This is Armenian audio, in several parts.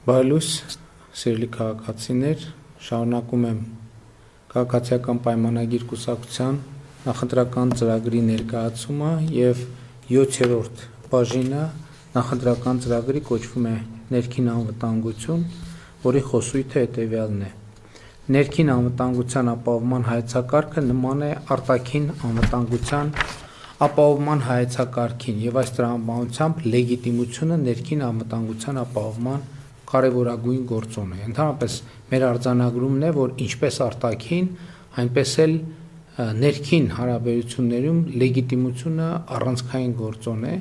Բարելույս, սիրելի քաղաքացիներ, շարունակում եմ քաղաքացիական պայմանագիր կուսակցության նախընտրական ծրագրի ներկայացումը եւ 7-րդ բաժինը նախընտրական ծրագրի կոչվում է ներքին անվտանգություն, որի խոսույթը հետեւյալն է. ներքին անվտանգության ապահովման հայեցակարգը նման է արտաքին անվտանգության ապահովման հայեցակարգին եւ այս տրամաբանությամբ լեգիտիմությունը ներքին անվտանգության ապահովման կարևորագույն գործոն է։ Ընդհանրապես մեր արձանագրումն է, որ ինչպես արտաքին, այնպես էլ ներքին հարաբերություններում լեգիտիմությունը առանցքային գործոն է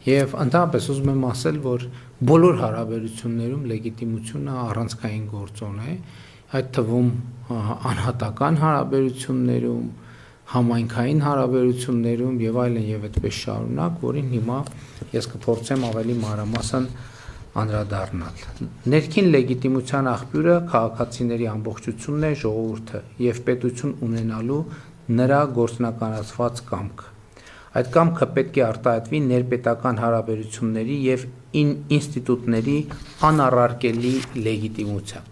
եւ ընդհանրապես ուզում եմ ասել, որ բոլոր հարաբերություններում լեգիտիմությունը առանցքային գործոն է, այդ թվում անհատական հարաբերություններում, համայնքային հարաբերություններում եւ այլն եւ այդպես շարունակ, որին հիմա ես կփորձեմ ավելի մանրամասն անդրադառնալ։ Ներքին լեգիտիմության աղբյուրը քաղաքացիների ամբողջությունն է, ժողովուրդը եւ պետություն ունենալու նրա գործնականացված կամքը։ Այդ կամքը պետք է արտահայտվի ներպետական հարաբերությունների եւ ինստիտուտների անառարկելի լեգիտիմությամբ։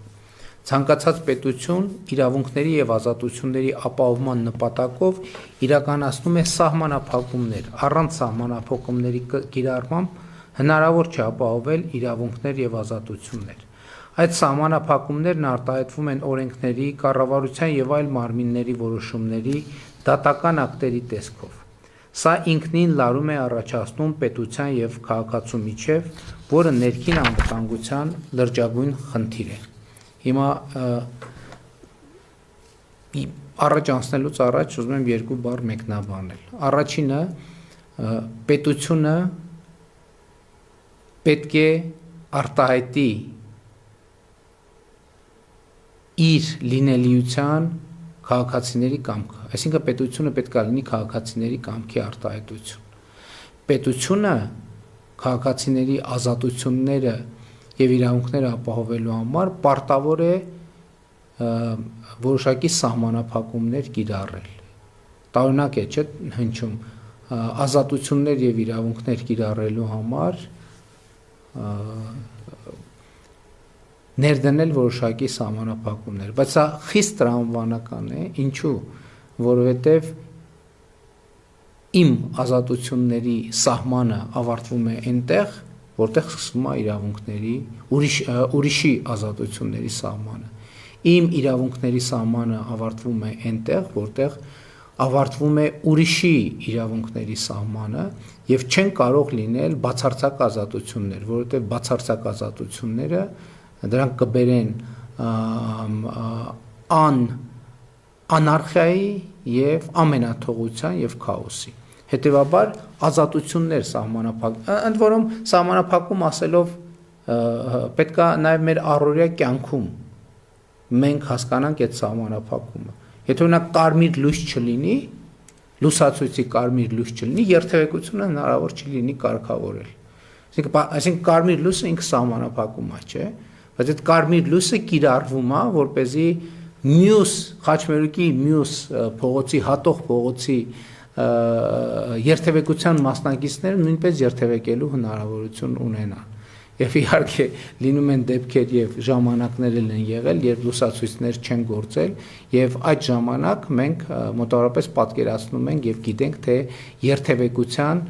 Ցանկացած պետություն իրավունքների եւ ազատությունների ապահովման նպատակով իրականացնում է սահմանափակումներ, առանց սահմանափակումների կիրառմամբ հնարավոր չէ ապահովել իրավունքներ եւ ազատություններ։ Այդ սահմանափակումներն արտահայտվում են օրենքների, կառավարության եւ այլ մարմինների որոշումների, դատական ակտերի տեսքով։ Սա ինքնին լարում է առաջացնում պետության եւ քաղաքացու միջև, որը ներքին անվտանգության լրջագույն խնդիր է։ Հիմա առաջ անցնելուց առաջ ուզում եմ երկու բառ մեկնաբանել։ Առաջինը պետությունը պետք է արտահայտի իր լինելիության քաղաքացիների կամքը, այսինքն պետությունը պետք է լինի քաղաքացիների կամքի արտահայտություն։ Պետությունը քաղաքացիների ազատությունները եւ իրավունքները ապահովելու համար պարտավոր է որոշակի սահմանափակումներ կիրառել։ Տարօրինակ է, չէ՞, հնչում ազատություններ եւ իրավունքներ կիրառելու համար ներդնել որոշակի սահմանափակումներ, բայց սա խիստ տրամաբանական է, ինչու, որովհետև իմ ազատությունների սահմանը ավարտվում է այնտեղ, որտեղ սկսվում է իրավունքների, ուրիշի ազատությունների սահմանը։ Իմ իրավունքների սահմանը ավարտվում է այնտեղ, որտեղ ավարտվում է ուրիշի իրավունքների սահմանը եւ չեն կարող լինել բացարձակ ազատություններ, որովհետեւ բացարձակ ազատությունները դրանք կբերեն անարխիայի եւ ամենաթողության եւ քաոսի։ Հետեւաբար ազատություններ ընդ որում սահմանափակում ասելով պետք է նաեւ մեր առօրյա կյանքում մենք հասկանանք այդ սահմանափակումը։ Եթե օրինակ կարմիր լույս չլինի, լուսացույցի կարմիր լույս չլինի, երթևեկությունը հնարավոր չի լինի կարգավորել։ Այսինքն կարմիր լույսը ինքը սահմանափակում է, չէ՞։ Բայց այդ կարմիր լույսը կիրառվում է, որպեսզի մյուս խաչմերուկի մյուս փողոցի հատող փողոցի երթևեկության մասնակիցները նույնպես երթևեկելու հնարավորություն ունենան։ Եվ իհարկե լինում են դեպքեր եւ ժամանակներ են եղել, երբ լուսացույցներ չեն գործել, եւ այդ ժամանակ մենք մոտավորապես պատկերացնում ենք եւ գիտենք, թե երթևեկության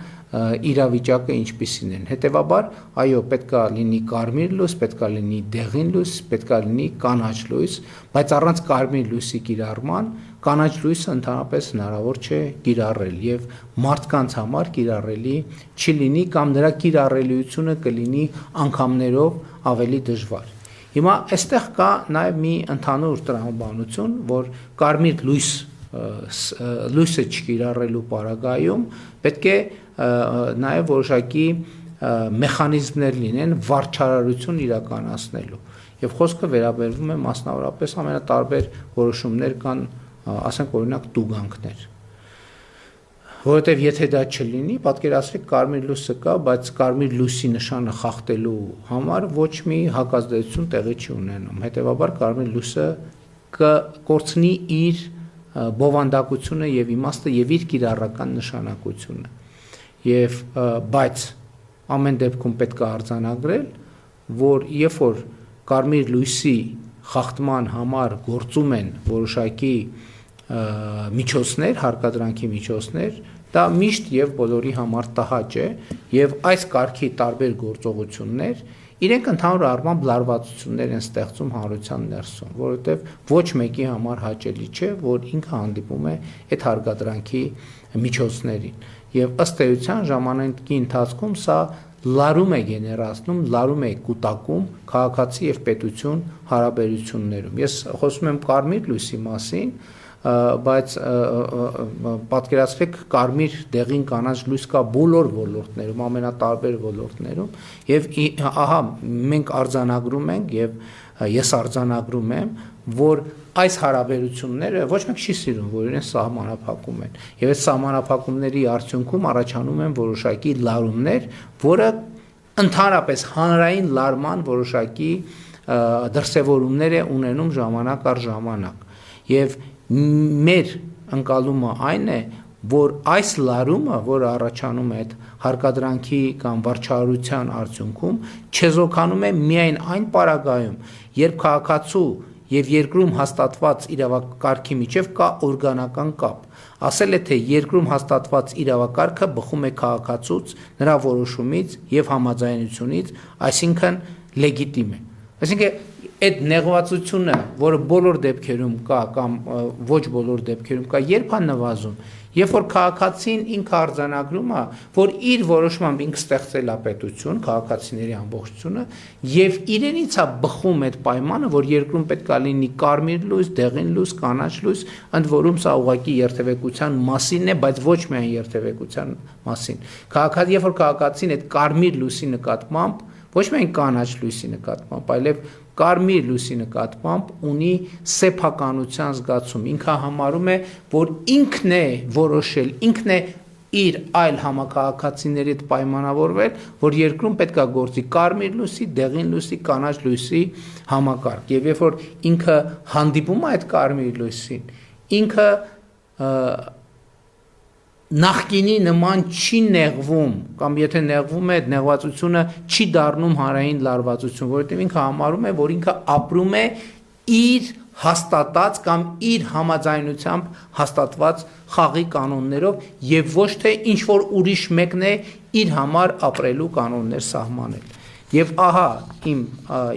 իրավիճակը ինչպիսին են։ Հետևաբար, այո, պետքա լինի կարմիր լույս, պետքա լինի դեղին լույս, պետքա լինի կանաչ լույս, բայց առանց կարմիր լույսի կիրառման կանաչ լույսը ընդհանրապես հնարավոր չէ կիրառել եւ մարդկանց համար կիրառելի չի լինի կամ նրա կիրառելիությունը կլինի անգամներով ավելի դժվար։ Հիմա այստեղ կա նաեւ մի ընդհանուր տրամաբանություն, որ կարմիր լույսը չկիրառելու պարագայում պետք է նաեւ որոշակի մեխանիզմներ լինեն վարչարարություն իրականացնելու եւ խոսքը վերաբերվում է մասնավորապես ամենատարբեր որոշումներ կան, ասենք օրինակ տուգանքներ, որովհետեւ եթե դա չլինի, պատկերացրեք կարմիր լույսը կա, բայց կարմիր լույսի նշանը խախտելու համար ոչ մի հակազդեցություն տեղի չի ունենում։ Հետևաբար կարմիր լույսը կկորցնի իր բովանդակությունը եւ իմաստը եւ իր կիրառական նշանակությունը։ Բայց ամեն դեպքում պետք է արձանագրել, որ երբ որ կարմիր լույսի խախտման համար գործում են որոշակի միջոցներ, հարկադրանքի միջոցներ, դա միշտ եւ բոլորի համար տհաճ է եւ այս կարգի տարբեր գործողություններ իրենք ընդհանուր առմամբ լարվածություններ են ստեղծում հանրության ներսում, որովհետեւ ոչ մեկի համար հաճելի չէ, որ ինքը հանդիպում է այդ հարկադրանքի միջոցներին եւ ըստ էության ժամանակի ընթացքում սա լարում է գեներացնում, լարում է կուտակում քաղաքացի եւ պետություն հարաբերություններում։ Ես խոսում եմ կարմիր լույսի մասին, բայց պատկերացրեք կարմիր դեղին կանաչ լույս կա բոլոր ոլորտներում, ամենատարբեր ոլորտներում եւ ահա մենք արձանագրում ենք եւ ես արձանագրում եմ, որ այս հարաբերությունները ոչ մեկ չի սիրում, որ իրեն սահմանափակում են եւ այս սահմանափակումների արդյունքում առաջանում են որոշակի լարումներ, որը ընդհանրապես հանրային լարման որոշակի դրսևորումներ է ունենում ժամանակ առ ժամանակ եւ մեր ընկալումը այն է, որ այս լարումը, որը առաջանում է այդ հարկադրանքի կամ վարչարության արդյունքում, չեզոքանում է միայն այն պարագայում, երբ քաղաքացու եւ երկրում հաստատված իրավակարգի միջև կա օրգանական կապ։ Ասել է, թե երկրում հաստատված իրավակարգը բխում է քաղաքացուց, նրա որոշումից եւ համաձայնությունից, այսինքն լեգիտիմ է։ Այսինքն այդ նեղվածությունը, որը բոլոր դեպքերում կա կամ ոչ բոլոր դեպքերում կա, երբ է նվազում, երբ որ քաղաքացին ինքը արձանագրում է, որ իր որոշմամբ ինքը ստեղծել է պետություն, քաղաքացիների ամբողջությունը, եւ իրենից է բխում այդ պայմանը, որ երկրում պետք է լինի կարմիր լույս, դեղին լույս, կանաչ լույս, ընդ որում սա ուղղակի երթևեկության մասին է, բայց ոչ միայն երթևեկության մասին։ Երբ որ քաղաքացին այդ կարմիր լույսի նկատմամբ, ոչ միայն կանաչ լույսի նկատմամբ, այլև կարմիր լույսի նկատմամբ ունի սեփականության զգացում, ինքը համարում է, որ ինքն է որոշել, ինքն է իր այլ համակարգացիների հետ պայմանավորվել, որ երկրում պետք է գործի կարմիր լույսի, դեղին լույսի, կանաչ լույսի համակարգ, եւ երբ որ ինքը հանդիպում է այդ կարմիր լույսին, ինքը նախկինի նման չի նեղվում կամ եթե նեղվում է նեղվածությունը չի դառնում հանրային լարվածություն, որովհետև ինքը համարում է, որ ինքը ապրում է իր հաստատած կամ իր համաձայնությամբ հաստատված խաղի կանոններով եւ ոչ թե ինչ որ ուրիշ մեկն է իր համար ապրելու կանոններ սահմանել։ Եվ ահա իմ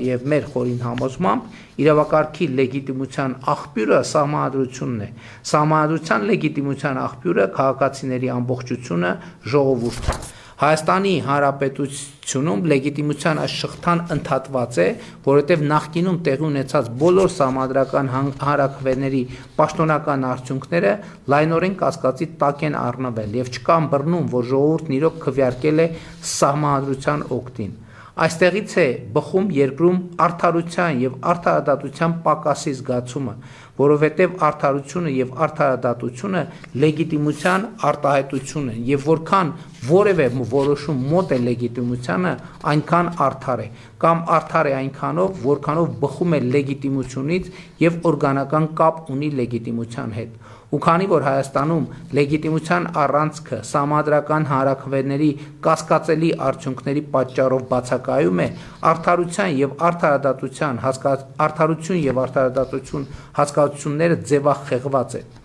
եւ մեր խորին համոզմամբ իրավակարգի լեգիտիմության աղբյուրը սահմանադրությունն է։ Սահմանադրության լեգիտիմության աղբյուրը քաղաքացիների ամբողջությունը, ժողովուրդը։ Հայաստանի Հանրապետությունում լեգիտիմության այս շղթան ընդհատված է, որովհետև նախկինում տեղի ունեցած բոլոր սահմանադրական հանրաքվեների պաշտոնական արդյունքները լայնորեն կասկածի տակ են առնվել եւ չկա ըմբռնում, որ ժողովուրդն իրոք քվեարկել է սահմանադրության օգտին։ Այստեղից է բխում երկրում արդարության եւ արդարադատության պակասի զգացումը, որովհետեւ արդարությունը եւ արդարադատությունը լեգիտիմության արտահայտություն են եւ որքան որևէ որոշում մոտ է լեգիտիմությանը, այնքան արդար է կամ արդար է այնքանով, որքանով բխում է լեգիտիմությունից եւ օրգանական կապ ունի լեգիտիմության հետ։ Ու քանի որ Հայաստանում լեգիտիմության առանցքը սահմանադրական հանրաքվեների կասկածելի արդյունքների պատճառով բացակայում է, արդարության եւ արդարադատություն հասկացությունները ձևախեղված են։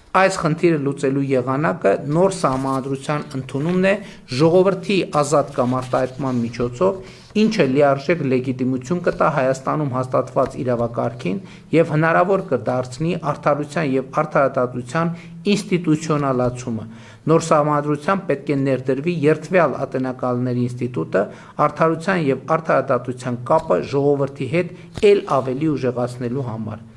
Այս խնդիրը լուծելու եղանակը նոր սահմանադրության ընդունումն է ժողովրդի ազատ կամ արտահայտման միջոցով, ինչը լիարժեք լեգիտիմություն կտա Հայաստանում հաստատված իրավակարգին եւ հնարավոր կդարձնի արդարության եւ արդարադատության ինստիտուցիոնալացումը։ Նոր սահմանադրությամբ պետք է ներդրվի երթվյալ ատենակալների ինստիտուտը, արդարության եւ արդարադատության կապը ժողովրդի հետ ել ավելի ուժեղացնելու համար։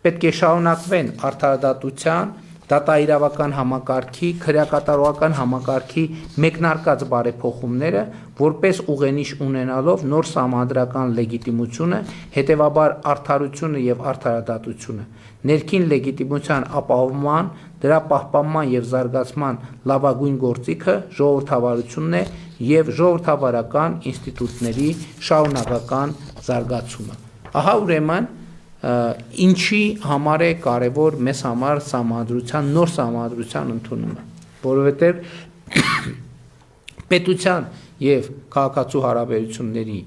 Պետք է շարունակվեն արդարադատության դատաիրավական համակարգի, քրեակատարողական համակարգի մեկնարկած բարեփոխումները, որպես ուղենիշ ունենալով նոր սահմանադրական լեգիտիմությունը, հետևաբար արդարությունը եւ արդարադատությունը, ներքին լեգիտիմության ապահովման, դրա պահպանման եւ զարգացման լավագույն գործիքը ժողովրդավարությունն է եւ ժողովրդավարական ինստիտուտների շարունակական զարգացումը։ Ահա ուրեմն ինչի համար է կարևոր մեզ համար սահմանադրության նոր սահմանադրության ընդունումը, որովհետև պետության եւ քաղաքացու հարաբերությունների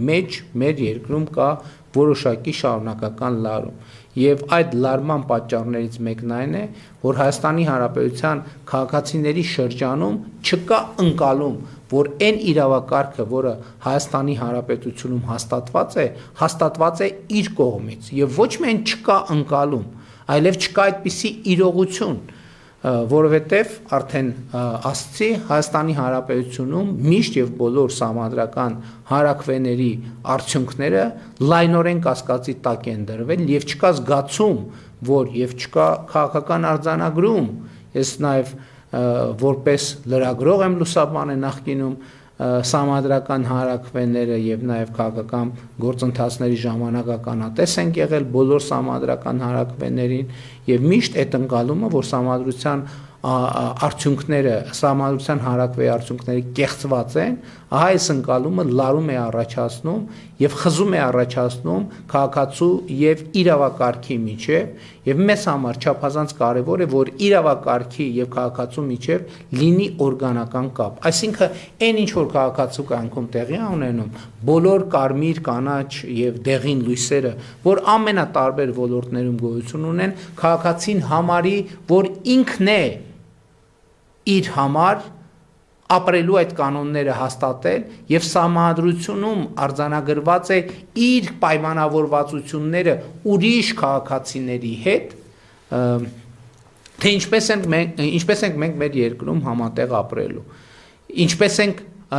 մեջ մեր երկրում կա որոշակի շարունակական լարում եւ այդ լարման պատճառներից մեկն այն է, որ Հայաստանի Հանրապետության քաղաքացիների շրջանում չկա ընկալում, որ այն իրավակարգը, որը Հայաստանի Հանրապետությունում հաստատված է իր կողմից եւ ոչ միայն չկա ընկալում, այլև չկա այդպիսի իրողություն, որովհետև արդեն ասացի Հայաստանի Հանրապետությունում միշտ եւ բոլոր սահմանադրական հարակվեների արդյունքները լայնորեն կասկածի տակ են դրվել եւ չկա զգացում, որ եւ չկա քաղաքական արձանագրում, ես նաեւ որպես լրագրող եմ լուսաբանել նախկինում սահմանադրական հարակվեները եւ նաեւ քաղաքական գործընթացների ժամանակականատես են եղել բոլոր սահմանադրական հարակվեներին եւ միշտ այդ ընկալումը, որ սահմանադրության արդյունքները, սահմանադրության հարակվեի արդյունքները կեղծված են, ահա այս ընկալումը լարում է առաջացնում եւ խզում է առաջացնում քաղաքացու եւ իրավակարգի միջեւ եւ մեզ համար չափազանց կարեւոր է, որ իրավակարգի եւ քաղաքացու միջեւ լինի օրգանական կապ, այսինքն այն ինչ որ քաղաքացու կյանքում տեղի ունենում, բոլոր կարմիր, կանաչ եւ դեղին լույսերը, որ ամենատարբեր ոլորտներում գոյություն ունեն, քաղաքացին համարի, որ ինքն է իր համար ապրելու այդ կանոնները հաստատել եւ սահմանադրությունում արձանագրված է իր պայմանավորվածությունները ուրիշ քաղաքացիների հետ, թե ինչպես ենք մենք մեր երկրում համատեղ ապրելու,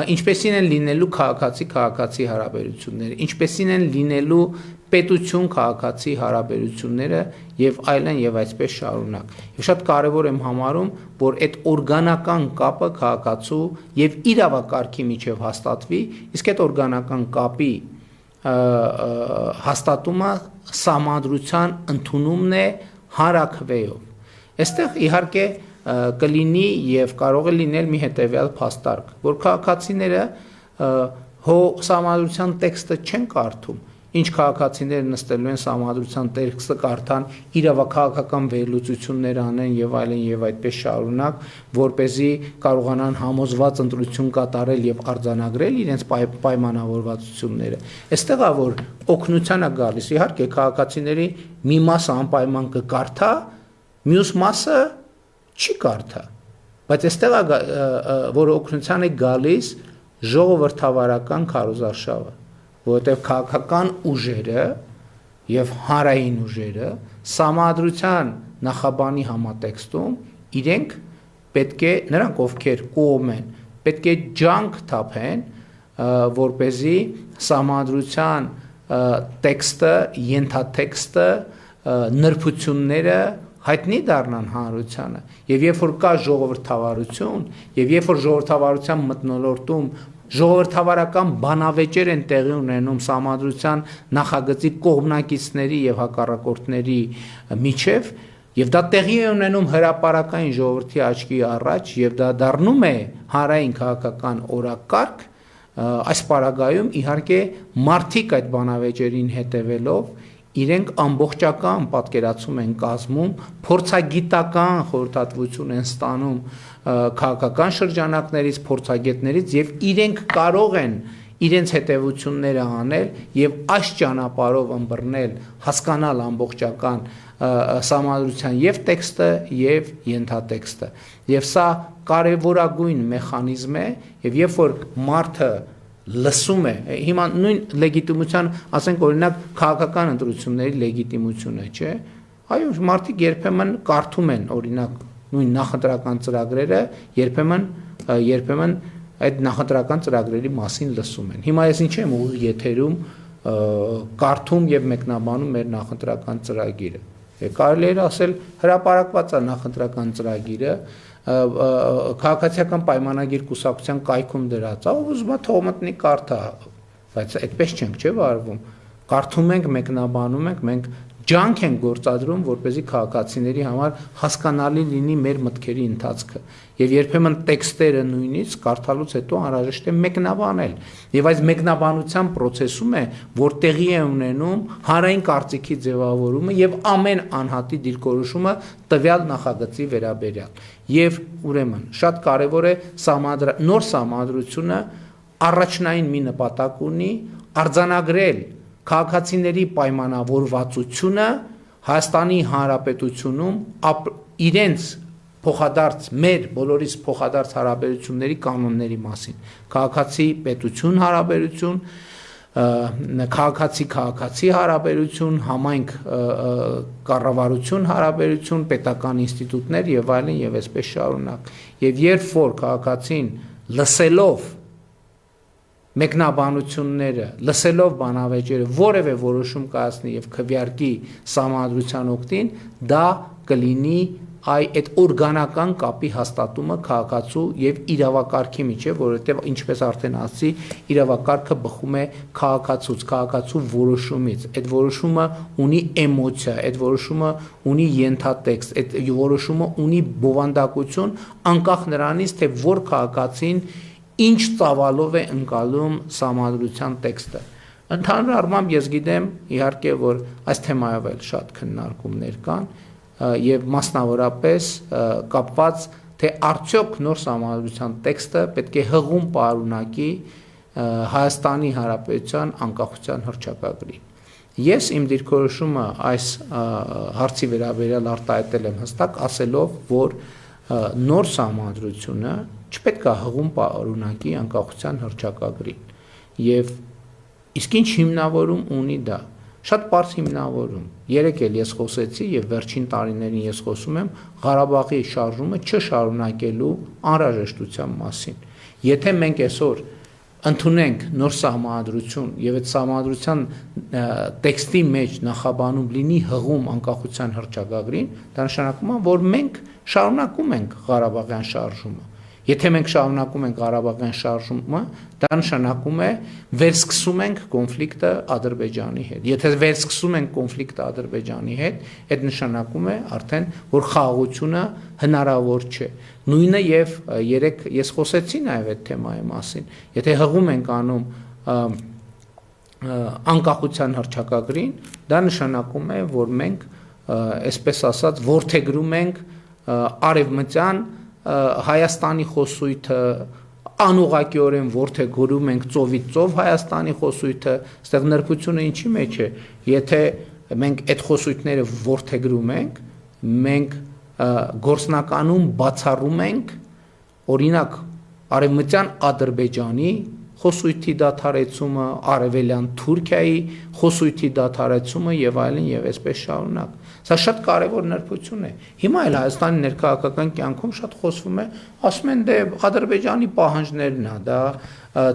ինչպեսին են լինելու քաղաքացի հարաբերությունները, ինչպեսին են լինելու պետություն քաղաքացի հարաբերությունները եւ այլն եւ այսպես շարունակ։ Եվ շատ կարեւոր եմ համարում, որ այդ օրգանական կապը քաղաքացու եւ իրավակարգի միջեւ հաստատվի, իսկ այդ օրգանական կապի հաստատումը սահմանադրության ընդունումն է հարակվեով։ Այստեղ իհարկե կլինի եւ կարող է լինել մի հետեւյալ փաստարկ, որ քաղաքացիները սահմանադրության տեքստը չեն կարդում, ինչ քաղաքացիները նստելու են սահմանադրության տեքստը կարդան, իրավաքաղաքական վերլուծություններ անեն եւ այլն եւ այդպես շարունակ, որպեսզի կարողանան համոզված ընտրություն կատարել եւ արձանագրել իրենց պայմանավորվածությունները։ Այստեղ է որ օգնության է գալիս, իհարկե քաղաքացիների մի մասը անպայման կկարդա, մյուս մասը չի կարդա, բայց այստեղ է որ օգնության է գալիս ժողովրդավարական քարոզարշավը, որովհետև քաղաքական ուժերը եւ հանրային ուժերը սահմանադրության նախաբանի համատեքստում իրենք պետք է նրանք ովքեր կողմ են, պետք է ջանք թափեն, որպեսզի սահմանադրության տեքստը, ենթատեքստը, նրբությունները հայտնի դառնան հանրությանը եւ երբ որ կա ժողովրդավարություն եւ երբ որ ժողովրդավարության մթնոլորտում ժողովրդավարական բանավեճեր են տեղի ունենում սահմանադրության նախագծի կողմնակիցների եւ հակառակորդների միջև եւ դա տեղի է ունենում հրապարակային ժողովրդի աչքի առաջ եւ դա դառնում է հանրային քաղաքական օրակարգ, այս պարագայում իհարկե մարդիկ այդ բանավեճերին հետևելով իրենք ամբողջական պատկերացում են կազմում, փորձագիտական խորհրդատվություն են ստանում քաղաքական շրջանակներից, փորձագետներից եւ իրենք կարող են իրենց հետևությունները անել եւ այս ճանապարհով ըմբռնել, հասկանալ ամբողջական սահմանադրության եւ տեքստը եւ ենթատեքստը։ Եվ սա կարևորագույն մեխանիզմ է եւ երբ որ մարդը լսում է, հիմա նույն լեգիտիմության, ասենք օրինակ քաղաքական ընտրությունների լեգիտիմությունը, չէ՞, այո, մարդիկ երբեմն կարդում են օրինակ նույն նախընտրական ծրագրերը, երբեմն այդ նախընտրական ծրագրերի մասին լսում են։ Հիմա ես ինչ եմ ուղիղ եթերում կարդում եւ մեկնաբանում մեր նախընտրական ծրագիրը։ Կարելի է ասել հրապարակված է նախընտրական ծրագիրը, քաղաքացիական պայմանագիր կուսակցության կայքում դրած, ուզում է թող մտնի կարդա, բայց այդպես չենք, չէ՞ վարվում։ Կարդում ենք, մեկնաբանում ենք, մենք ջանք ենք գործադրում, որպեսզի քաղաքացիների համար հասկանալի լինի մեր մտքերի ընթացքը։ Եվ երբեմն տեքստերը նույնիսկ կարդալուց հետո անհրաժեշտ է մեկնաբանել։ Եվ այս մեկնաբանության process-ում է, որ տեղի է ունենում հանրային կարծիքի ձևավորումը եւ ամեն անհատի դիրքորոշումը տվյալ նախագծի վերաբերյալ։ Եվ ուրեմն շատ կարեւոր է նոր սահմանադրությունը առաջնային մի նպատակ ունի, արձանագրել քաղաքացիների պայմանավորվածությունը Հայաստանի Հանրապետությունում իրենց փոխադարձ մեր բոլորիս փոխադարձ հարաբերությունների կանոնների մասին քաղաքացի պետություն հարաբերություն քաղաքացի հարաբերություն համայնք կառավարություն հարաբերություն պետական ինստիտուտներ եւ այլն եւ այսպես շարունակ եւ երբ որ քաղաքացին լսելով մեկնաբանությունները լսելով բանավեճերը որևէ որոշում կայացնի եւ քվեարկի սահմանադրության օգտին դա կլինի այդ օրգանական կապի հաստատումը քաղաքացու եւ իրավակարգի միջեւ, որովհետեւ ինչպես արդեն ասացի, իրավակարգը բխում է քաղաքացու որոշումից։ Այդ որոշումը ունի էմոցիա, այդ որոշումը ունի ենթատեքստ, այդ որոշումը ունի բովանդակություն, անկախ նրանից, թե որ քաղաքացին ինչ ծավալով է ընկալում սահմանադրության տեքստը։ Ընդհանուր առմամբ ես գիտեմ, իհարկե, որ այս թեմայով էլ շատ քննարկումներ կան եւ մասնավորապես կապված թե արդյոք նոր սահմանադրության տեքստը պետք է հղում պարունակի Հայաստանի Հանրապետության անկախության հռչակագրի։ Ես իմ դիրքորոշումը այս հարցի վերաբերյալ արտահայտել եմ հստակ ասելով, որ նոր սահմանադրությունը չպետք է հղում պարունակի անկախության հռչակագրին եւ իսկ ինչ հիմնավորում ունի դա Շատ պարզ հիմնավորում։ Երեք էլ ես խոսեցի եւ վերջին տարիներին ես խոսում եմ Ղարաբաղի շարժումը չշարունակելու անհրաժեշտության մասին։ Եթե մենք այսօր ընդունենք նոր սահմանադրություն եւ այդ սահմանադրության տեքստի մեջ նախաբանում լինի հղում անկախության հռչակագրին, դա նշանակում է, որ մենք շարունակում ենք Ղարաբաղյան շարժումը։ Եթե մենք շարունակում ենք Ղարաբաղյան շարժումը, դա նշանակում է վերսկսում ենք կոնֆլիկտը Ադրբեջանի հետ։ Եթե վերսկսում ենք կոնֆլիկտը Ադրբեջանի հետ, այդ նշանակում է արդեն, որ խաղաղությունը հնարավոր չէ։ Նույնը եւ երեք ես խոսեցի նաեւ այդ թեմայի մասին։ Եթե հղում ենք անում անկախության հռչակագրին, դա նշանակում է, որ մենք, այսպես ասած, ворթեգրում ենք արևմտյան Հայաստանի խոսույթը անուղղակիորեն ворթեգրում ենք ծովից ծով Հայաստանի խոսույթը, այստեղ նրբությունը ինչի մեջ է, եթե մենք այդ խոսույթները ворթեգրում ենք, մենք գործնականում բացառում ենք, օրինակ արևմտյան Ադրբեջանի խոսույթի դադարեցումը, արևելյան Թուրքիայի խոսույթի դադարեցումը եւ այլն եւ այսպես շարունակ։ Սա շատ կարևոր նրբություն է։ Հիմա էլ Հայաստանի ներքաղաքական կյանքում շատ խոսվում է, ասում են դե Ադրբեջանի պահանջներն է, դա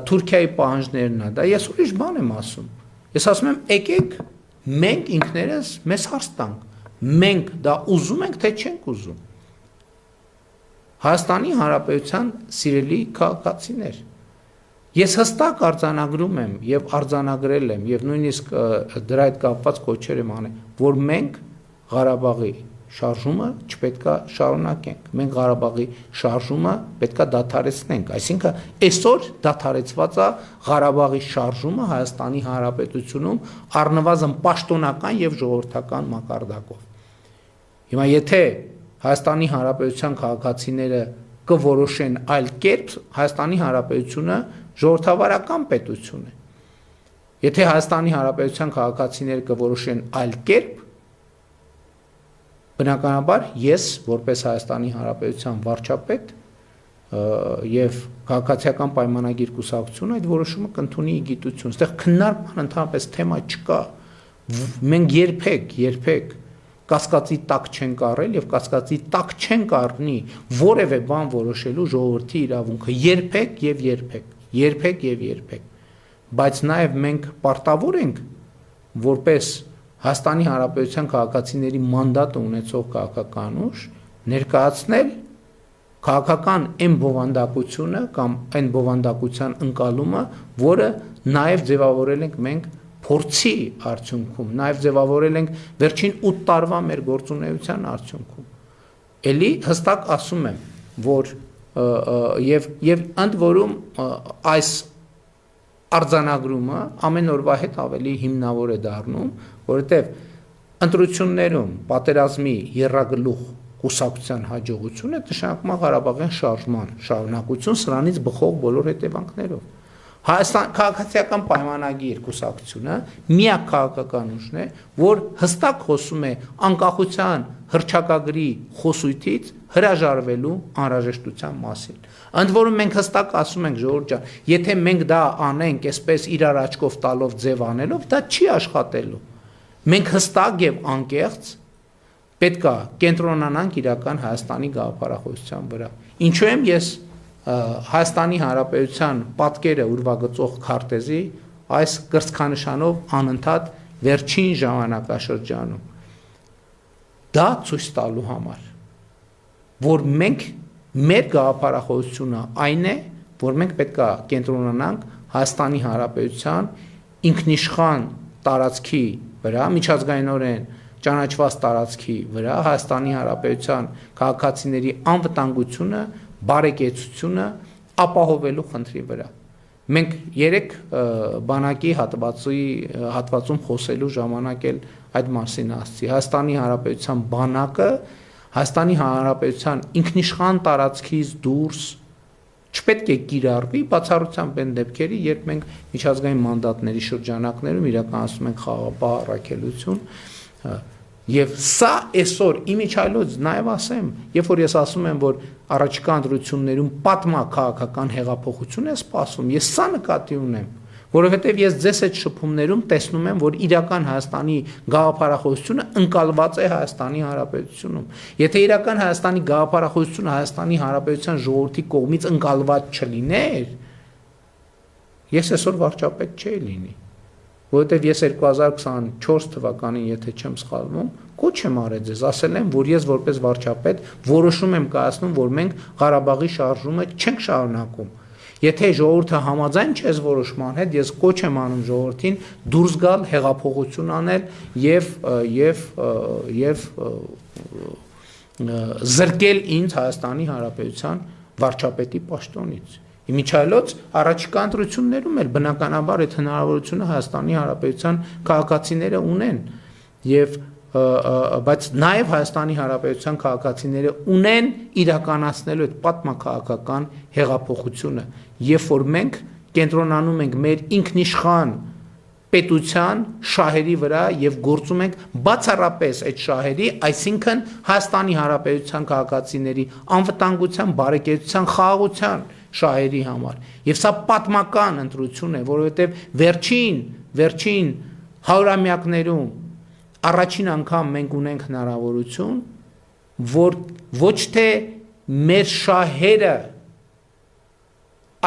Թուրքիայի պահանջներն է, դա ես ուրիշ բան եմ ասում։ Ես ասում եմ, եկեք մենք ինքներս մեզ հարց տանք։ Մենք դա ուզում ենք, թե չենք ուզում։ Հայաստանի Հանրապետության սիրելի քաղաքացիներ, ես հստակ արձանագրում եմ եւ արձանագրել եմ եւ նույնիսկ դրա հետ կապված կոչեր եմ անել, որ մենք Ղարաբաղի շարժումը չպետքա շարունակենք։ Մենք Ղարաբաղի շարժումը պետքա դադարեցնենք, այսինքն այսօր դադարեցված է Ղարաբաղի շարժումը Հայաստանի Հանրապետությունում առնվազն պաշտոնական եւ ժողովրդական մակարդակով։ Հիմա եթե Հայաստանի Հանրապետության քաղաքացիները կորոշեն այլ կերպ, Հայաստանի Հանրապետությունը ժողովրդավարական պետություն է։ Եթե Հայաստանի Հանրապետության քաղաքացիները կորոշեն այլ կերպ, բնականաբար ես որպես Հայաստանի Հանրապետության վարչապետ եւ քաղաքացիական պայմանագիր կուսակցություն այդ որոշումը կընդունի գիտություն։ Այստեղ քննարկման ընդհանրապես թեմա չկա։ Մենք երբեք կասկածի տակ չենք առել եւ կասկածի տակ չենք առնի որևէ բան որոշելու ժողովրդի իրավունքը երբեք։ Բայց նաեւ մենք պարտավոր ենք որպես Հայաստանի Հանրապետության քաղաքացիների մանդատը ունեցող քաղաքական ուժ ներկայացնել քաղաքական այն բովանդակությունը կամ այն բովանդակության ընկալումը, որը նաև ձևավորել ենք մենք փորձի արդյունքում, նաև ձևավորել ենք վերջին 8 տարվա մեր գործունեության արդյունքում։ Էլի հստակ ասում եմ, որ եւ ընդ որում այս արձանագրումը ամեն օրվա հետ ավելի հիմնավոր է դառնում, որովհետև ընտրություններում պատերազմի եռագլուխ կուսակցության հաջողությունը նշանակում է Ղարաբաղյան շարժման շարունակություն սրանից բխող բոլոր հետևանքներով։ Հայաստան քաղաքացիական պայմանագիր կուսակցությունը միակ քաղաքական ուժն է, որ հստակ խոսում է անկախության հռչակագրի խոսույթից հրաժարվելու անհրաժեշտության մասին։ Ընդ որում մենք հստակ ասում ենք ժողովուրդ ջան, եթե մենք դա անենք, այսպես իրար աչքով տալով ձև անելով, դա չի աշխատելու։ Մենք հստակ եւ անկեղծ պետք է կենտրոնանանք իրական Հայաստանի գաղափարախոսության վրա։ Ինչու եմ ես Հայաստանի Հանրապետության պատկերը ուրվագծող քարտեզի այս կրծքանշանով անընդհատ վերջին ժամանակաշրջանում դա ցույց տալու համար, որ մենք մեր գաղափարախոսությունը այն է, որ մենք պետք է կենտրոնանանք Հայաստանի Հանրապետության ինքնիշխան տարածքի վրա, միջազգայինորեն ճանաչված տարածքի վրա, Հայաստանի Հանրապետության քաղաքացիների անվտանգությունը, բարեկեցությունը ապահովելու խնդրի վրա։ Մենք երեք բանակի հատվածում խոսելու ժամանակ էլ այդ մասին ասացի։ Հայաստանի Հանրապետության բանակը Հայաստանի Հանրապետության ինքնիշխան տարածքից դուրս չպետք է կիրառվի բացառությամբ այն դեպքերի, երբ մենք միջազգային մանդատների շրջանակներում իրականացնում ենք խաղաղապահ առաքելություն, եւ սա այսօր իմիջայլոց նաեւ ասեմ, երբ որ ես ասում եմ, որ առաջիկա ընտրություններում պատմաքաղաքական հեղափոխություն է սպասում, ես սա նկատի ունեմ, որովհետեւ ես ձեզ այդ շփումներում տեսնում եմ, որ իրական Հայաստանի գաղափարախոսությունը ընկալված է Հայաստանի Հանրապետությունում։ Եթե իրական Հայաստանի գաղափարախոսությունը Հայաստանի Հանրապետության ժողովրդի կողմից ընկալված չլիներ, ես այսօր վարչապետ չէի լինի, որովհետև ես 2024 թվականին, եթե չեմ սխալվում, կոչ եմ արել ձեզ, ասել եմ, որ ես որպես վարչապետ որոշում եմ կայացնում, որ մենք Ղարաբաղի շարժումը չենք շարունակում։ Եթե ժողովուրդը համաձայն չէ այս որոշման հետ, ես կոչ եմ անում ժողովրդին դուրս գալ, հեղափոխություն անել եւ զրկել ինձ Հայաստանի Հանրապետության վարչապետի պաշտոնից։ Իմիջայլոց առաջիկա ընտրություններում էլ բնականաբար այդ հնարավորությունը Հայաստանի Հանրապետության քաղաքացիները ունեն եւ բայց նաեւ Հայաստանի Հանրապետության քաղաքացիները ունեն իրականացնելու այդ պատմաքաղաքական հեղափոխությունը, երբ որ մենք կենտրոնանում ենք մեր ինքնիշխան պետության շահերի վրա եւ գործում ենք բացառապես այդ շահերի, այսինքն Հայաստանի Հանրապետության քաղաքացիների անվտանգության, բարեկեցության, խաղաղության շահերի համար։ Եվ սա պատմական ընտրություն է, որովհետև վերջին հարյուրամյակներում առաջին անգամ մենք ունենք հնարավորություն, որ ոչ թե մեր շահերը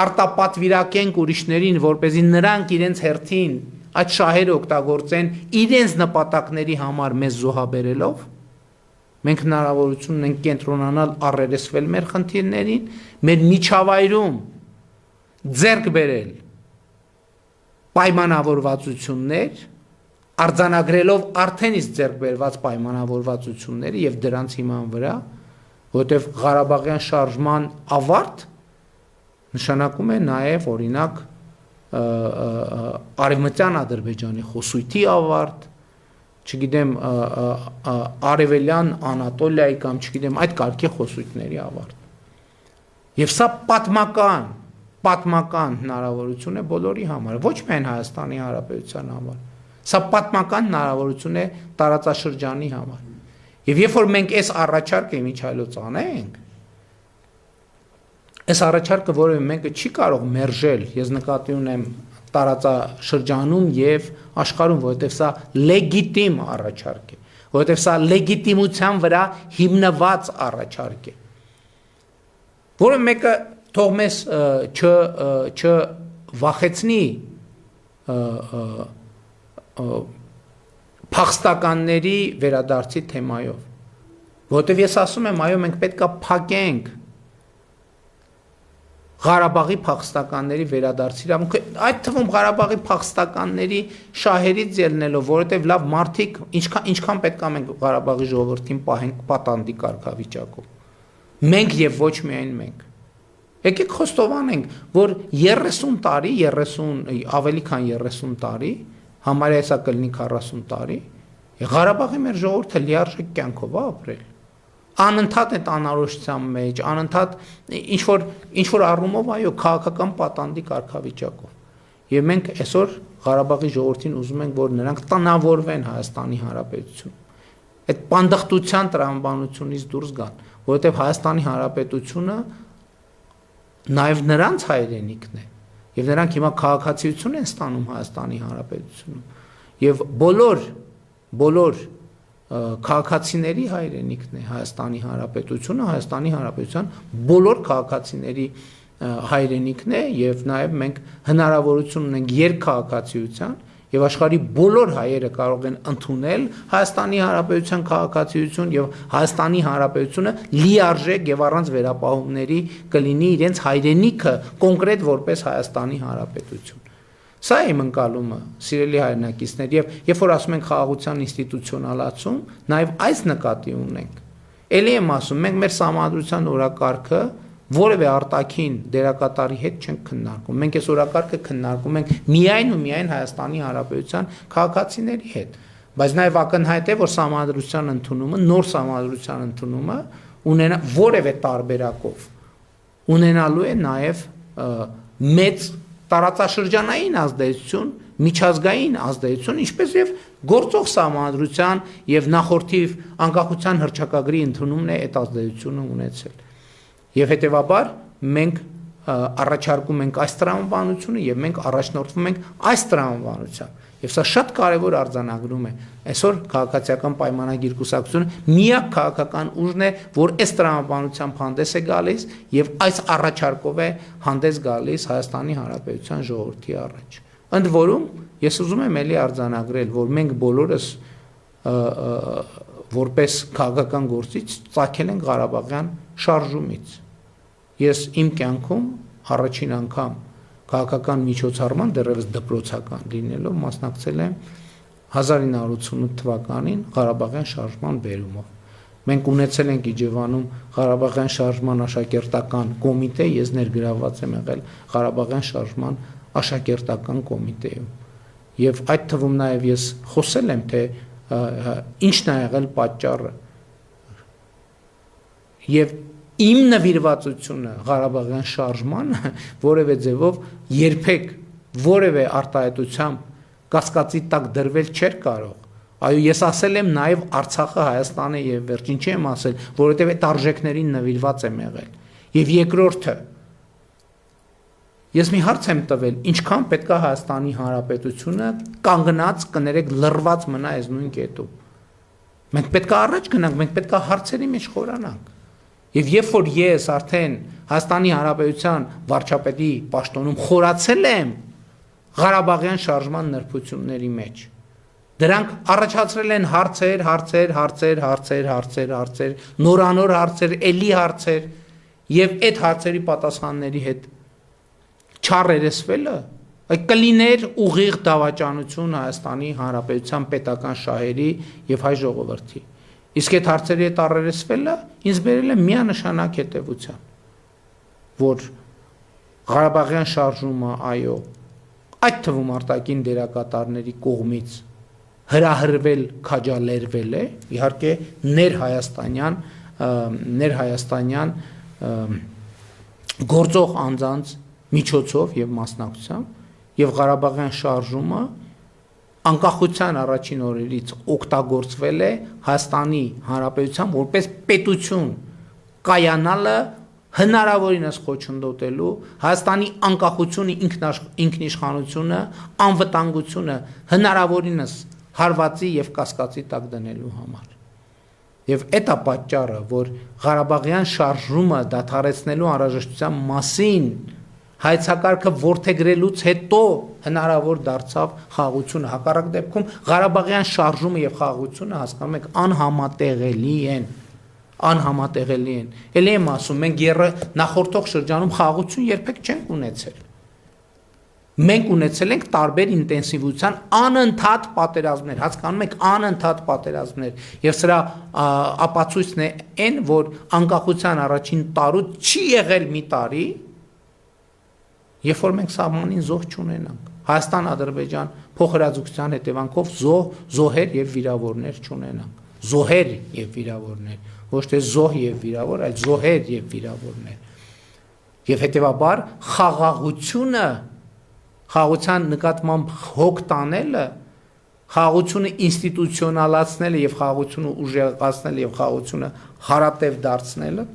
արտապատվիրակենք ուրիշներին, որպեսզի նրանք իրենց հերթին այդ շահերը օգտագործեն իրենց նպատակների համար մեզ զոհաբերելով, մենք հնարավորություն ունենք կենտրոնանալ առերեսվել մեր խնդիրներին, մեր միջավայրում ձեռք բերել պայմանավորվածություններ, արձանագրելով արդեն իսկ ձեռք բերված պայմանավորվածությունները եւ դրանց հիման վրա, որովհետեւ Ղարաբաղյան շարժման ավարտ նշանակում է նաեւ օրինակ Արևմտյան Ադրբեջանի խոսույթի ավարտ, չգիտեմ Արևելյան Անատոլիայի կամ չգիտեմ այդ կարգի խոսույթների ավարտ։ Եվ սա պատմական հնարավորություն է բոլորի համար, ոչ միայն Հայաստանի Հանրապետության համար։ Սա պատմական հնարավորություն է տարածաշրջանի համար։ Եվ երբ որ մենք այս առաջարկը իմիջայլոց անենք, այս առաջարկը, որը մենք չի կարող մերժել, ես նկատի ունեմ տարածաշրջանում եւ աշխարհում, որովհետեւ սա լեգիտիմ առաջարկ է, որովհետեւ սա լեգիտիմության վրա հիմնված առաջարկ է, որը մեկը թող մեզ չվախեցնի փախստականների վերադարձի թեմայով, որովհետեւ ես ասում եմ, այո, մենք պետք է փակենք Ղարաբաղի փախստականների վերադարձի իրավունքը, այդ թվում Ղարաբաղի փախստականների շահերից ելնելով, որովհետև լավ մարդիկ ինչքան պետք է մենք Ղարաբաղի ժողովրդին պահենք պատանդի կարգավիճակում։ Մենք եւ ոչ միայն մենք։ Եկեք խոստովանենք, որ 30 տարի, ավելի քան 30 տարի, համարյա հեսա կլինի 40 տարի, Ղարաբաղի մեր ժողովուրդը լիարժեք կյանքով է ապրել։ Անընդհատ այդ անարոշության մեջ, անընդհատ ինչ որ առումով այո քաղաքական պատանդի կարգավիճակով։ Եվ մենք այսօր Ղարաբաղի ժողովրդին ուզում ենք, որ նրանք տնավորվեն Հայաստանի Հանրապետություն։ Այդ պանդխտության տրամաբանությունից դուրս գան, որովհետև Հայաստանի Հանրապետությունը նաև նրանց հայրենիքն է, եւ նրանք հիմա քաղաքացիություն են ստանում Հայաստանի Հանրապետությունում, եւ բոլոր քաղաքացիների հայրենիքն է Հայաստանի Հանրապետությունը, Հայաստանի Հանրապետության բոլոր քաղաքացիների հայրենիքն է եւ նաեւ մենք հնարավորություն ունենք երկքաղաքացիության եւ աշխարհի բոլոր հայերը կարող են ընդունել Հայաստանի Հանրապետության քաղաքացիություն եւ Հայաստանի Հանրապետությունը լիարժեք եւ առանց վերապահումների կլինի իրենց հայրենիքը կոնկրետ որպես Հայաստանի Հանրապետություն։ Սա է իմ ընկալումը, սիրելի հայրենակիցներ, եւ երբ որ ասում ենք խաղաղության ինստիտուցիոնալացում, նաեւ այս նկատի ունենք։ Էլի եմ ասում, մենք մեր սահմանադրության օրակարգը որևէ արտաքին դերակատարի հետ չենք քննարկում։ Մենք այս օրակարգը քննարկում ենք միայն ու միայն Հայաստանի Հանրապետության քաղաքացիների հետ։ Բայց նաեւ ակնհայտ է, որ սահմանադրության ընդունումը, նոր սահմանադրության ընդունումը ունենա որևէ տարբերակով ունենալու է նաեւ մեծ տարածաշրջանային ազդեցություն, միջազգային ազդեցություն, ինչպես եւ գործող սահմանադրության եւ նախորդիվ անկախության հռչակագրի ընդունումն է այդ ազդեցությունը ունեցել։ Եվ հետեւաբար մենք առաջարկում ենք այս տրամաբանությունը եւ մենք առաջնորդվում ենք այս տրամաբանությամբ։ Եվ սա շատ կարևոր արձանագրում է։ Այսօր քաղաքացիական պայմանագիր կուսակցությունը միակ քաղաքական ուժն է, որ այս տրամաբանությամբ հանդես է գալիս եւ այս առաջարկով է հանդես գալիս Հայաստանի Հանրապետության ժողովրդի առաջ։ Ընդ որում, ես ուզում եմ ելի արձանագրել, որ մենք բոլորս որպես քաղաքական գործիչ ծագել ենք Ղարաբաղյան շարժումից։ Ես իմ կյանքում առաջին անգամ քաղաքական միջոցառման դեռևս դպրոցական լինելով մասնակցել եմ 1988 թվականին Ղարաբաղյան շարժման բերումով։ Մենք ունեցել ենք Իջևանում Ղարաբաղյան շարժման աշակերտական կոմիտե, ես ներգրավված եմ եղել Ղարաբաղյան շարժման աշակերտական կոմիտեում։ Եվ այդ թվում նաև ես խոսել եմ, թե ինչն է եղել պատճառը։ Եվ իմ նվիրվածությունը Ղարաբաղյան շարժմանը որևէ ձևով երբեք որևէ արտահայտությամբ կասկածի տակ դրվել չէր կարող։ Այո, ես ասել եմ նաև Արցախը Հայաստան է եւ վերջին չեմ ասել, որովհետեւ այդ արժեքներին նվիրված եմ եղել։ Եվ երկրորդը ես մի հարց եմ տվել, ինչքան պետք է Հայաստանի Հանրապետությունը կանգնած, կներեք, լռված մնա այս նույն կետում։ Մենք պետք է առաջ գնանք, մենք պետք է հարցերի մեջ խորանանք։ Եվ երբ որ ես արդեն Հայաստանի Հանրապետության վարչապետի պաշտոնում խորացել եմ Ղարաբաղյան շարժման նրբությունների մեջ, դրանք առաջացրել են հարցեր, նորանոր հարցեր, էլի հարցեր, եւ այդ հարցերի պատասխանների հետ չառերեսվելը կլիներ ուղիղ դավաճանություն Հայաստանի Հանրապետության պետական շահերի եւ հայ ժողովրդի։ Իսկ այդ հարցերի հետ առերեսվելը ինձ բերել է միանշանակ հետևության, որ Ղարաբաղյան շարժումը, այո, այդ թվում արտաքին դերակատարների կողմից հրահրվել, քաջալերվել է, իհարկե ներհայաստանյան գործող անձանց միջոցով եւ մասնակցությամբ, եւ Ղարաբաղյան շարժումը անկախության առաջին օրերից օգտագործվել է Հայաստանի Հանրապետության որպես պետություն կայանալը հնարավորինս խոչընդոտելու, Հայաստանի անկախությունը, ինքնիշխանությունը, անվտանգությունը հնարավորինս հարվածի եւ կասկածի տակ դնելու համար։ Եվ այդ է պատճառը, որ Ղարաբաղյան շարժումը դադարեցնելու անհրաժեշտության մասին հայցակարգը որդեգրելուց հետո հնարավոր դարձավ խաղաղությունը։ Հակառակ դեպքում Ղարաբաղյան շարժումը եւ խաղաղությունը հասկանում եք անհամատեղելի են։ Էլի եմ ասում, մենք նախորդող շրջանում խաղաղություն երբեք չենք ունեցել։ Մենք ունեցել ենք տարբեր ինտենսիվության անընդհատ պատերազմներ, հասկանում եք, անընդհատ պատերազմներ, եւ սրա ապացույցն է այն, որ անկախության առաջին տարուց չի եղել մի տարի, երբ որ մենք սահմանին զոհ չունենանք։ Հայաստան-Ադրբեջան փոխհրաձգության հետևանքով զոհեր եւ վիրավորներ չունենանք։ Զոհեր եւ վիրավորներ, ոչ թե զոհ եւ վիրավոր, այլ զոհեր եւ վիրավորներ։ Եվ հետեւաբար խաղաղության նկատմամբ հոգ տանելը, խաղաղությունը ինստիտուցիոնալացնելը եւ խաղաղությունը ուժեղացնելը եւ խաղաղությունը հարատև դարձնելը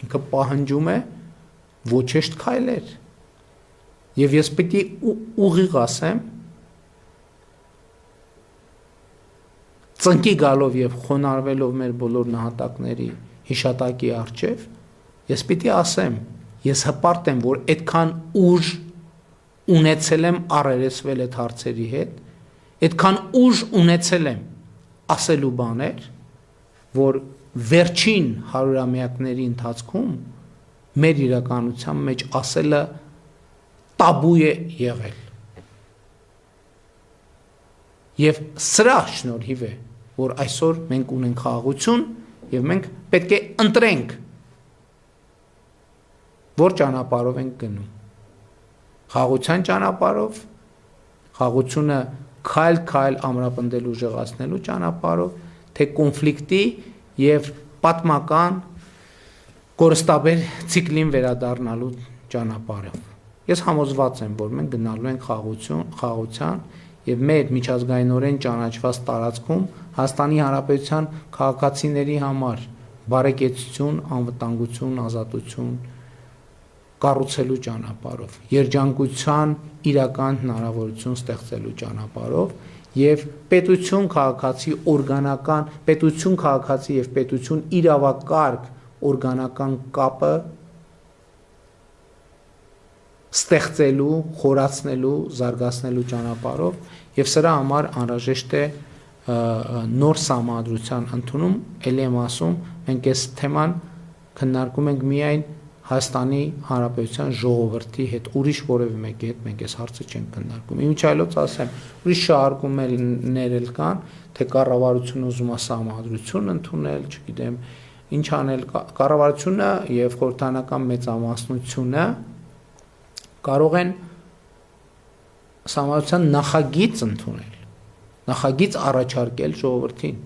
ինքը պահանջում է ոչեշտ քայլեր։ Եվ ես պիտի ուղիղ ասեմ, ծնկի գալով եւ խոնարհվելով մեր բոլոր նահատակների հիշատակի առջև, ես պիտի ասեմ, ես հպարտ եմ, որ այդքան ուժ ունեցել եմ առերեսվել այդ հարցերի հետ, այդքան ուժ ունեցել եմ ասելու բաներ, որ վերջին 100-ամյակների ընթացքում մեր իրականության մեջ ասելը տաբու է եղել։ Եվ սրա շնորհիվ է, որ այսօր մենք ունենք խաղաղություն եւ մենք պետք է ընտրենք, որ ճանապարհով ենք գնում։ Խաղաղության ճանապարհով, խաղաղությունը քայլ-քայլ ամրապնդելու ուժեղացնելու ճանապարհով, թե կոնֆլիկտի եւ պատմական կորստաբեր ցիկլին վերադառնալու ճանապարհով։ Ես համոզված եմ, որ մենք գնալու ենք խաղաղության եւ մեր միջազգայինորեն ճանաչված տարածքում Հայաստանի Հանրապետության քաղաքացիների համար բարեկեցություն, անվտանգություն, ազատություն կառուցելու ճանապարհով, երջանկության իրական հնարավորություն ստեղծելու ճանապարհով եւ պետություն քաղաքացի օրգանական, պետություն քաղաքացի եւ պետություն իրավակարգ օրգանական կապը ստեղծելու, խորացնելու, զարգացնելու ճանապարհով եւ սրա համար անհրաժեշտ է նոր սահմանադրության ընդունում, ելի եմ ասում, մենք այս թեման քննարկում ենք միայն Հայաստանի Հանրապետության ժողովրդի հետ, ուրիշ որևէ մեկի հետ մենք այս հարցը չենք քննարկում։ Իմիջիայլոց ասեմ, ուրիշ շահարկումներ էլ կան, թե կառավարությունը ուզում է սահմանադրություն ընդունել, չգիտեմ, ինչ անել, կառավարությունը եւ խորհրդանական մեծամասնությունը կարող են սահմանադրության նախագիծ ընդունել, նախագիծ առաջարկել ժողովրդին։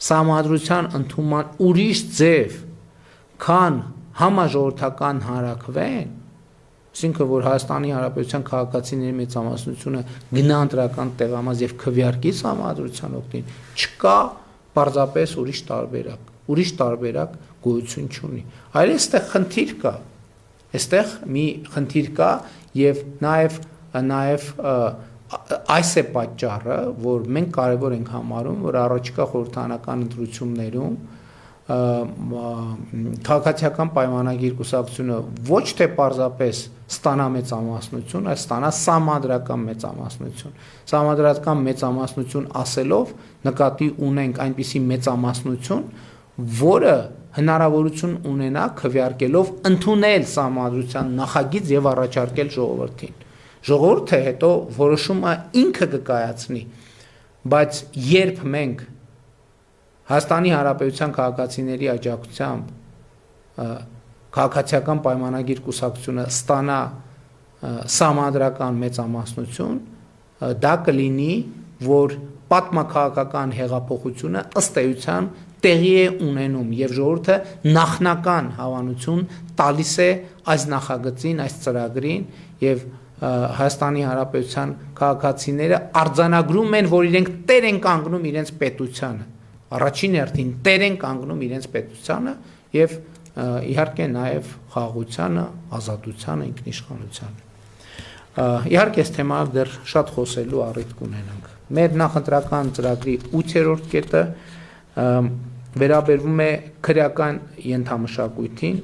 Սահմանադրության ընդունման ուրիշ ձև, քան համաժողովրդական հանրաքվեն, այսինքն որ Հայաստանի Հանրապետության քաղաքացիների մեծամասնությունը գնա ընտրական տեղամաս եւ քվեարկի սահմանադրության օգտին, չկա պարզապես ուրիշ տարբերակ գոյություն չունի։ Այլ այստեղ խնդիր կա։ Այստեղ մի խնդիր կա եւ նաեւ այս է պատճառը, որ մենք կարևոր ենք համարում, որ առաջիկա խորհրդանական ընտրություններում քաղաքացիական պայմանագիր կուսակցությունը ոչ թե պարզապես ստանա մեծամասնություն, այլ ստանա սահմանադրական մեծամասնություն։ Սահմանադրական մեծամասնություն ասելով նկատի ունենք այնպիսի մեծամասնություն, որը հնարավորություն ունենա քվեարկելով ընդունել սահմանադրության նախագիծ եւ առաջարկել ժողովրդին։ Ժողովուրդը հետո որոշումը ինքը կկայացնի, բայց երբ մենք Հայաստանի Հանրապետության քաղաքացիների աջակցությամբ քաղաքացիական պայմանագիր կուսակցությունը ստանա սահմանադրական մեծամասնություն, դա կլինի, որ պատմաքաղաքական հեղափոխությունը ըստ էության տեղի է ունենում եւ ժողովուրդը նախնական հավանություն տալիս է այս նախագծին, այս ծրագրին եւ Հայաստանի Հանրապետության քաղաքացիները արձանագրում են, որ իրենք տեր են կանգնում իրենց պետությանը։ Առաջին հերթին տեր են կանգնում իրենց պետությանը եւ իհարկե նաեւ խաղաղությանը, ազատությանը, ինքնիշխանությանը։ Իհարկե այս թեմայով դեռ շատ խոսելու առիթ կունենանք։ Մեր նախընտրական ծրագրի 8-րդ կետը վերաբերվում է քրեական ենթամշակույթին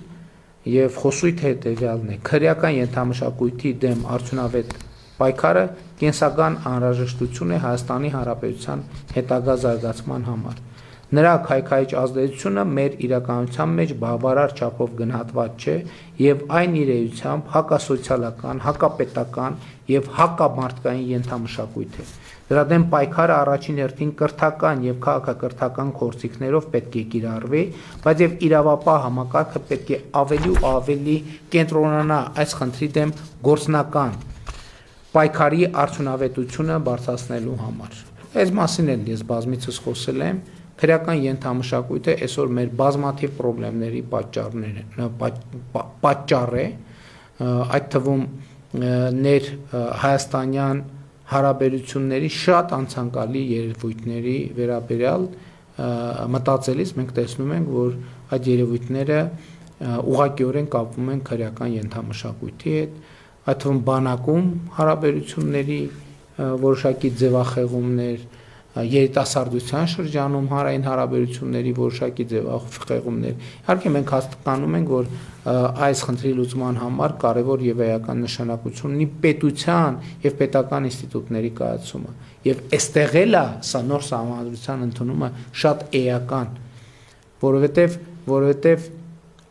եւ խոսույթը հետեւյալն է. քրեական ենթամշակույթի դեմ արդյունավետ պայքարը կենսական անհրաժեշտություն է Հայաստանի Հանրապետության հետագա զարգացման համար։ Նրա քայքայիչ ազդեցությունը մեր իրականության մեջ բավարար չափով գնահատված չէ եւ այն իր էությամբ հակասոցիալական, հակապետական եւ հակամարտկային ենթամշակույթ է։ Դրա դեմ պայքարը առաջին հերթին կրթական եւ քաղաքակրթական գործիքներով պետք է կիրառվի, բայց եւ իրավապահ համակարգը պետք է ավելի ու ավելի կենտրոնանա այս խնդրի դեմ գործնական պայքարի արդյունավետությունը բարձրացնելու համար։ Այս մասին էլ ես բազմիցս խոսել եմ, քրեական ենթամշակույթը այսօր մեր բազմաթիվ խնդիրների պատճառ է, այդ թվում ներ հայաստանյան հարաբերությունների շատ անցանկալի երևույթների վերաբերյալ մտածելիս մենք տեսնում ենք, որ այդ երևույթները ուղղակիորեն կապվում են քրեական ենթամշակույթի հետ, այդ թվում բանակում հարաբերությունների որոշակի ձևախեղումներ, երիտասարդության շրջանում հանրային հարաբերությունների որոշակի ձևախեղումներ։ Իհարկե մենք հաստատանում ենք, որ այս խնդրի լուծման համար կարևոր եւ էական նշանակություն ունի պետության եւ պետական ինստիտուտների կայացումը։ Եվ այստեղ էլ է սա նոր սահմանադրության ընդունումը շատ էական, որովհետեւ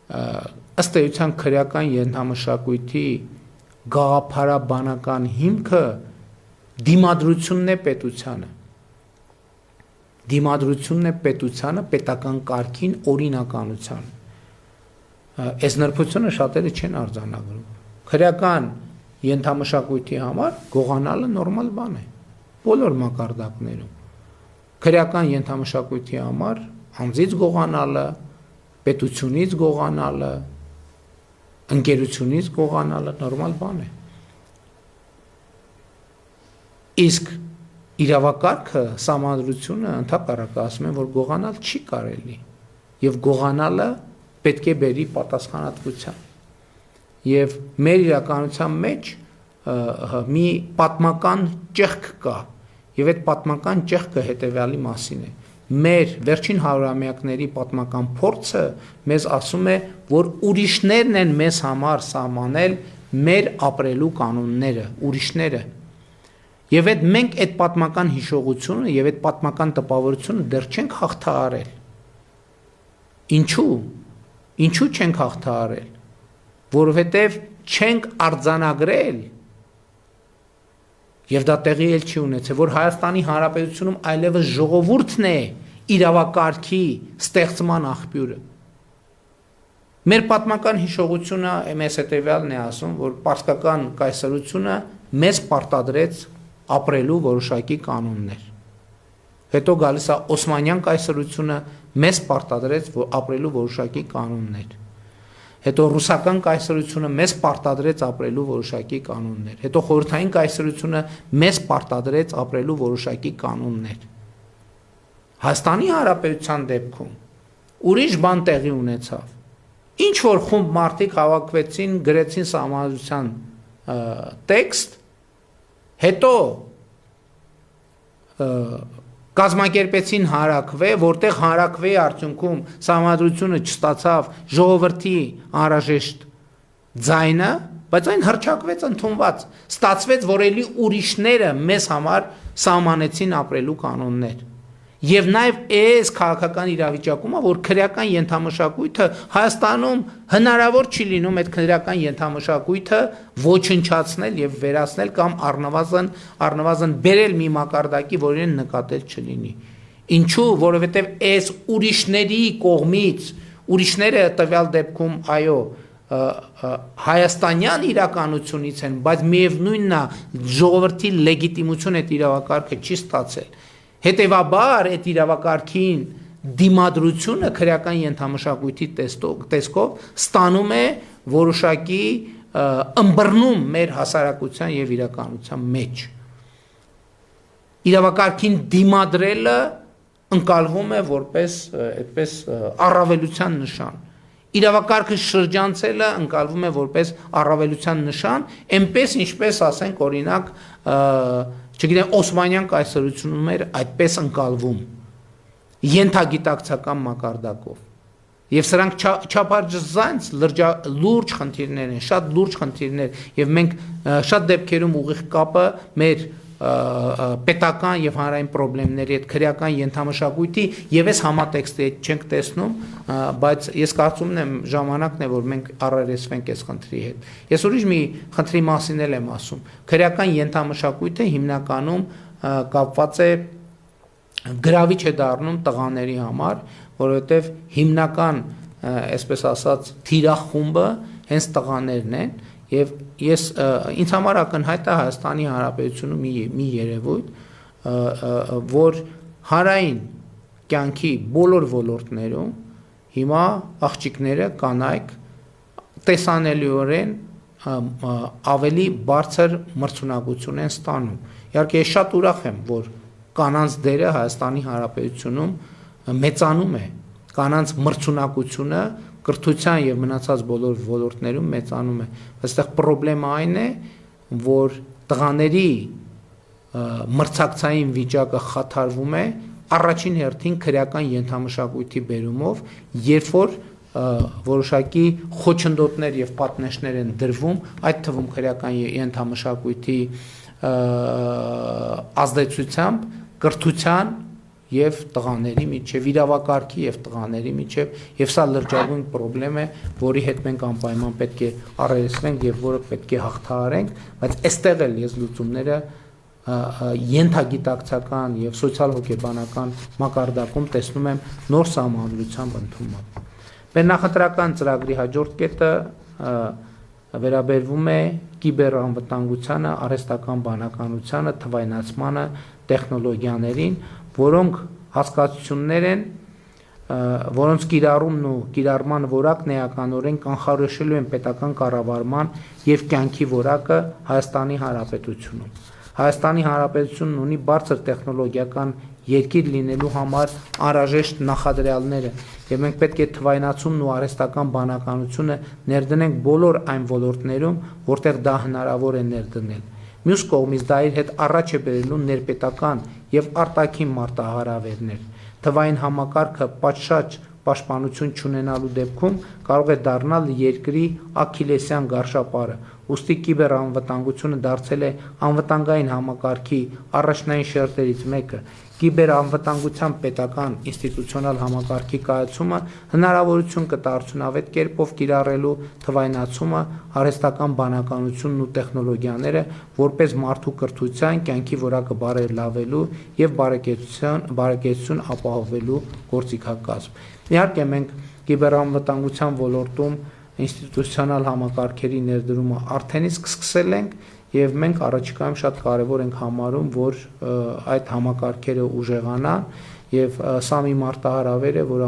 ըստ էության քրեական ենթամշակույթի գաղափարաբանական հիմքը դիմադրությունն է պետությանը։ Դիմադրությունն է պետությանը, պետական կարգին, օրինականության։ Այս նրբությունը շատերը չեն արձանագրում։ Քրեական ենթամշակույթի համար գողանալը նորմալ բան է, բոլոր մակարդակներում։ Քրեական ենթամշակույթի համար անձից գողանալը, պետությունից գողանալը, ընկերությունից գողանալը նորմալ բան է։ Իսկ իրավակարգը, սահմանադրությունը ընդհանրապես ասում են, որ գողանալ չի կարելի եւ գողանալը պետք է բերի պատասխանատվության։ Եվ մեր իրականության մեջ մի պատմական ճեղք կա, եւ այդ պատմական ճեղքը հետեւյալի մասին է։ Մեր վերջին հարյուրամյակների պատմական փորձը մեզ ասում է, որ ուրիշներն են մեզ համար սահմանել մեր ապրելու կանոնները, ուրիշները։ Եվ մենք այդ պատմական հիշողությունը եւ այդ պատմական տպավորությունը դեռ չենք հաղթահարել։ Ինչու չենք հաղթահարել։ Որովհետեւ չենք արձանագրել եւ դա տեղի էլ չի ունեցել, որ Հայաստանի Հանրապետությունում այլևս ժողովուրդն է իրավակարգի ստեղծման աղբյուրը։ Մեր պատմական հիշողությունը մեզ հետեւյալն է ասում, որ պարսկական կայսրությունը մեզ պարտադրեց ապրելու որոշակի կանոններ։ Հետո գալիս է Օսմանյան կայսրությունը մեզ պարտադրեց ապրելու որոշակի կանոններ։ Հետո ռուսական կայսրությունը մեզ պարտադրեց ապրելու որոշակի կանոններ։ Հետո խորհրդային կայսրությունը մեզ պարտադրեց ապրելու որոշակի կանոններ։ Հայաստանի Հանրապետության դեպքում ուրիշ բան տեղի ունեցավ։ Ինչ որ խումբ մարդիկ հավաքվեցին, գրեցին սահմանադրության տեքստ, հետո կազմակերպեցին հանրաքվե, որտեղ հանրաքվեի արդյունքում սահմանադրությունը չստացավ ժողովրդի անհրաժեշտ ձայնը, բայց այն հռչակվեց, ընդունված, ստացվեց, որ էլի ուրիշները մեզ համար սահմանեցին ապրելու կանոններ։ Եվ նաև այս քաղաքական իրավիճակում է, որ քրեական ենթամշակույթը Հայաստանում հնարավոր չի լինում այդ քրեական ենթամշակույթը ոչնչացնել եւ վերացնել կամ առնվազն բերել մի մակարդակի, որին նկատել չլինի։ Ինչու, որովհետեւ այս ուրիշների կողմից, ուրիշները տվյալ դեպքում այո, հայաստանյան իրականությունից են, բայց միևնույնն է ժողովրդի լեգիտիմություն այդ իրավակարգը չի ստացել։ Հետևաբար այդ իրավակարգին դիմադրությունը քրեական ենթամշակույթի տեսքով ստանում է որոշակի ըմբռնում մեր հասարակության եւ իրականության մեջ։ Իրավակարգին դիմադրելը ընկալվում է որպես այդպես առավելության նշան։ Իրավակարգը շրջանցելը ընկալվում է որպես առավելության նշան, այնպես ինչպես ասենք օրինակ չգիտեմ Օսմանյան կայսրությունում էր այդպես ընկալվում ենթագիտակցական մակարդակով։ Եվ սրանք չափազանց լուրջ խնդիրներ են, շատ լուրջ խնդիրներ, եւ մենք շատ դեպքերում ուղիղ կապը մեր պետական եւ հանրային խնդիրների հետ քրեական ենթամշակույթի եւ այս համատեքստի հետ չենք տեսնում, բայց ես կարծում եմ ժամանակն է, որ մենք առերեսվենք այս խնդրի հետ։ Ես ուրիշ մի խնդրի մասին էլ եմ ասում։ Քրեական ենթամշակույթը հիմնականում կապված է գրավիչ է դառնում տղաների համար, որովհետեւ հիմնական, այսպես ասած, թիրախումբը հենց տղաներն են։ Եվ ես ինձ համար ակնհայտ է Հայաստանի Հանրապետությունում մի երևույթ, որ հանրային կյանքի բոլոր ոլորտներում հիմա աղջիկները, կանայք տեսանելիորեն ավելի բարձր մրցունակություն են ստանում։ Իհարկե ես շատ ուրախ եմ, որ կանանց դերը Հայաստանի Հանրապետությունում մեծանում է, կանանց մրցունակությունը կրթության եւ մնացած բոլոր ոլորտներում մեծանում է։ Այստեղ խնդրեմը այն է, որ տղաների մրցակցային վիճակը խաթարվում է առաջին հերթին քրեական ենթամշակույթի բերումով, երբ որ որոշակի խոչընդոտներ եւ պատնեշներ են դրվում, այդ թվում քրեական ենթամշակույթի ազդեցությամբ կրթության եւ տղաների միջև, իրավակարգի եւ տղաների միջև, եւ սա լրջագույն խնդրեմ է, որի հետ մենք անպայման պետք է առերեսվենք եւ որը պետք է հաղթահարենք, բայց այստեղ էլ ես լուծումները ենթագիտակցական եւ սոցիալ-հոգեբանական մակարդակում տեսնում եմ նոր սահմանադրությամբ ընդունումը։ Նախընտրական ծրագրի հաջորդ կետը վերաբերվում է կիբերանվտանգությանը, արհեստական բանականությանը, թվայնացմանը, տեխնոլոգիաներին, որոնք հասկացություններ են, որոնց կիրառումն ու կիրառման որակն էականորեն կանխորոշելու են պետական կառավարման եւ կյանքի որակը Հայաստանի Հանրապետությունում։ Հայաստանի Հանրապետությունն ունի բարձր տեխնոլոգիական երկիր լինելու համար անհրաժեշտ նախադրյալները եւ մենք պետք է թվայնացումն ու արհեստական բանականությունը ներդնենք բոլոր այն ոլորտներում, որտեղ դա հնարավոր է ներդնել։ Մյուս կողմից դա իր հետ առաջ է բերելու ներպետական եւ արտաքին մարտահրավերներ։ Թվային համակարգը պատշաճ պաշտպանություն չունենալու դեպքում կարող է դառնալ երկրի աքիլեսյան գարշապարը։ Ուստի կիբերանվտանգությունը դարձել է անվտանգային համակարգի առաջնային շերտերից մեկը։ Կիբերանվտանգության պետական ինստիտուցիոնալ համակարգի կայացումը հնարավորություն կտա արդյունավետ կերպով կիրառելու թվայնացումը, արհեստական բանականությունն ու տեխնոլոգիաները որպես մարդու կրթության, կյանքի որակը բարելավելու եւ բարեկեցություն ապահովելու գործիքակազմ։ Իհարկե մենք կիբերանվտանգության ոլորտում ինստիտուցիոնալ համակարգերի ներդրումը արդեն իսկ սկսել ենք եւ մենք առաջիկայում շատ կարեւոր ենք համարում, որ այդ համակարգերը ուժեղանան եւ սա մի մարտահրավեր է, որ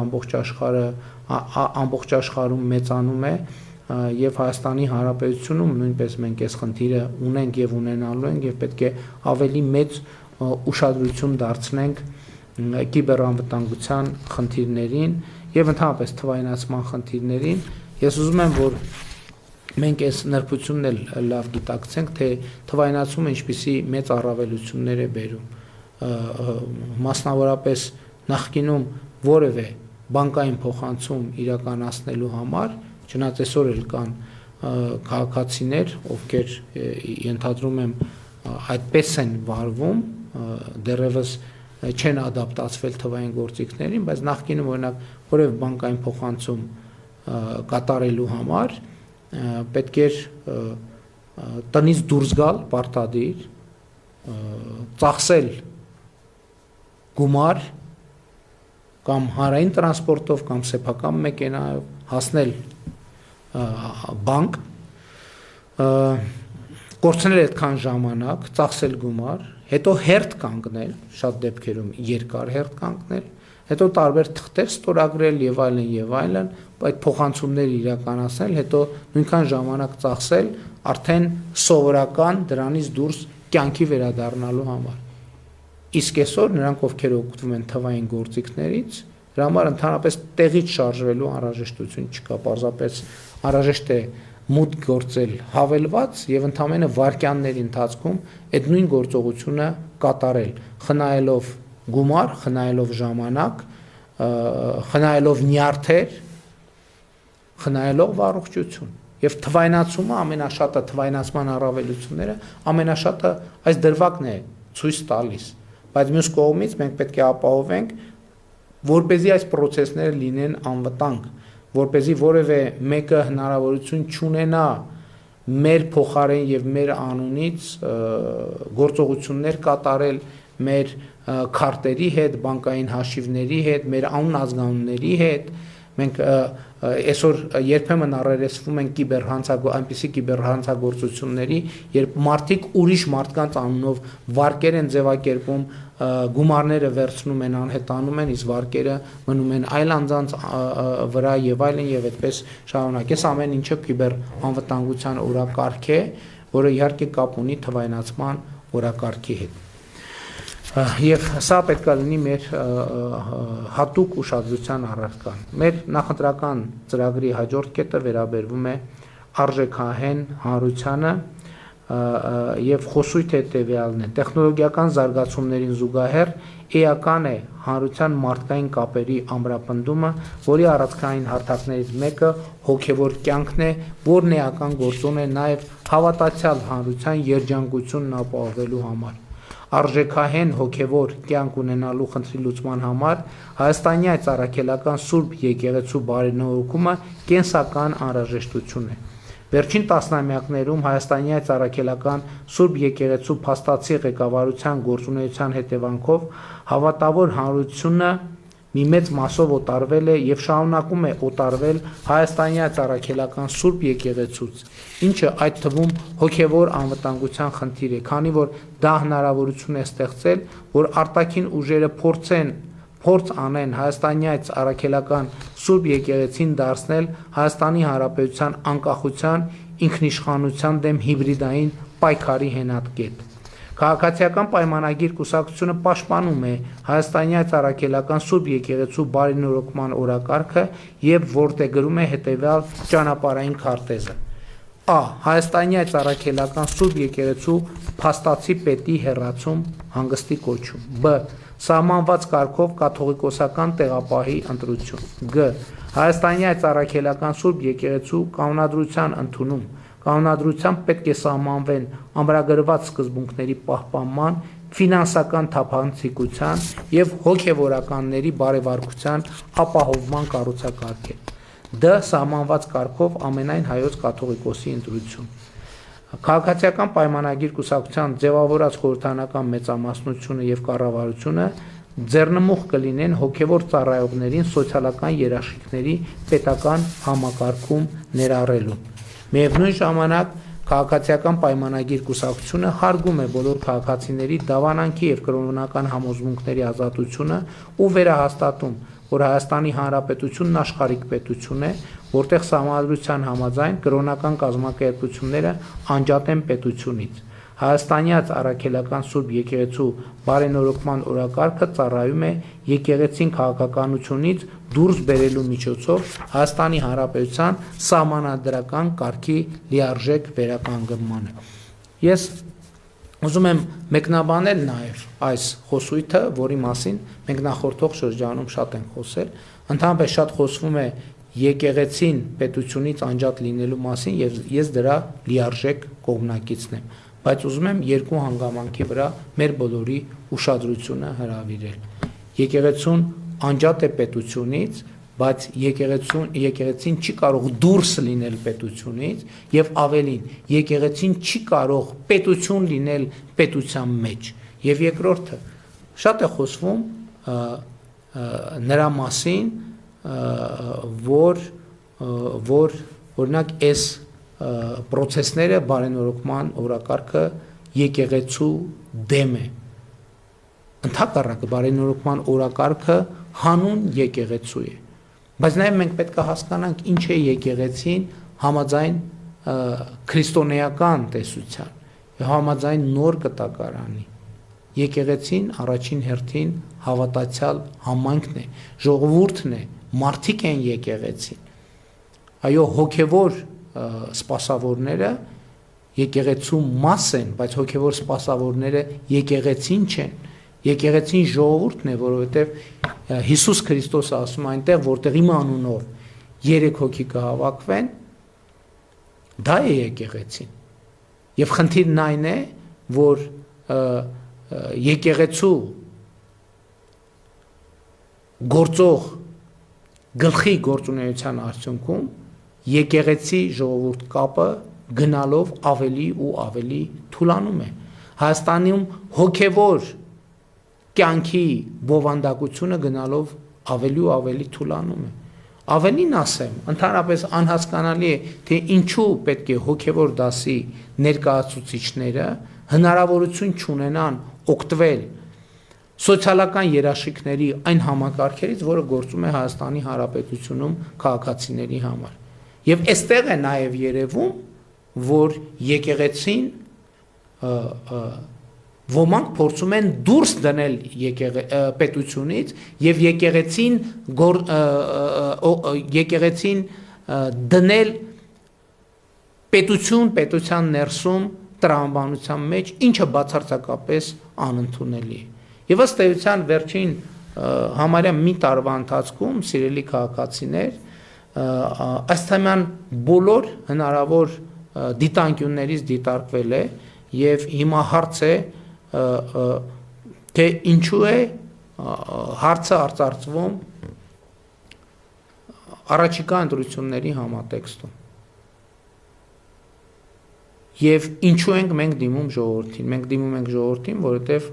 ամբողջ աշխարհում մեծանում է եւ Հայաստանի Հանրապետությունում նույնպես մենք այս խնդիրը ունենք եւ ունենալու ենք եւ պետք է ավելի մեծ ուշադրություն դարձնենք կիբերանվտանգության խնդիրներին եւ ընդհանրապես թվայնացման խնդիրներին։ Ես ուզում եմ, որ մենք այս նրբությունն էլ լավ գիտակցենք, թե թվայնացումը ինչպիսի մեծ առավելություններ է բերում։ Մասնավորապես նախկինում որևէ բանկային փոխանցում իրականացնելու համար, չնայած այսօր էլ կան քաղաքացիներ, ովքեր ենթադրում եմ այդպես են վարվում, դեռևս չեն ադապտացվել թվային գործիքներին, բայց նախկինում օրինակ որևէ բանկային փոխանցում կատարելու համար պետք էր տնից դուրս գալ պարտադիր, ծախսել գումար կամ հանրային տրանսպորտով կամ սեփական մեքենայով հասնել բանկ, կորցնել այդքան ժամանակ, ծախսել գումար, հետո հերթ կանգնել, շատ դեպքերում երկար հերթ կանգնել, հետո տարբեր թղթեր ստորագրել եւ այլն, այդ փոխանցումները իրականացնել, հետո նույնքան ժամանակ ծախսել արդեն սովորական դրանից դուրս կյանքի վերադառնալու համար։ Իսկ այսօր նրանք, ովքեր օգտվում են թվային գործիքներից, դրա համար ընդհանրապես տեղից շարժվելու անհրաժեշտություն չկա, պարզապես անհրաժեշտ է մուտք գործել հավելված եւ ընդամենը վայրկյանների ընթացքում այդ նույն գործողությունը կատարել, խնայելով գումար, խնայելով ժամանակ, խնայելով նյարդեր, խնայելով առողջություն եւ թվայնացումը ամենաշատը թվայնացման առավելությունները ամենաշատը այս դրվագն է ցույց տալիս, բայց մյուս կողմից մենք պետք է ապահովենք, որպեսզի այս process-ները լինեն անվտանգ, որպեսզի որևէ մեկը հնարավորություն չունենա մեր փոխարեն եւ մեր անունից գործողություններ կատարել մեր քարտերի հետ, բանկային հաշիվների հետ, մեր անուն ազգանունների հետ, Մենք այսօր երբեմն առերեսվում են այնպիսի կիբերհանցագործությունների, երբ մարդիկ ուրիշ մարդկանց անունով վարկեր են ձևակերպում, գումարները վերցնում են, անհետանում են, իսկ վարկերը մնում են այլ անձանց վրա եւ այլն եւ այդպես շարունակ։ Այս ամեն ինչը կիբերանվտանգության օրակարգ է, որը իհարկե կապ ունի թվայնացման օրակարգի հետ։ Եվ սա պետք է լինի մեր հատուկ ուշադրության առարկան։ Մեր նախընտրական ծրագրի հաջորդ կետը վերաբերվում է արժեքահեն հանրությանը եւ խոսույթը հետեւյալն է. տեխնոլոգիական զարգացումներին զուգահեռ էական է հանրության մարդկային կապերի ամրապնդումը, որի առանցքային հարթակներից մեկը հոգեվոր կյանքն է, որն էական գործոն է նաեւ հավատացյալ հանրության երջանկությունն ապահովելու համար։ Արժեքահեն հոգևոր կյանք ունենալու խնդրի լուծման համար Հայաստանի այդ առաքելական Սուրբ եկեղեցու բարենորոգումը կենսական անհրաժեշտություն է։ Վերջին տասնամյակներում Հայաստանի այդ առաքելական Սուրբ եկեղեցու փաստացի ղեկավարության գործունեության հետևանքով հավատավոր հանրությունը մի մեծ մասով օտարվել է եւ շարունակում է օտարվել Հայաստանի այդ առաքելական Սուրբ եկեղեցուց, ինչը այդ թվում հոգևոր անվտանգության խնդիր է, քանի որ դա հնարավորություն է ստեղծել, որ արտաքին ուժերը փորձ անեն Հայաստանի այդ առաքելական Սուրբ եկեղեցին դարձնել Հայաստանի Հանրապետության անկախության, ինքնիշխանության դեմ հիբրիդային պայքարի հենատկետ։ Քաղաքացիական պայմանագիր կուսակցությունը պաշտպանում է Հայաստանի այդ առաքելական Սուրբ եկեղեցու բարենորոգման օրակարգը եւ որդեգրում է հետեւյալ ճանապարհային քարտեզը. Ա. Հայաստանի այդ առաքելական Սուրբ եկեղեցու փաստացի պետի հեռացում, հանգստի կոչում։ Բ. Սահմանված կարգով կաթողիկոսական տեղապահի ընտրություն։ Գ. Հայաստանի այդ առաքելական Սուրբ եկեղեցու կանոնադրության ընդունում, կանոնադրությամբ պետք է սահմանվեն ամրագրված սկզբունքների պահպանման, ֆինանսական թափանցիկության եւ հոգեվորականների բարեվարկության ապահովման կառուցակարգ է։ Դ. Սահմանված կարգով ամենայն հայոց կաթողիկոսի ընտրություն։ Քաղաքացիական պայմանագիր կուսակցության ձևավորած խորհրդանական մեծամասնությունը եւ կառավարությունը ձեռնմուխ կլինեն հոգևոր ծառայողներին սոցիալական երաշխիքների պետական համակարգում ներառելու։ Միևնույն ժամանակ քաղաքացիական պայմանագիր կուսակցությունը հարգում է բոլոր քաղաքացիների դավանանքի եւ կրոնական համոզմունքների ազատությունը ու վերահաստատում, որ Հայաստանի Հանրապետությունն աշխարհիկ պետություն է, որտեղ սահմանադրության համաձայն կրոնական կազմակերպությունները անջատ են պետությունից։ Հայաստանի առաքելական Սուրբ եկեղեցու բարենորոգման օրակարգը ծառայում է եկեղեցին քաղաքականությունից դուրս բերելու միջոցով Հայաստանի Հանրապետության սահմանադրական կարգի լիարժեք վերականգնմանը։ Ես ուզում եմ մեկնաբանել նաև այս խոսույթը, որի մասին մենք նախորդող շրջանում շատ ենք խոսել, ընդհանրապես շատ խոսվում է եկեղեցին պետությունից անջատ լինելու մասին եւ ես դրա լիարժեք կողմնակիցն եմ, բայց ուզում եմ երկու հանգամանքի վրա մեր բոլորի ուշադրությունը հրավիրել։ Եկեղեցուն անջատ է պետությունից, բայց եկեղեցին չի կարող դուրս լինել պետությունից եւ ավելին, եկեղեցին չի կարող պետություն լինել պետության մեջ։ Եվ երկրորդը, շատ է խոսվում նրա մասին, որ օրինակ այս պրոցեսները բարենորոգման օրակարգը եկեղեցու դեմ է։ Ընդհակառակը բարենորոգման օրակարգը հանուն եկեղեցու է։ Բայց նաև մենք պետք է հասկանանք ինչ է եկեղեցին համաձայն քրիստոնեական տեսության, համաձայն նոր կտակարանի։ Եկեղեցին առաջին հերթին հավատացյալ համայնքն է, ժողովուրդն է, մարդիկ են եկեղեցին։ Այո, հոգևոր սպասավորները եկեղեցու մաս են, բայց հոգևոր սպասավորները եկեղեցին չեն։ Եկեղեցին ժողովուրդն է, որովհետև Հիսուս Քրիստոսը ասում է այնտեղ, որտեղ իմ անունով 3 հոգի կհավաքվեն, դա է եկեղեցին։ Եվ խնդիրն այն է, որ եկեղեցու գործող գլխի գործունեության արդյունքում եկեղեցի ժողովուրդ կապը գնալով ավելի ու ավելի թուլանում է։ Հայաստանում հոգևոր կյանքի բովանդակությունը գնալով ավելի ու ավելի թուլանում է։ Ավելին ասեմ, ընդհանրապես անհասկանալի է, թե ինչու պետք է հոգևոր դասի ներկայացուցիչները հնարավորություն չունենան օգտվել սոցիալական երաշխիքների այն համակարգերից, որը գործում է Հայաստանի Հանրապետությունում քաղաքացիների համար։ Եվ այստեղ է նաև երևում, որ եկեղեցին ոմանք փորձում են դուրս դնել պետությունից եւ եկեղեցին դնել պետության ներսում տրամաբանության մեջ, ինչը բացարձակապես անընդունելի է։ Եվ ըստ էության վերջին համարյա մի տարվա ընթացքում, սիրելի քաղաքացիներ, ըստ բոլոր հնարավոր դիտանկյուններից դիտարկվել է եւ հիմա հարց է թե ինչու է հարցը արծարծվում առաջիկա ընտրությունների համատեքստում եւ ինչու ենք մենք դիմում ժողովրդին, որովհետեւ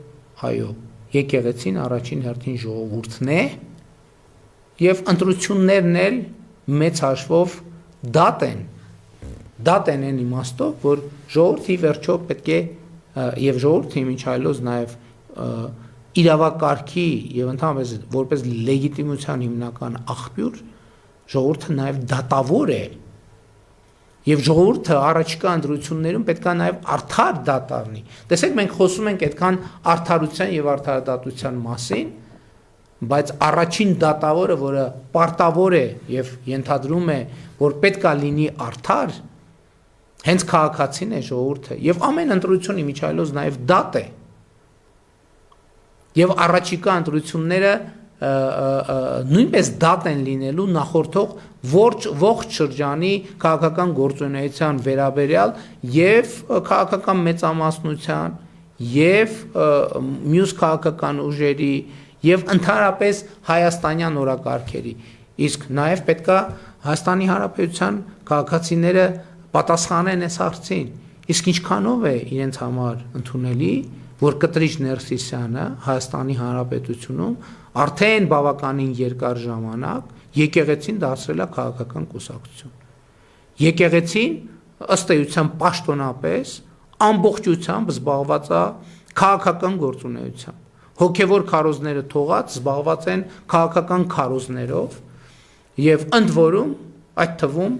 այո, եկեղեցին առաջին հերթին ժողովուրդն է եւ ընտրություններն էլ մեծ հաշվով դատ են այն իմաստով, որ ժողովրդի վերջո պետք է եւ ժողովրդի ինչ այլոց նաեւ իրավակարգի եւ ընդհանրապես որպես լեգիտիմության հիմնական աղբյուր ժողովուրդը նաեւ դատավոր է եւ ժողովուրդը առաջիկա ընտրություններում պետք է նաեւ արդար դատ առնի։ Տեսեք, մենք խոսում ենք այդքան արդարության եւ արդարադատության մասին, բայց առաջին դատավորը, որը պարտավոր է եւ ենթադրում է, որ պետք է լինի արդար, հենց քաղաքացին է, ժողովուրդը, եւ ամեն ընտրություն իմիջայլոց նաեւ դատ է։ Եվ առաջիկա ընտրությունները նույնպես դատ են լինելու նախորդող ողջ շրջանի քաղաքական գործունեության վերաբերյալ եւ քաղաքական մեծամասնության եւ մյուս քաղաքական ուժերի եւ ընդհանրապես հայաստանյան օրակարգերի։ Իսկ նաեւ պետքա Հայաստանի Հանրապետության քաղաքացիները պատասխանեն այս հարցին։ Իսկ ինչքանով է իրենց համար ընդունելի, որ Կտրիչ Ներսիսյանը Հայաստանի Հանրապետությունում արդեն բավականին երկար ժամանակ եկեղեցին դարձրել է քաղաքական կուսակցություն։ Եկեղեցին ըստ էության պաշտոնապես ամբողջությամբ զբաղված է քաղաքական գործունեությամբ։ Հոգևոր քարոզները թողած զբաղված են քաղաքական քարոզներով եւ ընդ որում այդ թվում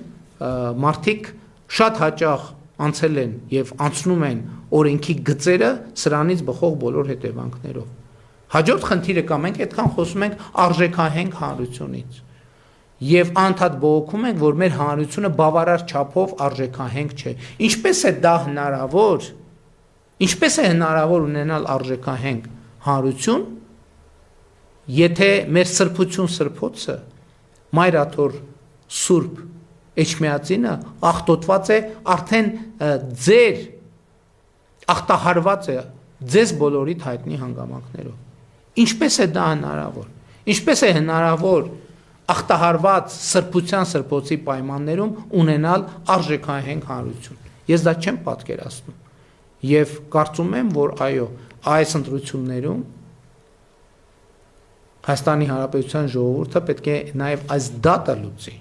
մարդիկ շատ հաճախ անցել են եւ անցնում են օրենքի գծերը սրանից բխող բոլոր հետևանքներով։ Հաջորդ խնդիրը կա, մենք այդքան խոսում ենք արժեքահենք հանրությունից եւ անդադ բողոքում ենք, որ մեր հանրությունը բավարար չափով արժեքահենք չէ։ Ինչպես է դա հնարավոր։ Ինչպես է հնարավոր ունենալ արժեքահենք հանրություն, եթե մեր սրբոցը Մայրաթոր Սուրբ Էջմիածինը աղտոտված է արդեն ձեր ախտահարված է ձեզ բոլորիդ հայտնի հանգամանքներով։ Ինչպես է դա հնարավոր։ Ինչպես է հնարավոր ախտահարված սրբության սրբոցի պայմաններում ունենալ արժեքահենք հանրություն։ Ես դա չեմ պատկերացնում։ Եվ կարծում եմ, որ այո, այս ընտրություններում Հայաստանի Հանրապետության ժողովուրդը պետք է նաև այս դատը լուծի,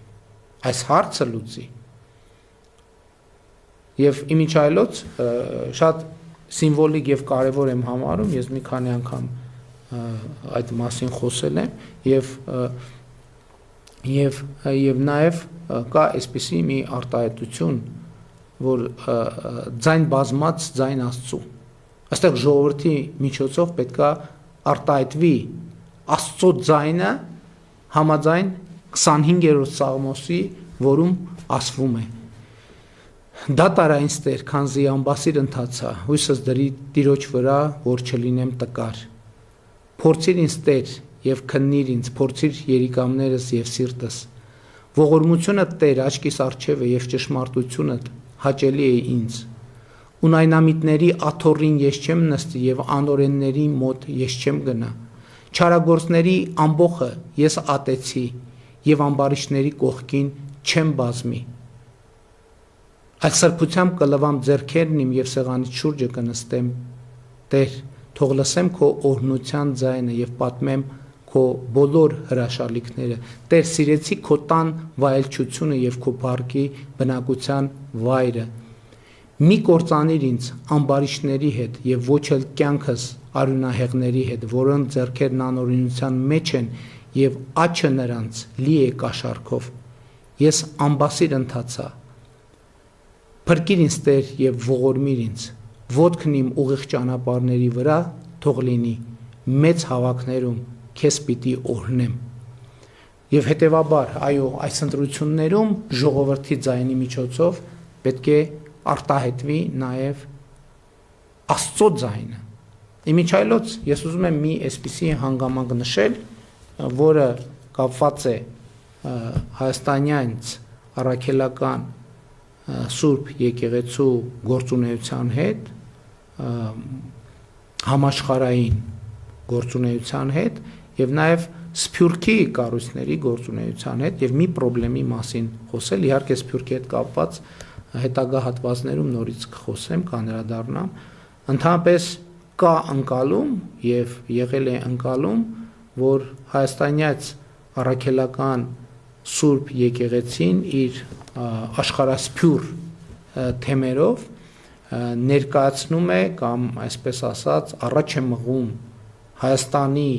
այս հարցը լուծի։ Եվ իմիջայլոց շատ սիմվոլիկ եւ կարեւոր եմ համարում, ես մի քանի անգամ այդ մասին խոսել եմ եւ նաեւ կա այսպիսի մի արտահայտություն, որ ձայն բազմած ձայն Աստծո։ Այստեղ ժողովրդի միջոցով պետքա արտահայտվի Աստծո ձայնը համաձայն 25-րդ Սաղմոսի, որում ասվում է. Դա տարա ինձ Տեր, քանզի ամբասիր ընթացա, հույսս դրի Տիրոջ վրա, որ չլինեմ տկար։ Փորձիր ինձ Տեր եւ քննիր ինձ, փորձիր երիկամներս եւ սիրտս։ Ողորմությունը Տեր աչքիս առջև է եւ ճշմարտությունդ հաճելի է ինձ։ Ունայնամիտների աթոռին ես չեմ նստի եւ անօրենների մոտ ես չեմ գնա։ Չարագործների ամբոխը ես ատեցի եւ ամբարիշների կողքին չեմ բազմի։ Այդ սրբությամբ կլվամ ձեռքերն իմ եւ սեղանից շուրջը կնստեմ։ Տեր, թող լսեմ քո օրհնության ձայնը եւ պատմեմ քո բոլոր հրաշալիքները, Տեր սիրեցի քո տան վայելչությունը եւ քո փառքի բնակության վայրը։ Մի կործանիր ինձ ամբարիշների հետ եւ ոչ էլ կյանքս արյունահեղների հետ, որոնց ձեռքերն անօրինության մեջ են եւ աչքը նրանց լի է կաշառքով։ Ես ամբասիր ընթացա։ Փրկիր ինձ Տեր եւ ողորմիր ինձ։ Ոտքն իմ ուղիղ ճանապարհների վրա թող լինի, մեծ հավաքներում քեզ պիտի օրհնեմ։ Եվ հետևաբար, այո, այս ընտրություններում ժողովրդի ձայնի միջոցով պետք է արտահայտվի նաև Աստծո ձայնը։ Իմիջայլոց ես ուզում եմ մի այսպիսի հանգամանք նշել, որը կապված է հայաստանյանց առաքելական Սուրբ եկեղեցու գործունեության հետ, համաշխարհային գործունեության հետ եւ նաեւ Սփյուռքի կառույցների գործունեության հետ եւ մի խնդրի մասին խոսել, իհարկե Սփյուռքի հետ կապված հետագա հատվածներում նորից կխոսեմ, կանրադառնամ, ընդհանրապես կա ընկալում եւ եղել է ընկալում, որ հայաստանյաց առաքելական Սուրբ եկեղեցին իր աշխարհասփյուռ թեմերով ներկայացնում է կամ այսպես ասած առաջ է մղում Հայաստանի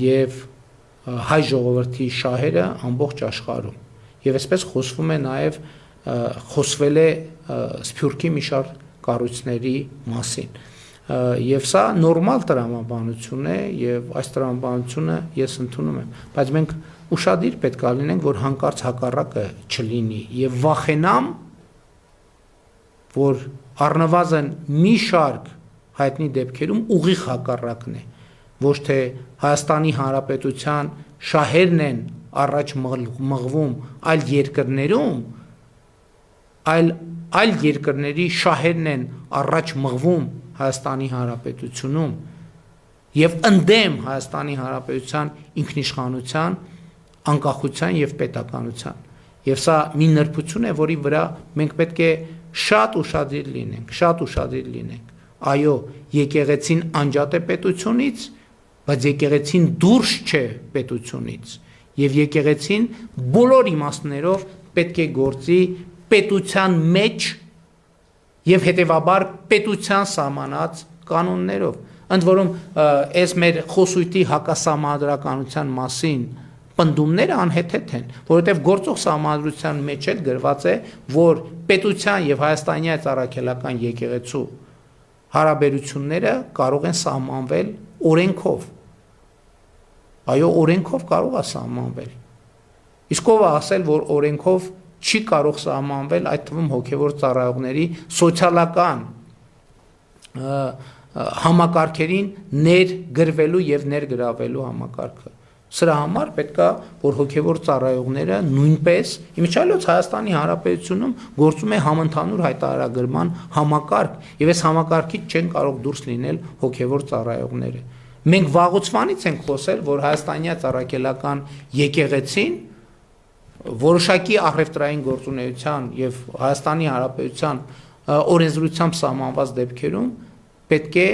եւ հայ ժողովրդի շահերը ամբողջ աշխարհում եւ այսպես խոսվում է նաեւ խոսվել է Սփյուռքի մի շարք կառույցների մասին եւ սա նորմալ տրամաբանություն է եւ այս տրամաբանությունը ես ընդունում եմ, բայց մենք ուշադիր պետք է լինենք, որ հանկարծ հակառակը չլինի եւ վախենամ, որ առնվազն մի շարք հայտնի դեպքերում ուղիղ հակառակն է, ոչ թե Հայաստանի Հանրապետության շահերն են առաջ մղվում այլ երկրներում, այլ երկրների շահերն են առաջ մղվում Հայաստանի Հանրապետությունում եւ ընդդեմ Հայաստանի Հանրապետության ինքնիշխանության, անկախության եւ պետականության։ Եվ սա մի նրբություն է, որի վրա մենք պետք է շատ ուշադիր լինենք, Այո, եկեղեցին անջատ է պետությունից, բայց եկեղեցին դուրս չէ պետությունից, եւ եկեղեցին բոլոր իմաստներով պետք է գործի պետության մեջ եւ հետեւաբար պետության սահմանած կանոններով։ Ընդ որում, այս մեր խոսույթի հակասահմանադրականության մասին պնդումները անհեթեթ են, որովհետև գործող սահմանադրության մեջ էլ գրված է, որ պետության եւ հայաստանյաց առաքելական եկեղեցու հարաբերությունները կարող են սահմանվել օրենքով։ Այո, օրենքով կարող է սահմանվել։ Իսկ ով է ասել, որ օրենքով չի կարող սահմանվել այդ թվում հոգևոր ծառայողների սոցիալական համակարգերին ներգրվելու եւ ներգրավելու համակարգը։ Սրա համար պետք է, որ հոգևոր ծառայողները նույնպես, իմիջիայլոց Հայաստանի Հանրապետությունում գործում է համընդհանուր հայտարարագրման համակարգ, եւ այս համակարգից չեն կարող դուրս լինել հոգևոր ծառայողները։ Մենք վաղուց ենք խոսել, որ հայաստանյաց առաքելական եկեղեցին որոշակի առևտրային գործունեության եւ Հայաստանի Հանրապետության օրենսդրությամբ սահմանված դեպքերում պետք է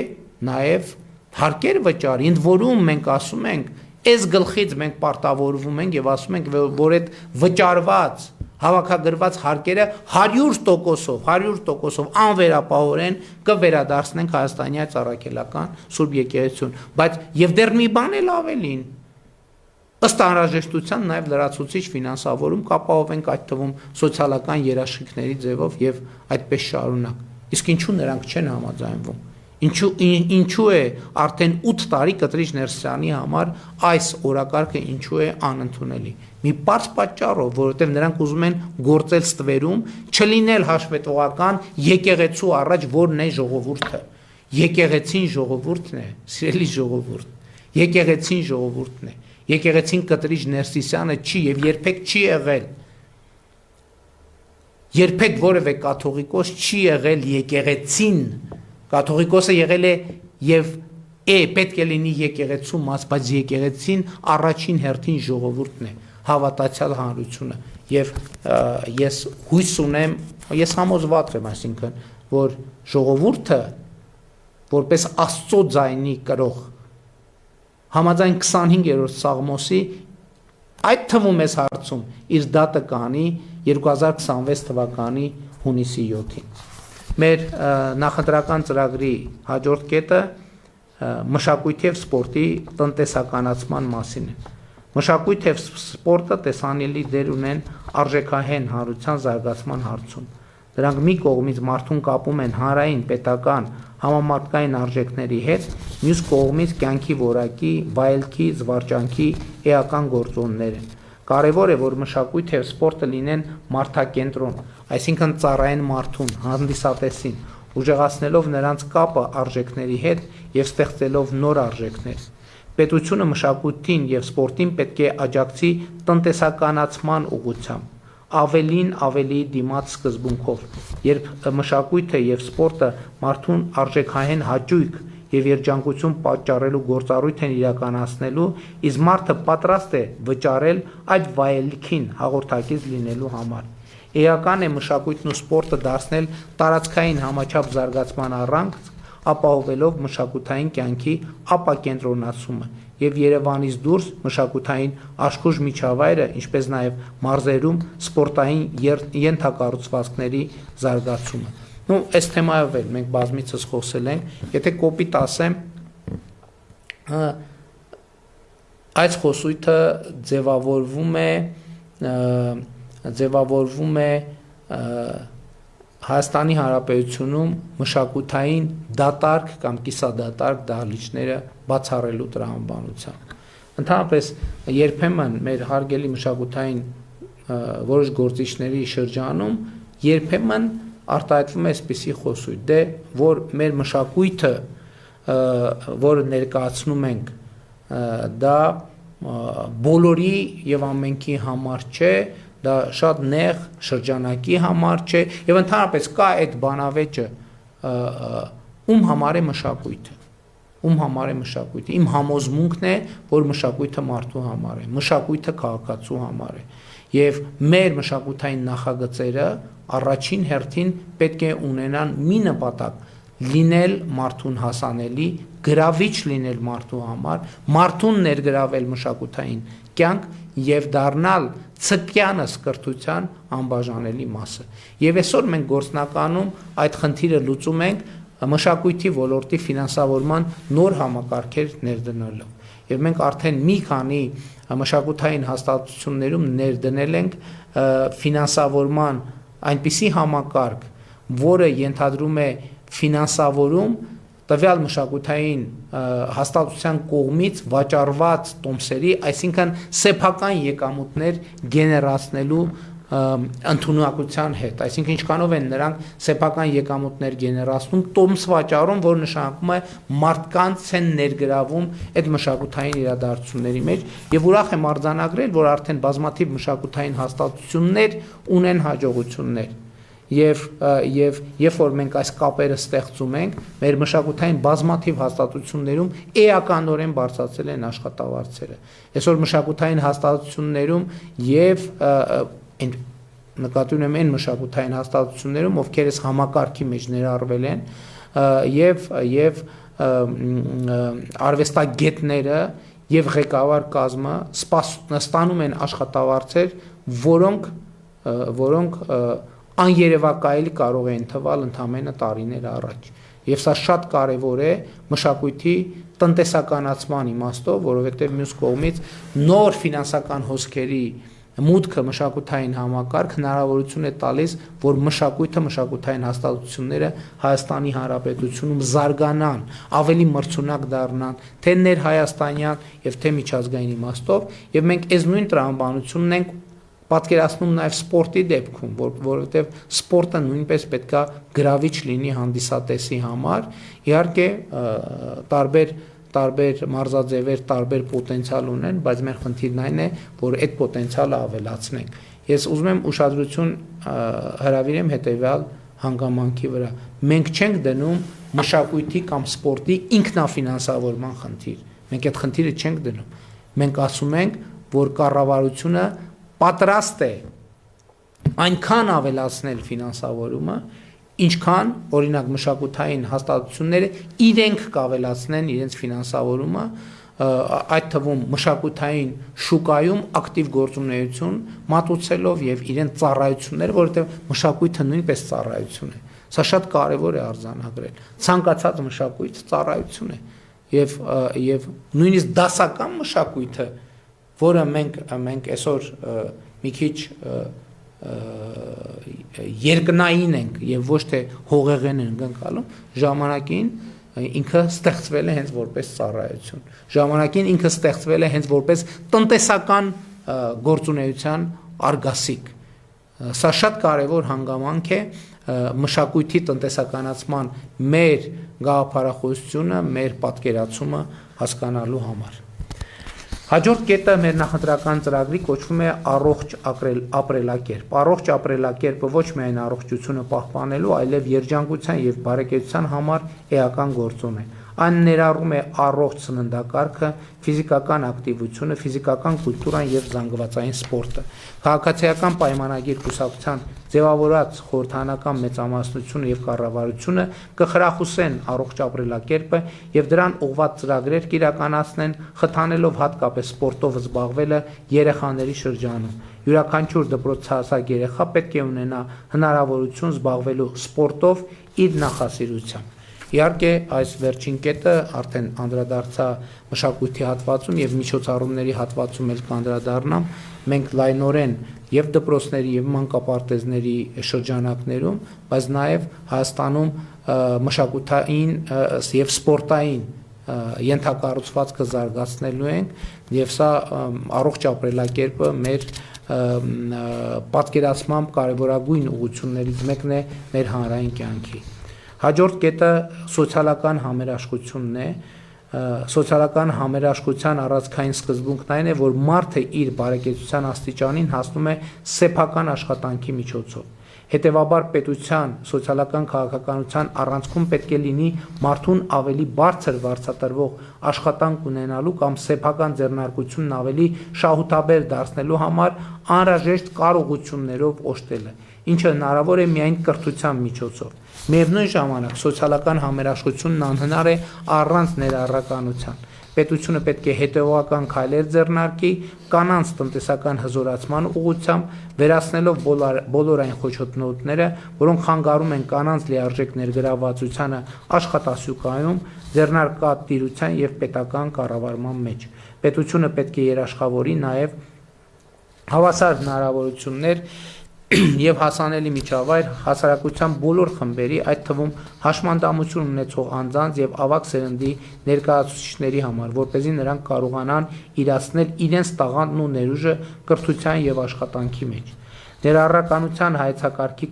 նաեւ հարկեր վճարի, ընդ որում մենք ասում ենք, այս գլխից մենք պարտավորվում ենք եւ ասում ենք, որ այդ վճարված հավաքագրված հարկերը 100% անվերապահորեն կվերադարձնենք հայաստանյաց առաքելական Սուրբ եկեղեցուն, բայց եւ դեռ մի բան էլ ավելին, ըստ անհրաժեշտության նաեւ լրացուցիչ ֆինանսավորում կապահովենք այդ թվում սոցիալական երաշխիքների ձևով եւ այդպես շարունակ։ Իսկ ինչու նրանք չեն համաձայնվում։ Ինչու է արդեն 8 տարի Կտրիչ Ներսյանի համար այս օրակարգը ինչու է անընդունելի։ Մի պարզ պատճառով, որովհետև նրանք ուզում են գործել ստվերում, չլինել հաշվետվողական եկեղեցու առաջ, որն է ժողովուրդը։ Եկեղեցին ժողովուրդն է, սիրելի ժողովուրդ։ Եկեղեցին ժողովուրդն է։ Եկեղեցին Կտրիչ Ներսիսյանը չի եւ երբեք չի եղել։ Երբեք որևէ կաթողիկոս չի եղել եկեղեցին։ Կաթողիկոսը եղել է եւ պետք է լինի եկեղեցու մաս, բայց եկեղեցին առաջին հերթին ժողովուրդն է, հավատացյալ հանրությունը եւ ես հույս ունեմ, ես համոզված եմ, այսինքն, որ ժողովուրդը որպես Աստծո ձայնի կրող Համաձայն 25-րդ Սաղմոսի այդ թվում էս հարցում իր դատը կանի 2026 թվականի հունիսի 7-ին։ Մեր նախընտրական ծրագրի հաջորդ կետը մշակույթի եւ սպորտի տնտեսականացման մասին է։ Մշակույթ եւ սպորտը տեսանելի դեր ունեն արժեքահեն հանրության զարգացման հարցում։ Դրանք մի կողմից մարդուն կապում են հանրային, պետական, համամարտկային արժեքների հետ, մյուս կողմից կյանքի որակի, վայելքի, զվարճանքի էական գործոններ են։ Կարևոր է, որ մշակույթը եւ սպորտը լինեն մարդակենտրոն, այսինքն ծառայեն մարդուն, հանդիսատեսին, ուժեղացնելով նրանց կապը արժեքների հետ եւ ստեղծելով նոր արժեքներ։ Պետությունը մշակույթին եւ սպորտին պետք է աջակցի տնտեսականացման ուղղությամբ, ավելին ավելի դիմաց սկզբունքով, երբ մշակույթը եւ սպորտը մարդուն արժեքահեն հաճույք եւ երջանկություն պատճառելու գործառույթ են իրականացնելու, իսկ մարդը պատրաստ է վճարել այդ վայելքին հաղորդակից լինելու համար։ Էական է մշակույթն ու սպորտը դարձնել տարածքային համաչափ զարգացման առանցք, ապահովելով մշակութային կյանքի ապակենտրոնացումը եւ Երևանից դուրս մշակութային աշխուժ միջավայրը, ինչպես նաեւ մարզերում սպորտային ենթակառուցվածքների զարգացումը։ Այս թեմայով էլ մենք բազմիցս խոսել ենք, եթե կոպիտ ասեմ, այս խոսույթը ձևավորվում է Հայաստանի Հանրապետությունում մշակութային դատարկ կամ կիսադատարկ դահլիճները բացառելու տրամաբանությամբ։ Ընդհանրապես երբեմն մեր հարգելի մշակութային որոշ գործիչների շրջանում երբեմն արտահայտվում է այսպիսի խոսույթ, որ մեր մշակույթը, որը ներկայացնում ենք, դա բոլորի եւ ամենքի համար չէ, դա շատ նեղ շրջանակի համար չէ եւ ընդհանրապես կա այդ բանավեճը ում համար է մշակույթը, իմ համոզմունքն է, որ մշակույթը մարդու համար է, մշակույթը քաղաքացու համար է եւ մեր մշակութային նախագծերը առաջին հերթին պետք է ունենան մի նպատակ՝ լինել մարդուն հասանելի, գրավիչ լինել մարդու համար, մարդուն ներգրավել մշակութային կյանք եւ դառնալ ցկյանս կրթության անբաժանելի մասը։ Եվ այսօր մենք գործնականում այդ խնդիրը լուծում ենք մշակույթի ոլորտի ֆինանսավորման նոր համակարգեր ներդնելով։ Եվ մենք արդեն մի քանի մշակութային հաստատություններում ներդնել ենք ֆինանսավորման այնպիսի համակարգ, որը ենթադրում է ֆինանսավորում տվյալ մշակութային հաստատության կողմից վաճառված տոմսերի, այսինքն սեփական եկամուտներ գեներացնելու ընդունակության հետ, այսինքն ինչքանով են նրանք սեփական եկամուտներ գեներացնում տոմս վաճառում, որ նշանակում է մարդկանց են ներգրավում այդ մշակութային իրադարձությունների մեջ եւ ուրախ եմ արձանագրել, որ արդեն բազմաթիվ մշակութային հաստատություններ ունեն հաջողություններ եւ երբ որ մենք այս կապերը ստեղծում ենք, մեր մշակութային բազմաթիվ հաստատություններում էականորեն բարձրացել են աշխատավարձերը։ Այսօր մշակութային հաստատություններում եւ նկատի ունեմ այն մշակութային հաստատություններում, ովքեր այս համակարգի մեջ ներառվել են, եւ արվեստագետները եւ ղեկավար կազմը ստանում են աշխատավարձեր, որոնք աներևակայելի կարող են թվալ ընդամենը տարիներ առաջ։ Եվ սա շատ կարևոր է մշակույթի տնտեսականացման իմաստով, որովհետև մյուս կողմից նոր ֆինանսական հոսքերի մուտքը մշակութային համակարգ հնարավորություն է տալիս, որ մշակույթը, մշակութային հաստատությունները Հայաստանի Հանրապետությունում զարգանան, ավելի մրցունակ դառնան, թե ներհայաստանյան եւ թե միջազգային իմաստով, եւ մենք այս նույն տրամաբանությունն ենք պատկերացնում նաև սպորտի դեպքում, որովհետև սպորտը նույնպես պետքա գրավիչ լինի հանդիսատեսի համար, իհարկե տարբեր մարզաձևեր տարբեր պոտենցիալ ունեն, բայց մեր խնդիրն այն է, որ այդ պոտենցիալը ավելացնենք։ Ես ուզում եմ ուշադրություն հրավիրեմ հետևյալ հանգամանքի վրա։ Մենք չենք դնում մշակույթի կամ սպորտի ինքնաֆինանսավորման խնդիր։ Մենք այդ խնդիրը չենք դնում։ Մենք ասում ենք, որ կառավարությունը պատրաստ է այնքան ավելացնել ֆինանսավորումը, ինչքան օրինակ մշակութային հաստատությունները իրենք կավելացնեն իրենց ֆինանսավորումը, այդ թվում մշակութային շուկայում ակտիվ գործունեություն մատուցելով եւ իրեն ծառայություններ, որովհետեւ մշակույթը նույնպես ծառայություն է։ Սա շատ կարեւոր է արձանագրել։ Ցանկացած մշակույթ ծառայություն է եւ նույնիսկ դասական մշակույթը, որը մենք այսօր մի քիչ երկնային ենք եւ ոչ թե հողեղեն ենք ընկալում, ժամանակին ինքը ստեղծվել է հենց որպես ծառայություն։ Ժամանակին ինքը ստեղծվել է հենց որպես տնտեսական գործունեության արգասիկ։ Սա շատ կարևոր հանգամանք է մշակույթի տնտեսականացման մեր գաղափարախոսությունը, մեր պատկերացումը հասկանալու համար։ Հաջորդ կետը մեր նախընտրական ծրագրի կոչվում է առողջ ապրելակերպ։ Առողջ ապրելակերպը ոչ միայն առողջությունը պահպանելու, այլև երջանկության եւ բարեկեցության համար էական գործոն է։ Այն ներառում է առողջ սննդակարգը, ֆիզիկական ակտիվությունը, ֆիզիկական կուլտուրան եւ զանգվածային սպորտը։ Քաղաքացիական պայմանագիր կուսակցության ձևավորած խորհրդանական մեծամասնությունը եւ կառավարությունը կխրախուսեն առողջ ապրելակերպը եւ դրան ուղղված ծրագրեր կիրականացնեն, խթանելով հատկապես սպորտով զբաղվելը երեխաների շրջանում։ Յուրաքանչյուր դպրոցահասակ երեխա պետք է ունենա հնարավորություն զբաղվելու սպորտով իր նախասիրությամբ։ Իհարկե, այս վերջին կետը արդեն անդրադարձա մշակույթի հատվածում եւ միջոցառումների հատվածում էլ կանդրադառնամ, մենք լայնորեն եւ դպրոցների եւ մանկապարտեզների շրջանակներում, բայց նաեւ Հայաստանում մշակութային եւ սպորտային ենթակառուցվածքը զարգացնելու ենք եւ սա առողջ ապրելակերպը մեր պատկերացմամբ կարևորագույն ուղղություններից մեկն է մեր հանրային կյանքի։ Հաջորդ կետը սոցիալական համերաշխությունն է։ Սոցիալական համերաշխության առանցքային սկզբունքն այն է, որ մարդը իր բարեկեցության աստիճանին հասնում է սեփական աշխատանքի միջոցով։ Հետևաբար պետության սոցիալական քաղաքականության առանցքում պետք է լինի մարդուն ավելի բարձր վարձատրվող աշխատանք ունենալու կամ սեփական ձեռնարկությունն ավելի շահութաբեր դարձնելու համար անհրաժեշտ կարողություններով օժտելը, ինչը հնարավոր է միայն կրթության միջոցով։ Միևնույն ժամանակ սոցիալական համերաշխությունն անհնար է առանց ներառականության։ Պետությունը պետք է հետևողական քայլեր ձեռնարկի կանանց տնտեսական հզորացման ուղղությամբ, վերացնելով բոլոր այն խոչընդոտները, որոնք խանգարում են կանանց լիարժեք ներգրավվածությանը աշխատասյուկայում, ձեռնարկատիրության եւ պետական կառավարման մեջ։ Պետությունը պետք է երաշխավորի նաեւ հավասար հնարավորություններ եւ հասանելի միջավայր հասարակության բոլոր խմբերի, այդ թվում հաշմանդամություն ունեցող անձանց եւ ավագ սերնդի ներկայացուցիչների համար, որպեսզի նրանք կարողանան իրացնել իրենց տաղանդն ու ներուժը կրթության եւ աշխատանքի մեջ։ Ներառականության հայեցակարգի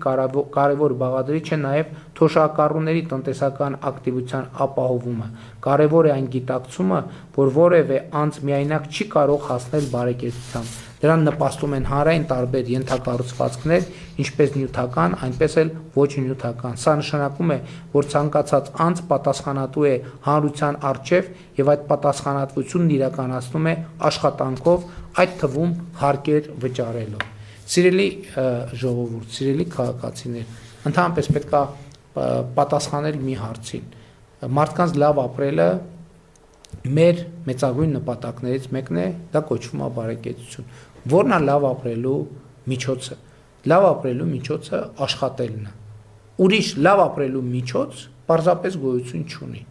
կարևոր բաղադրիչ է նաեւ թոշակառուների տնտեսական ակտիվության ապահովումը։ Կարևոր է այն գիտակցումը, որ որևէ անձ միայնակ չի կարող հասնել բարեկեցության։ Դրան նպաստում են հանրային տարբեր ենթակառուցվածքներ, ինչպես նյութական, այնպես էլ ոչ նյութական։ Սա նշանակում է, որ ցանկացած անձ պատասխանատու է հանրության առջև եւ այդ պատասխանատվությունն իրականացնում է աշխատանքով, այդ թվում հարկեր վճարելով։ Սիրելի ժողովուրդ, սիրելի քաղաքացիներ, ընդհանրապես պետք է պատասխանել մի հարցին։ Մարդկանց լավ ապրելը մեր մեծագույն նպատակներից մեկն է, դա կոչվում է բարեկեցություն։ Որն է լավ ապրելու միջոցը։ Լավ ապրելու միջոցը աշխատելն է։ Ուրիշ լավ ապրելու միջոց պարզապես գոյություն չունի։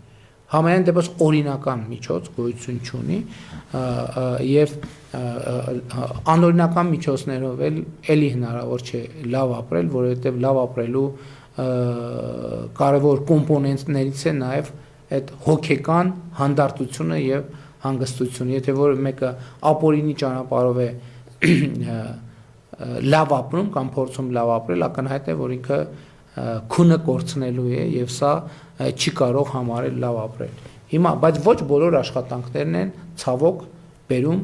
Համենայն դեպս օրինական միջոց գոյություն չունի եւ անօրինական միջոցներով էլի հնարավոր չէ լավ ապրել, որովհետեւ լավ ապրելու կարևոր կոմպոնենտներից է նաեւ այդ հոգեկան հանդարտությունը եւ հանգստությունը։ Եթե որ մեկը ապօրինի ճանապարհով է լավ ապրում կամ փորձում լավ ապրել, ակնհայտ է, որ ինքը քունը կորցնելու է եւ սա չի կարող համարել լավ ապրել։ Հիմա, բայց ոչ բոլոր աշխատանքներն են ցավոք բերում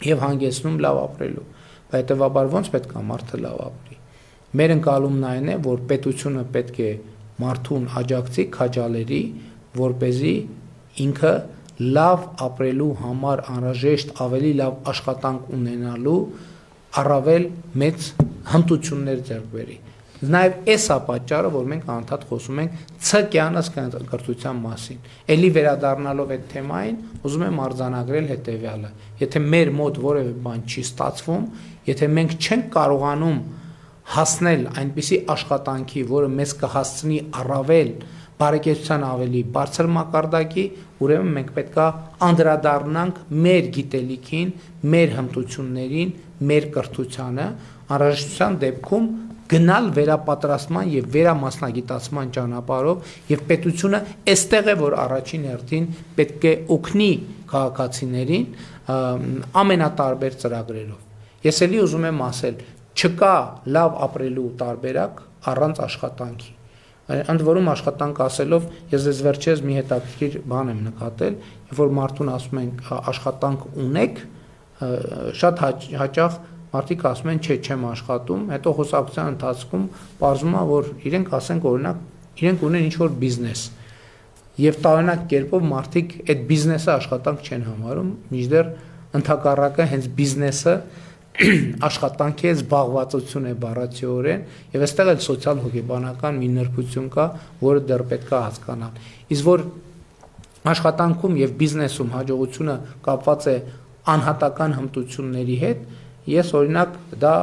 եւ հանգեցնում լավ ապրելու։ Հետեւաբար ո՞նց պետք է մարդը լավ ապրի։ Մեր ընկալումն այն է, որ պետությունը պետք է մարդուն աջակցի, քաջալերի, որպեսզի ինքը լավ ապրելու համար անհրաժեշտ ավելի լավ աշխատանք ունենալու առավել մեծ հմտություններ ձեռք բերի։ Նաև էս է պատճառը, որ մենք անդադ խոսում ենք կրթության մասին։ Էլի վերադառնալով այդ թեմային, ուզում եմ արձանագրել հետևյալը. եթե մեր մոտ որևէ բան չի ստացվում, եթե մենք չենք կարողանում հասնել այնպիսի աշխատանքի, որը մեզ կհասցնի առավել բարեկեցության ավելի բարձր մակարդակի, ուրեմն մենք պետքա անդրադառնանք մեր գիտելիքին, մեր հմտություններին, մեր կրթությանը, անհրաժեշտության դեպքում գնալ վերապատրաստման եւ վերամասնագիտացման ճանապարհով եւ պետությունը այստեղ է, որ առաջին հերթին պետք է օգնի քաղաքացիներին ամենատարբեր ծրագրերով։ Ես էլի ուզում եմ ասել, չկա լավ ապրելու տարբերակ առանց աշխատանքի։ Ընդ որում աշխատանք ասելով ես ձեզ վերջերս մի հետաքրքիր բան եմ նկատել, երբ որ մարդուն ասում են աշխատանք ունեք, շատ հաճախ մարդիկ ասում են չէ, չեմ աշխատում, հետո խոսակցության ընթացքում պարզվում է, որ իրենք ասենք օրինակ, իրենք ունեն ինչ-որ բիզնես։ Եվ տարօրինակ կերպով մարդիկ այդ բիզնեսը աշխատանք չեն համարում, մինչդեռ ընդհակառակը հենց բիզնեսը աշխատանք է, զբաղվածություն է բառացիորեն, եւ այստեղ էլ սոցիալ հոգեբանական մի նրբություն կա, որը դեռ պետք է հասկանալ։ Իսկ որ աշխատանքում եւ բիզնեսում հաջողությունը կապված է անհատական հմտությունների հետ, ես օրինակ դա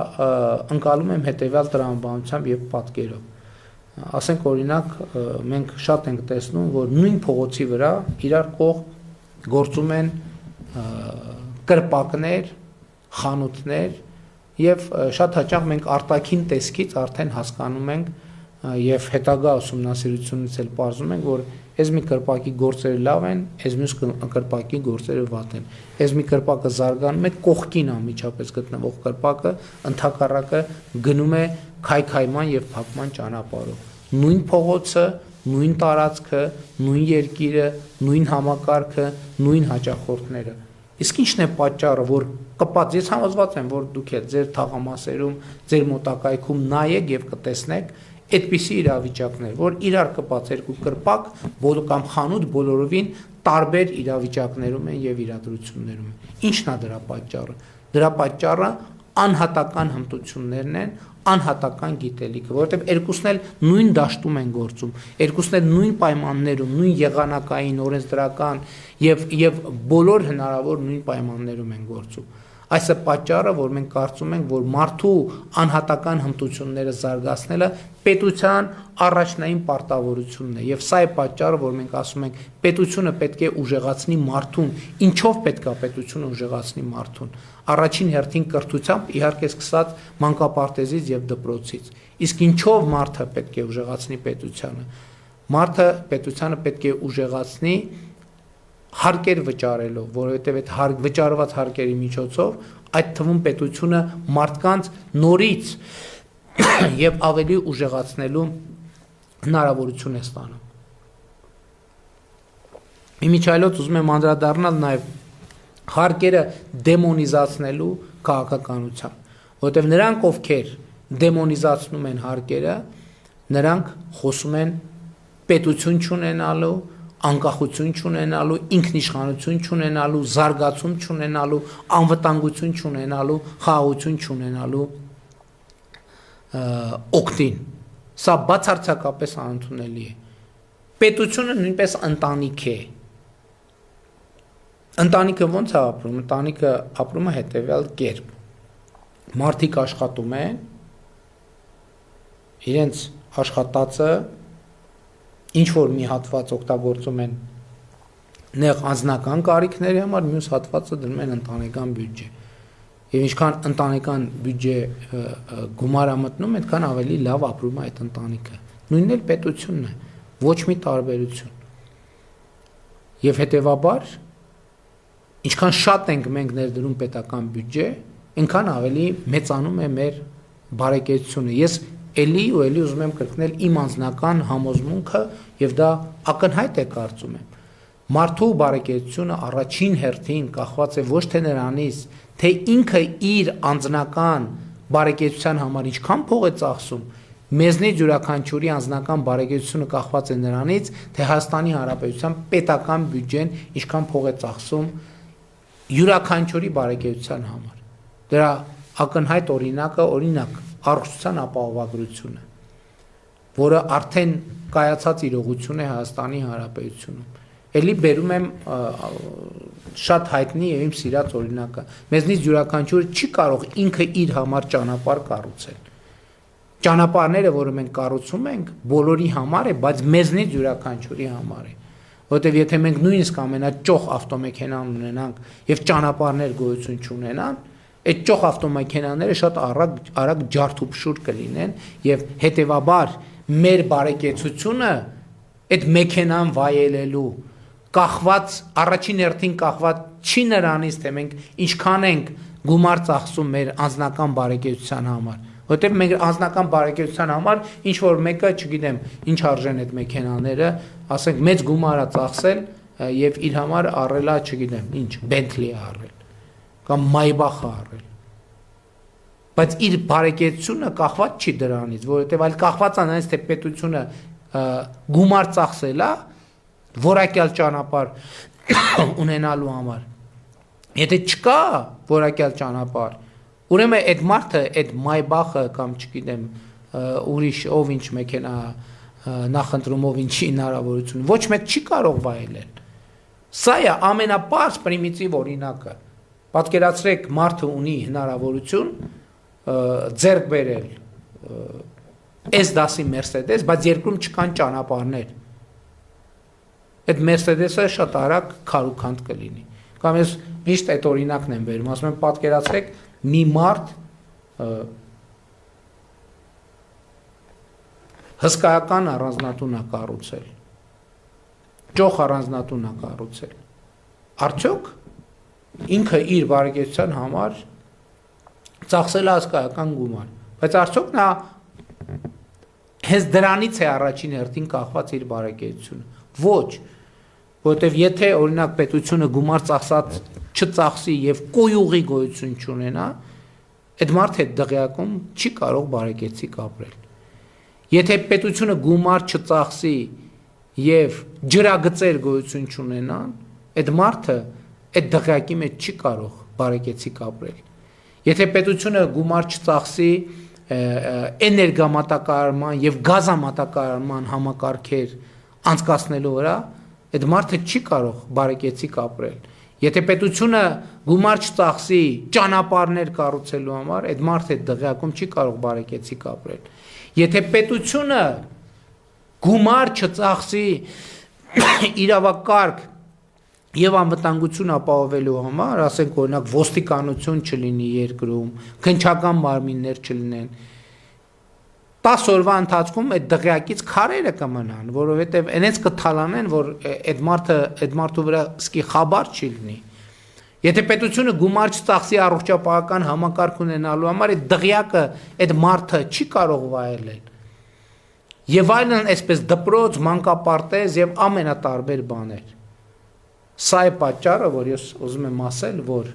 ընկալում եմ հետեւյալ տրամաբանությամբ եւ պատկերով։ Ասենք օրինակ մենք շատ ենք տեսնում, որ նույն փողոցի վրա իրար կողմ գործում են կրպակներ, խանութներ եւ շատ հաճախ մենք արտաքին տեսքից արդեն հասկանում ենք եւ հետագա ուսումնասիրությունից էլ պարզում ենք, որ այս մի կրպակի գործերը լավ են, այս մյուս կրպակի գործերը վատ են։ Այս մի կրպակը զարգանում է, կողքին անմիջապես գտնվող կրպակը ընդհակառակը գնում է քայքայման եւ փակման ճանապարհով։ Նույն փողոցը, նույն տարածքը, նույն երկիրը, նույն համակարգը, նույն հաճախորդները։ Իսկ ի՞նչն է պատճառը, որ կպած, ես համոզված եմ, որ դուք եք ձեր թաղամասերում, ձեր մոտակայքում նայեք եւ կտեսնեք այդպիսի իրավիճակներ, որ իրար կպած երկու կրպակ կամ խանութ բոլորովին տարբեր իրավիճակներում են եւ իրադրություններում են։ Ինչն է դրա պատճառը։ Դրա պատճառը անհատական հմտություններն են, անհատական գիտելիքը, որովհետեւ երկուսն էլ նույն դաշտում են գործում, երկուսն էլ նույն պայմաններում, նույն եղանակային, օրենսդրական եւ բոլոր հնարավոր նույն պայմաններում են գործում։ Այս է պատճառը, որ մենք կարծում ենք, որ մարդու անհատական հմտությունները զարգացնելը պետության առաջնային պարտավորությունն է, եւ սա է պատճառը, որ մենք ասում ենք, պետությունը պետք է ուժեղացնի մարդուն։ Ինչով պետք է պետությունը ուժեղացնի մարդուն։ Առաջին հերթին կրթությամբ, իհարկե սկսած մանկապարտեզից եւ դպրոցից։ Իսկ ինչով մարդը պետք է ուժեղացնի պետությանը։ Մարդը պետությանը պետք է ուժեղացնի հարկեր վճարելով, որովհետև այդ վճարված հարկերի միջոցով այդ թվում պետությունը մարդկանց նորից եւ ավելի ուժեղացնելու հնարավորություն է ստանում։ Իմիջիայլոց ուզում եմ անդրադառնալ նաեւ հարկերը դեմոնիզացնելու քաղաքականությամբ, որովհետև նրանք, ովքեր դեմոնիզացնում են հարկերը, նրանք խոսում են պետություն չունենալու, անկախություն չունենալու, ինքնիշխանություն չունենալու, զարգացում չունենալու, անվտանգություն չունենալու, խաղաղություն չունենալու օգտին։ Սա բացարձակապես անընդունելի է։ Պետությունը նույնպես ընտանիք է։ Ընտանիքը ո՞նց է ապրում։ Ընտանիքը ապրում է հետևյալ կերպ։ Մարդիկ աշխատում են, իրենց աշխատածը ինչ որ մի հատված օգտագործում են նեղ անձնական կարիքների համար, մյուս հատվածը դնում են ընտանեկան բյուջե։ Եվ ինչքան ընտանեկան բյուջե գումար է մտնում, այդքան ավելի լավ ապրում է այդ ընտանիքը։ Նույնն էլ պետությունն է, ոչ մի տարբերություն։ Եվ հետևաբար, ինչքան շատ ենք մենք ներդրում պետական բյուջե, այնքան ավելի մեծանում է մեր բարեկեցությունը։ Ես էլի ու էլի ուզում եմ կրկնել իմ անձնական համոզմունքը եւ դա ակնհայտ է կարծում եմ։ Մարդու բարեկեցությունը առաջին հերթին կախված է ոչ թե նրանից, թե ինքը իր անձնական բարեկեցության համար ինչքան փող է ծախսում, մեզնից յուրաքանչյուրի անձնական բարեկեցությունը կախված է նրանից, թե Հայաստանի Հանրապետության պետական բյուջեն ինչքան փող է ծախսում յուրաքանչյուրի բարեկեցության համար։ Դրա ակնհայտ օրինակը, օրինակ, առողջության ապահովագրությունը։ որը արդեն կայացած իրողություն է Հայաստանի Հանրապետությունում։ Էլի բերում եմ շատ հայտնի եւ իմ սիրած օրինակը։ Մեզնից յուրաքանչյուրը չի կարող ինքը իր համար ճանապարհ կառուցել։ Ճանապարհները, որը մենք կառուցում ենք, բոլորի համար է, բայց մեզնից յուրաքանչյուրի համար է։ Որտեւ եթե մենք նույնիսկ ամենաճոխ ավտոմեքենան ունենանք եւ ճանապարհներ գոյություն չունենան, այդ ճոխ ավտոմեքենաները շատ արագ ջարդուփշուր կլինեն եւ հետեւաբար մեր բարեկեցությունը այդ մեքենան վայելելու կախված առաջին հերթին կախված չի նրանից, թե մենք ինչքան ենք գումար ծախսում մեր անձնական բարեկեցության համար, որտեղ մենք անձնական բարեկեցության համար ինչ որ մեկը, չգիտեմ, ինչ արժեն այդ մեքենաները, ասենք մեծ գումար է ծախսել եւ իր համար առելա, չգիտեմ, ինչ, Bentley է առել կամ Maybach է առել։ Բայց իր բարեկեցությունը կախված չի դրանից, որովհետեւ այլ կախված է նրանից, թե պետությունը գումար ծախսել է որակյալ ճանապարհ ունենալու համար։ Եթե չկա որակյալ ճանապարհ, ուրեմն այդ մարդը, այդ Maybach-ը կամ չգիտեմ, ուրիշ ով ինչ մեքենա նախընտրում, ով ինչի հնարավորություն, ոչ մեկ չի կարող վայելել։ Սա է ամենապարզ պրիմիտիվ օրինակը։ Պատկերացրեք, մարդը ունի հնարավորություն ձեռք բերել S-դասի Mercedes, բայց երկրում չկան ճանապարհներ։ Այդ Mercedes-ը շատ արագ քարուքանդ կլինի։ Կամ ես միշտ այդ օրինակն եմ բերում, ասում եմ պատկերացրեք մի մարդ հսկայական առանձնատուն է կառուցել։ Ճոխ առանձնատուն է կառուցել։ Արդյոք ինքը իր բարեկեցության համար ծախսել է հսկայական գումար, բայց արդյոք նա հենց դրանից է առաջին հերթին կախված իր բարեկեցությունը։ Ոչ, որովհետև եթե օրինակ պետությունը գումար ծախսած չծախսի եւ կոյուղի գոյություն չունենա, այդ մարդը այդ դղյակում չի կարող բարեկեցիկ ապրել։ Եթե պետությունը գումար չծախսի եւ ջրագծեր գոյություն չունենան, այդ մարդը այդ դղյակի մեջ չի կարող բարեկեցիկ ապրել։ Եթե պետությունը գումար չծախսի էներգամատակարարման եւ գազամատակարարման համակարգեր անցկացնելու վրա, այդ մարդը չի կարող բարեկեցիկ ապրել։ Եթե պետությունը գումար չծախսի ճանապարհներ կառուցելու համար, այդ մարդը այդ դղյակում չի կարող բարեկեցիկ ապրել։ Եթե պետությունը գումար չծախսի իրավակարգ եւ անվտանգություն ապահովելու համար, ասենք օրինակ ոստիկանություն չլինի երկրում, քննչական մարմիններ չլինեն, 10 օրվա ընթացքում այդ դղյակից քարերը կմնան, որովհետեւ այնց կթալանեն, որ այդ մարդու վրա սկի խաբար չի լինի։ Եթե պետությունը գումար չծախսի առողջապահական համակարգ ունենալու համար, այդ դղյակը, այդ մարդը չի կարող վայելել։ Եվ այլն, այսպես դպրոց, մանկապարտեզ եւ ամենատարբեր բաներ։ Սա է պատճառը, որ ես ուզում եմ ասել, որ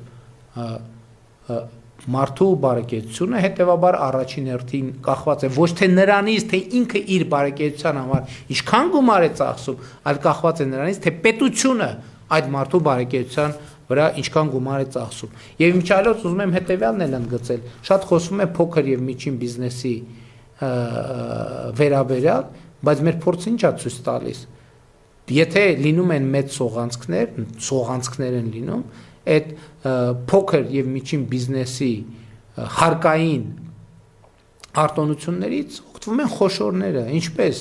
մարդու բարեկեցությունը հետեւաբար առաջին հերթին կախված է ոչ թե նրանից, թե ինքը իր բարեկեցության համար ինչքան գումար է ծախսում, այլ կախված է նրանից, թե պետությունը այդ մարդու բարեկեցության վրա ինչքան գումար է ծախսում։ Եվ իմիջիայլոց ուզում եմ հետեւյալն էլ ընդգծել, շատ խոսվում է փոքր եւ միջին բիզնեսի վերաբերյալ, բայց մեր փորձը ինչ է ցույց տալիս։ Եթե լինում են մեծ սողանցքներ են լինում, այդ փոքր եւ միջին բիզնեսի հարկային արտոնություններից օգտվում են խոշորները, ինչպես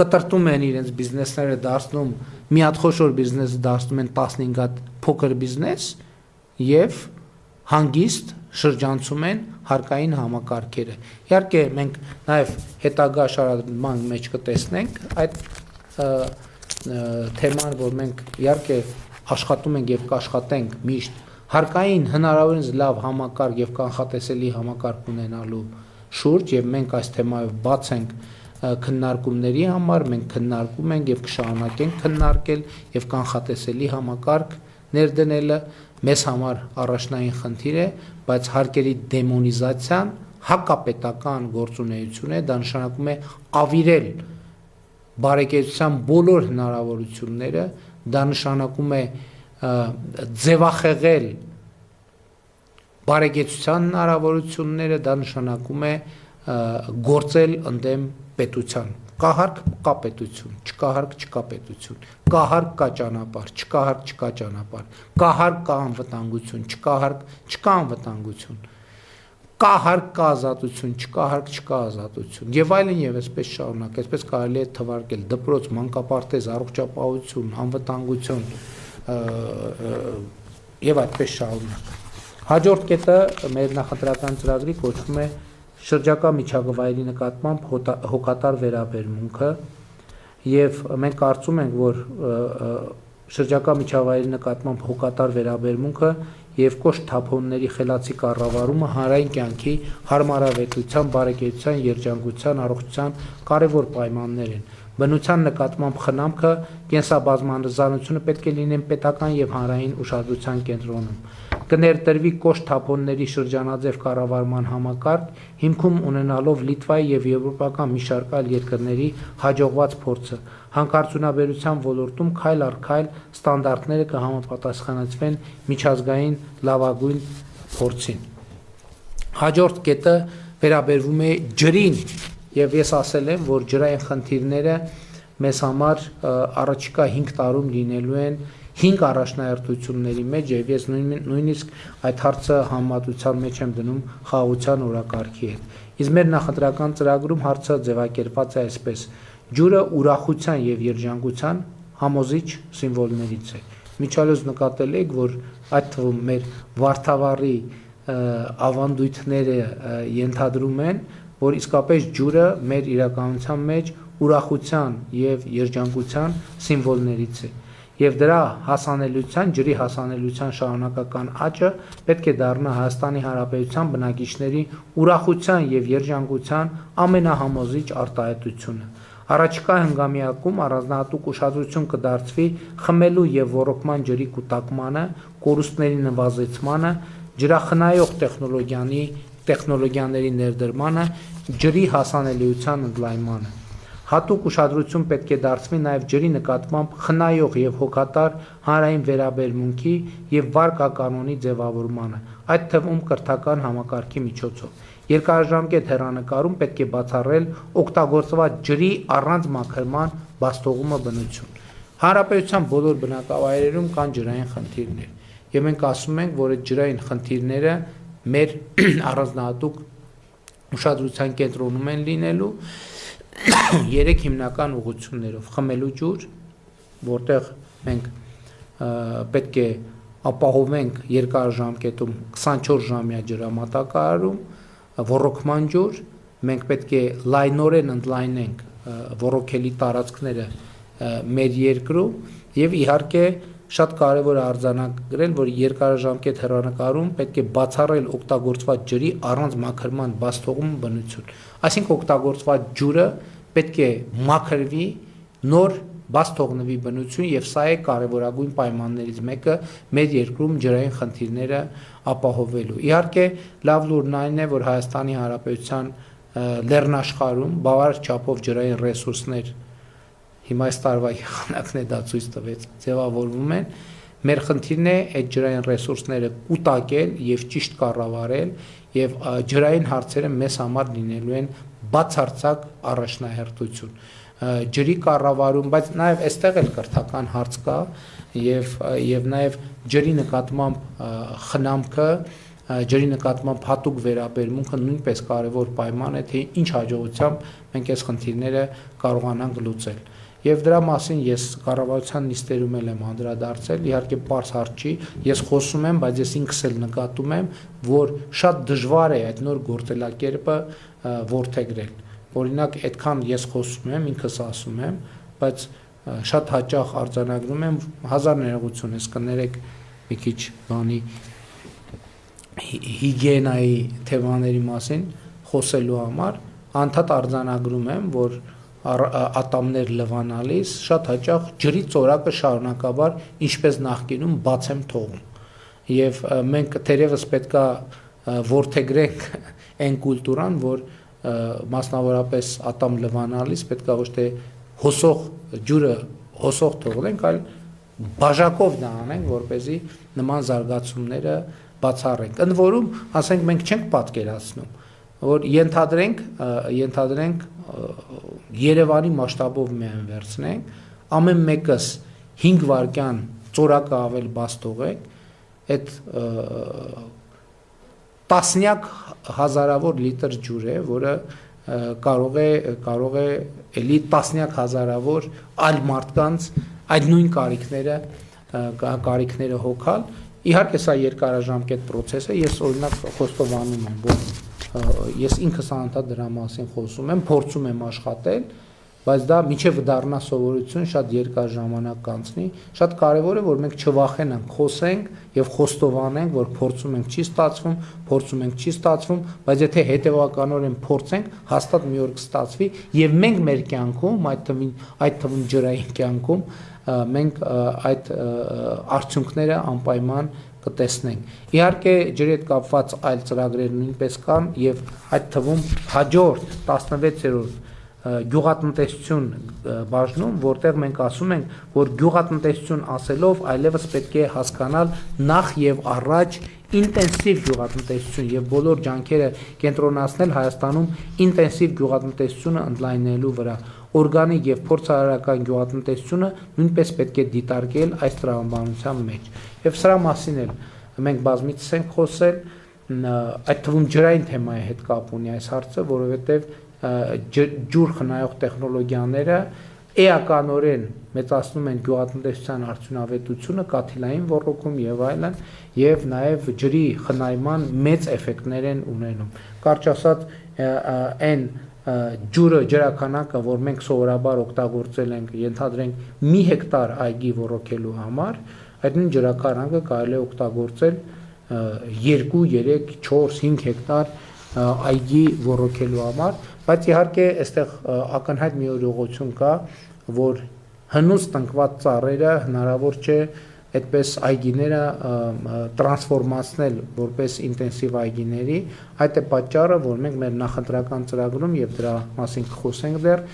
կտրտում են իրենց բիզնեսները դարձնում, մի հատ խոշոր բիզնես դարձնում են 15 հատ փոքր բիզնես եւ հանգիստ շրջանցում են հարկային համակարգերը։ Իհարկե մենք նաեւ հետագա շարադրման մեջ կտեսնենք այդ թեման, որ մենք իհարկե աշխատում ենք եւ կաշխատենք միշտ հարկային հնարավորինս լավ համակարգ եւ կանխատեսելի համակարգ ունենալու շուրջ եւ մենք այս թեմայով բաց ենք քննարկումների համար, մենք քննարկում ենք եւ կշարունակենք քննարկել եւ կանխատեսելի համակարգ ներդնելը մեզ համար առաջնային խնդիր է, բայց հարկերի դեմոնիզացիան հակապետական գործունեություն է, դա նշանակում է ավիրել բարեկեցության բոլոր հնարավորությունները, դա նշանակում է ձևախեղել բարեկեցության հնարավորությունները, դա նշանակում է գործել ընդդեմ պետության։ Կա հարկ, կա պետություն, չկա հարկ, չկա պետություն, կա հարկ, կա ճանապարհ, չկա հարկ, չկա ճանապարհ, կա հարկ, կա անվտանգություն, չկա հարկ, չկա անվտանգություն, կա հարկ, կա ազատություն, չկա հարկ, չկա ազատություն, եւ այլն եւ այսպես շարունակ, այսպես կարելի է թվարկել դպրոց, մանկապարտեզ, առողջապահություն, անվտանգություն եւ այդպես շարունակ։ Հաջորդ կետը մեր նախընտրական ծրագրի կոչվում է շրջակա միջավայրի նկատմամբ հոգատար վերաբերմունքը եւ մենք կարծում ենք, որ շրջակա միջավայրի նկատմամբ հոգատար վերաբերմունքը եւ կոշտ թափոնների խելացի կառավարումը հանրային կյանքի հարմարավետության, բարեկեցության, երջանկության, առողջության կարևոր պայմաններ են։ Բնության նկատմամբ խնամքը, կենսաբազմազանությունը պետք է լինեն պետական եւ հանրային ուշադրության կենտրոնում։ Կներդրվի կոշտ թափոնների շրջանաձև կառավարման համակարգ, հիմքում ունենալով Լիտվայի եւ եվրոպական մի շարք այլ երկրների հաջողված փորձը, հանքարդյունաբերության ոլորտում քայլ առ քայլ ստանդարտները կհամապատասխանեցվեն միջազգային լավագույն փորձին։ Հաջորդ կետը վերաբերվում է ջրին, եւ ես ասել եմ, որ ջրային խնդիրները մեզ համար առաջիկա 5 տարում լինելու են 5 առաջնահերթությունների մեջ եւ ես նույնիսկ այդ հարցը համեմատության մեջ եմ դնում խաղաղության օրակարգի հետ։ Իսկ մեր նախընտրական ծրագրում հարցը ձևակերպված է այսպես. ջուրը ուրախության եւ երջանկության համոզիչ սիմվոլներից է։ Միջալոց նկատել եք, որ այդ թվում մեր վարդավառի ավանդույթները ենթադրում են, որ իսկապես ջուրը մեր իրականության մեջ ուրախության եւ երջանկության սիմվոլներից է։ Եվ դրա հասանելիության, ջրի հասանելիության շարունակական աճը պետք է դառնա Հայաստանի Հանրապետության բնակիչների ուրախության եւ երջանկության ամենահամոզիչ արտահայտությունը։ Առաջիկա հնգամյակում առանձնահատուկ ուշադրություն կդարձվի խմելու եւ ոռոգման ջրի կուտակմանը, կորուստների նվազեցմանը, ջրախնայող տեխնոլոգիաների ներդրմանը, ջրի հասանելիության ընդլայնմանը։ Հատուկ ուշադրություն պետք է դարձվի նաև ջրի նկատմամբ խնայող եւ հոգատար հանրային վերաբերմունքի եւ վարքականոնի ձևավորմանը, այդ թվում կրթական համակարգի միջոցով։ Երկարաժամկետ հեռանկարում պետք է բացառել օգտագործված ջրի առանց մաքրման բաստողումը բնություն։ Հանրապետության բոլոր բնակավայրերում կան ջրային խնդիրներ, եւ մենք ասում ենք, որ այդ ջրային խնդիրները մեր առանձնահատուկ ուշադրության կենտրոնում են լինելու 3 հիմնական ուղղություններով՝ խմելու ջուր, որտեղ մենք պետք է ապահովենք երկարաժամկետում 24 ժամյա ջրամատակարարում, ոռոգման ջուր, մենք պետք է լայնորեն ընդլայնենք ոռոգելի տարածքները մեր երկրում եւ իհարկե շատ կարևոր է արձանագրել, որ երկարաժամկետ հեռանկարում պետք է բացառել օգտագործված ջրի առանց մաքրման բաստողում բնություն։ Այսինքն օգտագործված ջուրը պետք է մաքրվի, նոր բաց թողնվի բնություն եւ սա է կարևորագույն պայմաններից մեկը մեր երկրում ջրային խնդիրները ապահովելու։ Իհարկե լավ լուրն այն է, որ Հայաստանի Հանրապետության լեռնաշխարհում բավարար չափով ջրային ռեսուրսներ հիմա այս տարվա եղանակն է դա ցույց տվեց, ձևավորվում են։ Մեր խնդիրն է այդ ջրային ռեսուրսները կուտակել եւ ճիշտ կառավարել եւ ջրային հարցերը մեզ համար լինելու են բացարձակ առաջնահերթություն։ Ջրի կառավարում, բայց նաեւ այստեղ էլ կրթական հարց կա եւ նաեւ ջրի նկատմամբ խնամքը, ջրի նկատմամբ հատուկ վերաբերմունքը նույնպես կարևոր պայման է, թե ինչ հաջողությամբ մենք այս խնդիրները կարողանանք լուծել։ Եվ դրա մասին ես կառավարության նիստերում եմ անդրադարձել, իհարկե պարզ հարց չի, ես խոսում եմ, բայց ես ինքս էլ նկատում եմ, որ շատ դժվար է այդ նոր գործելակերպը որդեգրել։ Օրինակ, այդքան ես խոսում եմ, ինքս ասում եմ, բայց շատ հաճախ արձանագրում եմ, հազար ներողություն ես կներեք մի քիչ բանի հիգիենայի թեմաների մասին խոսելու համար, անդադ արձանագրում եմ, որ ատամներ լվանալիս շատ հաճախ ջրի ծորակը շարունակաբար ինչպես նախկինում բաց եմ թողում եւ մենք թերևս պետքա որդեգրենք այն կուլտուրան, որ մասնավորապես ատամ լվանալիս պետքա ոչ թե հոսող ջուրը հոսող թողնենք, այլ բաժակով դա անենք, որպեսզի նման զարգացումները բացառենք։ Ընդ որում, ասենք մենք չենք պատկերացնում որ ենթադրենք Երևանի մասշտաբով միայն վերցնենք, ամեն մեկս 5 վայրկյան ծորակը ավել բաց թողեք, այդ տասնյակ հազարավոր լիտր ջուր է, որը կարող է էլի տասնյակ հազարավոր այլ մարդկանց այդ նույն կարիքները հոգալ։ Իհարկե սա երկարաժամկետ process է, ես օրինակ խոստովանում եմ, որ ես ինքս անընդհատ դրա մասին խոսում եմ, փորձում եմ աշխատել, բայց դա մինչև դառնա սովորություն շատ երկար ժամանակ կանցնի, շատ կարևոր է, որ մենք չվախենանք, խոսենք եւ խոստովանենք, որ փորձում ենք չի ստացվում, բայց եթե հետեւականորեն փորձենք, հաստատ մի օր կստացվի եւ մենք մեր կյանքում, այդ թվում ջրային կյանքում, մենք այդ արդյունքները անպայման կտեսնենք։ Իհարկե ջրի հետ կապված այլ ծրագրեր նույնպես կան եւ այդ թվում հաջորդ 16-րդ գյուղատնտեսություն բաժնում, որտեղ մենք ասում ենք, որ գյուղատնտեսություն ասելով այլևս պետք է հասկանալ նախ եւ առաջ ինտենսիվ գյուղատնտեսություն եւ բոլոր ջանքերը կենտրոնացնել Հայաստանում ինտենսիվ գյուղատնտեսությունը ընդլայնելու վրա։ Օրգանիկ եւ փորձարարական գյուղատնտեսությունը նույնպես պետք է դիտարկել այս տրամաբանության մեջ։ Եվ սրա մասին էլ մենք բազմիցս ենք խոսել, այդ թվում ջրային թեմայի հետ կապ ունի այս հարցը, որովհետեւ ջուր խնայող տեխնոլոգիաները էականորեն մեծացնում են գյուղատնտեսության արդյունավետությունը, կաթիլային ոռոգում եւ այլն, եւ նաեւ ջրի խնայման մեծ էֆեկտներ են ունենում։ Կարճ ասած, այն ջրաքանակը, որ մենք սովորաբար օգտագործել ենք, ենթադրենք 1 հեկտար այգի ոռոգելու համար, այդ նույն ջրաքանակը կարելի է օգտագործել 2, 3, 4, 5 հեկտար այգի ոռոգելու համար, բայց իհարկե այստեղ ակնհայտ մի օրողություն կա, որ հնուց տնկված ծառերը հնարավոր չէ այդպես այգիները տրանսֆորմացնել որպես ինտենսիվ այգիների, այդ է պատճառը, որ մենք մեր նախընտրական ծրագրում եւ դրա մասին կխոսենք դեռ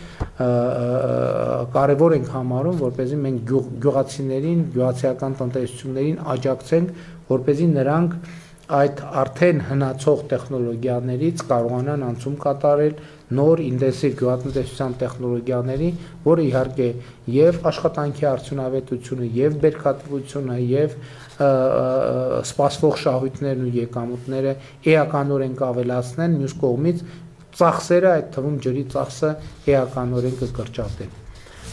կարևոր ենք համարում, որպեսզի մենք գյուղացիներին, գյուղացիական տնտեսություններին աջակցենք, որպեսզի նրանք այդ արդեն հնացող տեխնոլոգիաներից կարողանան անցում կատարել նոր ինտենսիվ գյուղատնտեսության տեխնոլոգիաների, որը իհարկե եւ աշխատանքի արդյունավետությունը, եւ բերքատվությունը, եւ սպասվող շահույթներն ու եկամուտները էականորեն կավելացնեն, մյուս կողմից ծախսերը, այդ թվում ջրի ծախսը էականորեն կկրճատեն։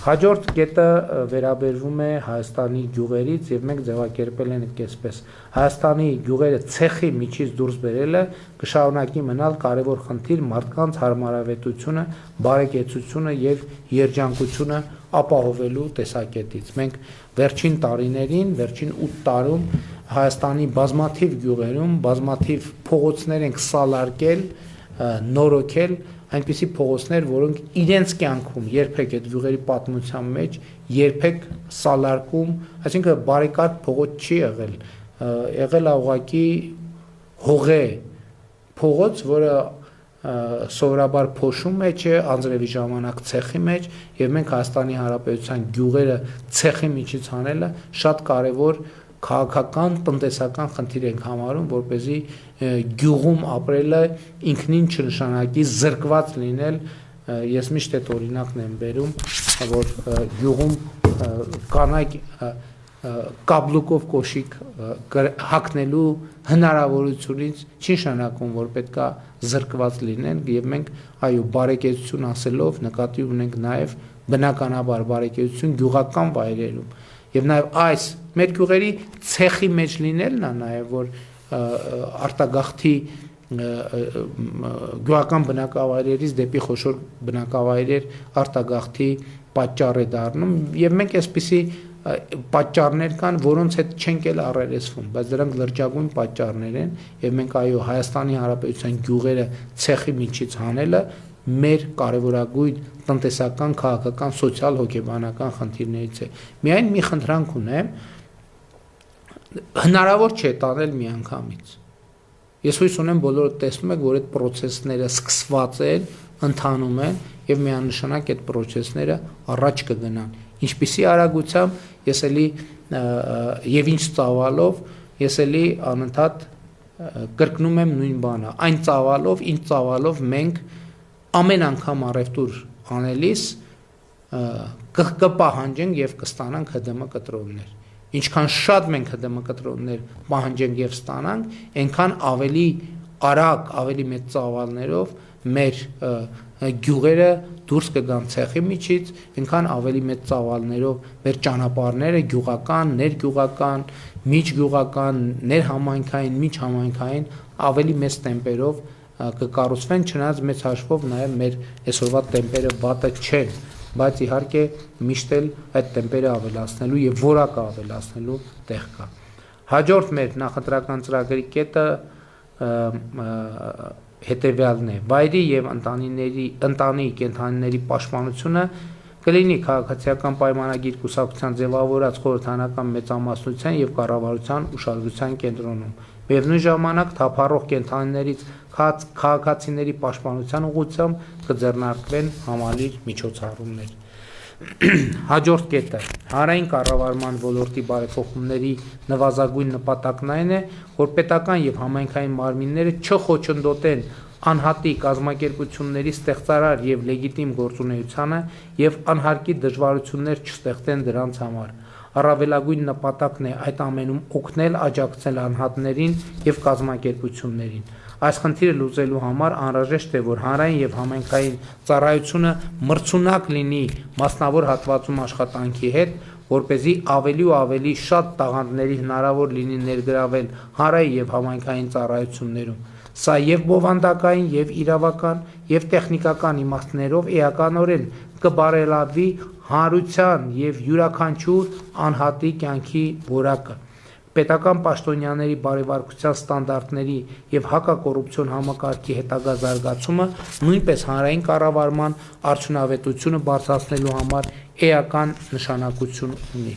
Հաջորդ կետը վերաբերվում է Հայաստանի գյուղերից եւ մենք ձևակերպել ենք այսպես. Հայաստանի գյուղերը ցեխի միջից դուրս բերելը կշարունակի մնալ կարևոր խնդիր մարդկանց հարմարավետությունը, բարեկեցությունը եւ երջանկությունը ապահովելու տեսակետից։ Մենք վերջին տարիներին, վերջին 8 տարում Հայաստանի բազմաթիվ գյուղերում բազմաթիվ փողոցներ ենք սալարկել, նորոգել, այնպիսի փողոցներ, որոնք իրենց կյանքում երբեք այդ գյուղերի պատմության մեջ երբեք սալարկում, այսինքն բարեկարգ փողոց չի եղել, եղել է ուղղակի հողե փողոց, որը սովորաբար փոշու մեջ է, անձրևի ժամանակ ցեխի մեջ, եւ մենք Հայաստանի Հանրապետության գյուղերը ցեխի միջից անելը շատ կարեւոր քաղաքական, տնտեսական խնդիր ենք համարում, որպեսզի գյուղում ապրելը ինքնին չնշանակի զրկված լինել։ Ես միշտ այդ օրինակն եմ բերում, որ գյուղում կանայք կաբլուկով կոշիկ հագնելու հնարավորությունից չի նշանակում, որ պետքա զրկված լինեն, եւ մենք այո բարեկեցություն ասելով նկատի ունենք նաեւ բնականաբար բարեկեցություն գյուղական վայրերում։ Եվ նաև այս մեր գյուղերի ցեխի մեջ լինելն է նաև, որ արտագաղթի գյուղական բնակավայրերից դեպի խոշոր բնակավայրեր արտագաղթի պատճառ է դառնում, եւ մենք այսպիսի պատճառներ կան, որոնց հետ չենք էլ առերեսվում, բայց դրանք լրջագույն պատճառներ են, եւ մենք այո Հայաստանի Հանրապետության գյուղերը ցեխի միջից հանելը մեր կարևորագույն տնտեսական, քաղաքական, սոցիալ հոգեբանական խնդիրներից է։ Միայն մի խնդրանք ունեմ, հնարավոր չէ տանել միանգամից։ Ես հույս ունեմ բոլորը տեսնում եք, որ այդ process-ները սկսված են, ընթանում են եւ միանշանակ այդ process-ները առաջ կգնան։ Ինչպիսի արագությամբ ես էլի եւ ինչ ծավալով ես էլի անընդհատ կրկնում եմ նույն բանը, այն ծավալով, ինչ ծավալով մենք ամեն անգամ առևտուր անելիս կպահանջենք եւ կստանանք ՀԴՄ կտրոններ։ Ինչքան շատ մենք ՀԴՄ կտրոններ պահանջենք եւ ստանանք, այնքան ավելի արագ, ավելի մեծ ծավալներով մեր գյուղերը դուրս կգան ցեխի միջից, այնքան ավելի մեծ ծավալներով մեր ճանապարհները գյուղական, ներգյուղական, միջգյուղական, ներհամայնքային, միջհամայնքային ավելի մեծ տեմպերով կկառուցվեն, չնայած մեծ հաշվով նաև մեր այսօրվա տեմպերը վատը չեն, բայց իհարկե միշտ էլ այդ տեմպերը ավելացնելու եւ որակը ավելացնելու տեղ կա։ Հաջորդ մեր նախընտրական ծրագրի կետը հետևյալն է. վայրի եւ ընտանի կենդանիների պաշտպանությունը կլինի քաղաքացիական պայմանագիր կուսակցության ձևավորած խորհրդանական մեծամասնության եւ կառավարության ուշադրության կենտրոնում։ Միևնույն ժամանակ թափառող կենդանիներից քաղաքացիների պաշտպանության ուղղությամբ կձեռնարկվեն համալիր միջոցառումներ։ Հաջորդ կետը հանրային կառավարման ոլորտի բարեփոխումների նվազագույն նպատակն այն է, որ պետական եւ համայնքային մարմինները չխոչընդոտեն անհատի կազմակերպությունների ստեղծարար եւ լեգիտիմ գործունեությանը եւ անհարկի դժվարություններ չստեղծեն դրանց համար։ Առավելագույն նպատակն է այդ ամենում օգնել աջակցել անհատներին եւ կազմակերպություններին։ Այս խնդիրը լուծելու համար անհրաժեշտ է, որ հանրային եւ համայնքային ծառայությունը մրցունակ լինի մասնավոր հատվածում աշխատանքի հետ, որպեսզի ավելի ու ավելի շատ տաղանդների հնարավոր լինի ներգրավել հանրային եւ համայնքային ծառայություններում։ Սա եւ բովանդակային, եւ իրավական, եւ տեխնիկական իմաստներով էականորեն կբարելավի հանրության եւ յուրաքանչյուր անհատի կյանքի որակը։ Պետական պաշտոնյաների բարեվարկության ստանդարտների եւ հակակոռուպցիոն համակարգի հետագա զարգացումը նույնպես հանրային կառավարման արդյունավետությունը բարձրացնելու համար էական նշանակություն ունի։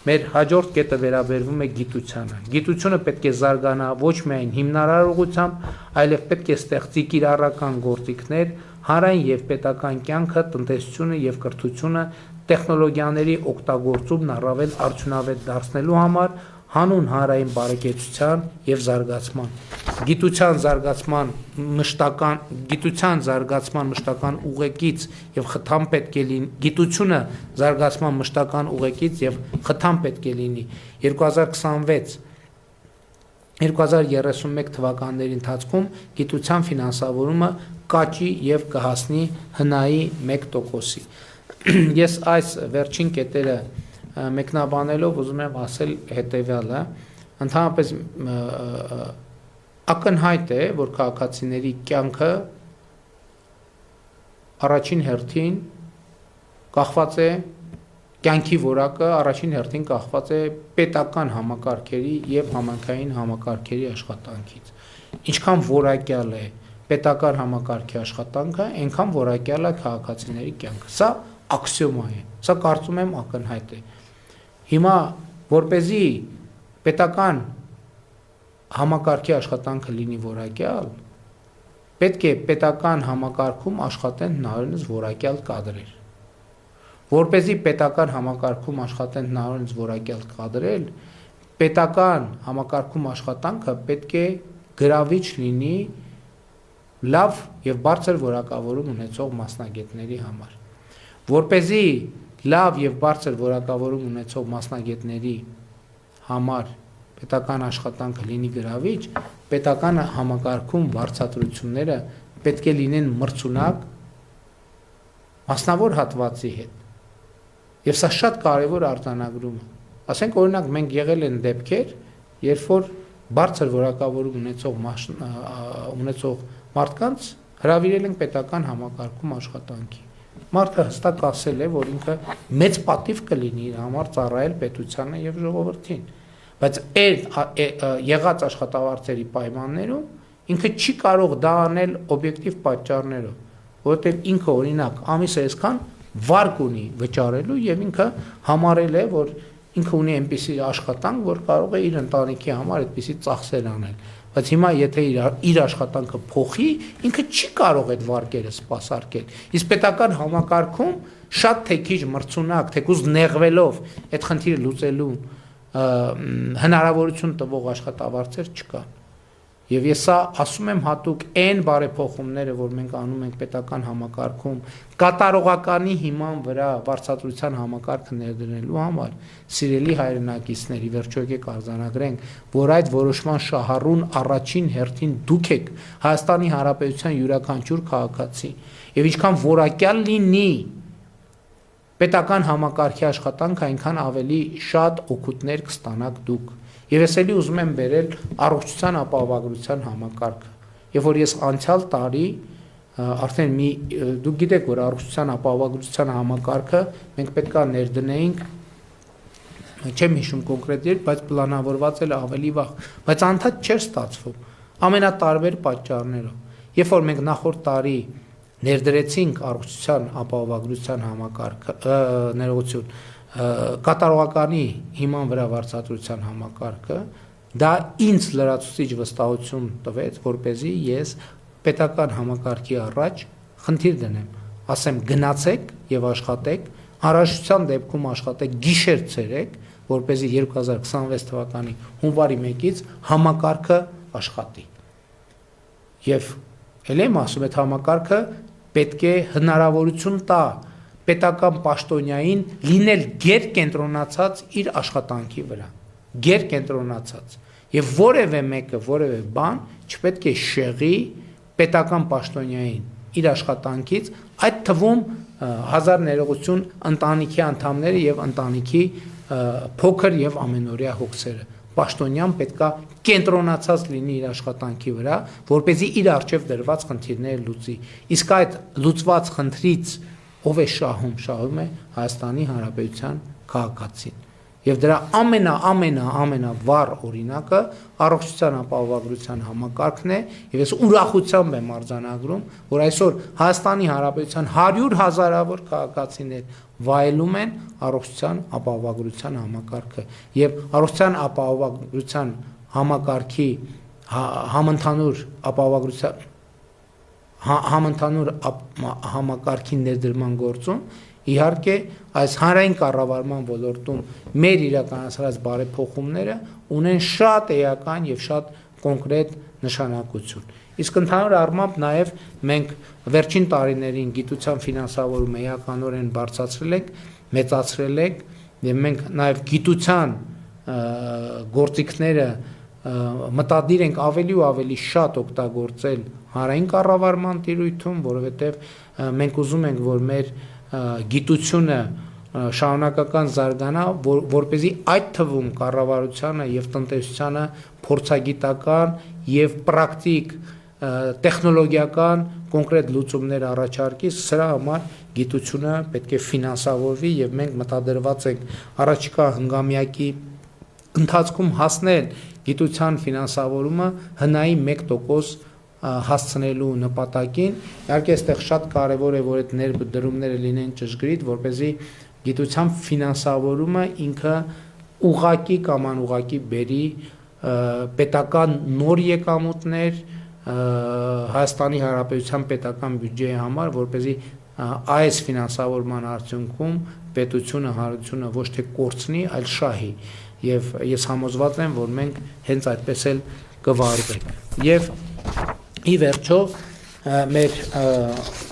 Մեր հաջորդ կետը վերաբերվում է գիտությանը։ Գիտությունը պետք է զարգանա ոչ միայն հիմնարար ուղղությամբ, այլև պետք է ստեղծի կիրառական գործիքներ հանրային եւ պետական կյանքը, տնտեսությունը եւ կրթությունը տեխնոլոգիաների օգտագործումն առավել արդյունավետ դարձնելու համար հանուն հանրային բարեկեցության եւ զարգացման։ Գիտության զարգացման մշտական ուղեկից եւ խթան պետք է լինի։ Գիտությունը զարգացման մշտական ուղեկից եւ խթան պետք է լինի։ 2026-2031 թվականների ընթացքում գիտության ֆինանսավորումը կաճի եւ կհասնի հնայի 1%-ի։ Ես այս վերջին կետերը մեկնաբանելով ուզում եմ ասել հետևյալը, ընդհանրապես ակնհայտ է, որ քաղաքացիների կյանքը առաջին հերթին կախված է, կյանքի որակը առաջին հերթին կախված է պետական համակարգերի եւ համայնքային համակարգերի աշխատանքից։ Ինչքան որակյալ է պետական համակարգի աշխատանքը, այնքան որակյալ է քաղաքացիների կյանքը։ Սա աքսիոմա է, սա կարծում եմ ակնհայտ է։ Հիմա որպեսզի պետական համակարգի աշխատանքը լինի որակյալ, պետք է պետական համակարգում աշխատեն հնարավորինս որակյալ կադրեր։ Որպեսզի պետական համակարգում աշխատեն հնարավորինս որակյալ կադրեր, պետական համակարգում աշխատանքը պետք է գրավիչ լինի լավ եւ բարձր որակավորում ունեցող մասնագետների համար։ Որպեսզի լավ եւ բարձր որակավորում ունեցող մասնագետների համար պետական աշխատանքը լինի գրավիչ, պետական համակարգում վարձատրությունները պետք է լինեն մրցունակ մասնավոր հատվածի հետ։ Եվ սա շատ կարևոր արձանագրում է։ Ասենք օրինակ մենք եղել են դեպքեր, երբ որ բարձր որակավորում ունեցող մարդկանց հրավիրել են պետական համակարգում աշխատանքի։ Մարդը հստակ ասել է, որ ինքը մեծ պատիվ կլինի իր համար ծառայել պետությանը եւ ժողովրդին, բայց այդ եղած աշխատավարձերի պայմաններում ինքը չի կարող դա անել օբյեկտիվ պատճառներով, որովհետեւ ինքը օրինակ ամիսը այսքան վարկ ունի վճարելու եւ ինքը համարել է, որ ինքը ունի այնպիսի աշխատանք, որ կարող է իր ընտանիքի համար այդպիսի ծախսեր անել։ Բայց հիմա եթե իր աշխատանքը փոխի, ինքը չի կարող այդ վարկերը սպասարկել։ Իսկ պետական համակարգում շատ թե քիչ մրցունակ, թեկուզ նեղվելով այդ խնդիրը լուծելու հնարավորություն տվող աշխատավարձեր չկան։ Եվ ես սա ասում եմ հատուկ այն բարեփոխումները, որ մենք անում ենք պետական համակարգում, կատարողականի հիման վրա վարձատրության համակարգը ներդնելու համար, սիրելի հայրենակիցների, վերջո եկեք արձանագրենք, որ այդ որոշման շահառուն առաջին հերթին դուք եք Հայաստանի Հանրապետության յուրաքանչյուր քաղաքացի, եւ ինչքան որակյալ լինի պետական համակարգի աշխատանք, այնքան ավելի շատ օգուտներ կստանաք դուք։ Եվ ես էլի ուզում եմ բերել առողջության ապահովագրության համակարգը։ Եվ որ ես անցյալ տարի արդեն դուք գիտեք, որ առողջության ապահովագրության համակարգը մենք պետք է ներդնեինք, չեմ հիշում կոնկրետ երբ, բայց պլանավորված էլ ավելի վաղ, բայց անդադ չէր ստացվում ամենատարբեր պատճառներով։ Երբ որ մենք նախորդ տարի ներդրեցինք առողջության ապահովագրության համակարգը, ներողություն, կատարողականի հիման վրա վարձատրության համակարգը, դա ինձ լրացուցիչ վստահություն տվեց, որպեսզի ես պետական համակարգի առաջ խնդիր դնեմ, ասեմ գնացեք եւ աշխատեք, անհրաժեշտության դեպքում աշխատեք գիշեր ցերեկ, որպեսզի 2026 թվականի հունվարի 1-ից համակարգը աշխատի։ Եվ ել եմ ասում, այդ համակարգը պետք է հնարավորություն տա պետական պաշտոնյային լինել գերկենտրոնացած իր աշխատանքի վրա, գերկենտրոնացած, եւ որևէ մեկը, որևէ բան չպետք է շեղի պետական պաշտոնյային իր աշխատանքից, այդ թվում հազար ներողություն ընտանիքի անդամները եւ ընտանիքի փոքր եւ ամենօրյա հոգսերը։ Պաշտոնյան պետքա կենտրոնացած լինի իր աշխատանքի վրա, որպեսզի իր առջև դրված խնդիրները լուծի։ Իսկ այդ լուծված խնդրից ով է շահում, շահում է Հայաստանի Հանրապետության քաղաքացին։ Եվ դրա ամենավառ օրինակը առողջության ապահովագրության համակարգն է, եւ ես ուրախությամբ եմ արձանագրում, որ այսօր Հայաստանի Հանրապետության 100,000-ավոր քաղաքացիներ վայելում են առողջության ապահովագրության համակարգը, եւ առողջության ապահովագրության համակարգի համընդհանուր համակարգի ներդրման գործում իհարկե այս հանրային կառավարման ոլորտում մեր իրականացրած բարեփոխումները ունեն շատ էական եւ շատ կոնկրետ նշանակություն։ Իսկ ընդհանուր առմամբ նաեւ մենք վերջին տարիներին գիտության ֆինանսավորումը էականորեն բարձրացրել ենք, մեծացրել ենք եւ մենք նաեւ գիտության գործիքները մտադիր ենք ավելի ու ավելի շատ օգտագործել հանրային կառավարման տիրույթում, որովհետեւ մենք ուզում ենք, որ մեր գիտությունը շարունակական զարգանա, որպեսզի այդ թվում կառավարությանը եւ տնտեսությանը փորձագիտական եւ պրակտիկ տեխնոլոգիական կոնկրետ լուծումներ առաջարկի, սրա համար գիտությունը պետք է ֆինանսավորվի եւ մենք մտադրված ենք առաջիկա հնգամյակի ընթացքում հասնել գիտության ֆինանսավորումը հնայի 1% հասցնելու նպատակին։ Իհարկե այստեղ շատ կարևոր է, որ այդ ներդրումները լինեն ճշգրիտ, որպեսզի գիտության ֆինանսավորումը ինքը ուղղակի կամ անուղղակի բերի պետական նոր եկամուտներ Հայաստանի Հանրապետության պետական բյուջեի համար, որպեսզի այս ֆինանսավորման արդյունքում պետությունը, հանրությունը ոչ թե կորցնի, այլ շահի։ Եվ ես համոզված եմ, որ մենք հենց այդպես էլ կվարվենք։ Եվ ի վերջո մեր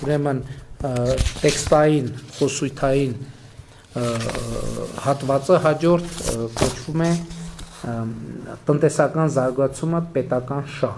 ուրեմն տեքստային, խոսույթային հատվածը հաջորդ կոչվում է տնտեսական զարգացումը պետական շահ։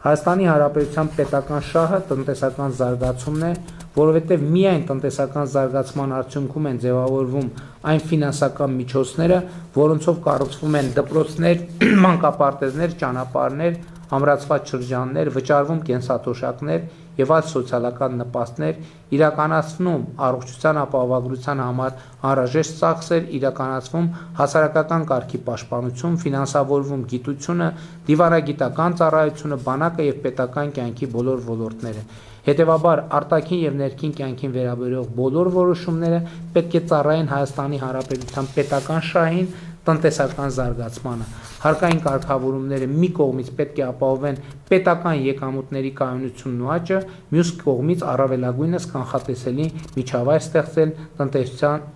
Հայաստանի Հանրապետության պետական շահը տնտեսական զարգացումն է, որովհետև միայն տնտեսական զարգացման արդյունքում են ձևավորվում այն ֆինանսական միջոցները, որոնցով կառուցվում են դպրոցներ, մանկապարտեզներ, ճանապարհներ, ամրացված շրջաններ, վճարվում կենսաթոշակներ եւ այլ սոցիալական նպաստներ, իրականացվում առողջության ապահովագրության համար անհրաժեշտ ծախսեր, իրականացվում հասարակական կարգի պաշտպանություն, ֆինանսավորվում գիտությունը, դիվանագիտական ծառայությունը, բանակը եւ պետական կյանքի բոլոր ոլորտները։ Հետևաբար արտաքին եւ ներքին կյանքին վերաբերող բոլոր որոշումները պետք է ծառայեն Հայաստանի Հանրապետության պետական շահին, տնտեսական զարգացմանը։ Հարկային կարգավորումները մի կողմից պետք է ապահովեն պետական եկամուտների կայունությունն ու աճը, մյուս կողմից առավելագույնս կանխատեսելի միջավայր ստեղծել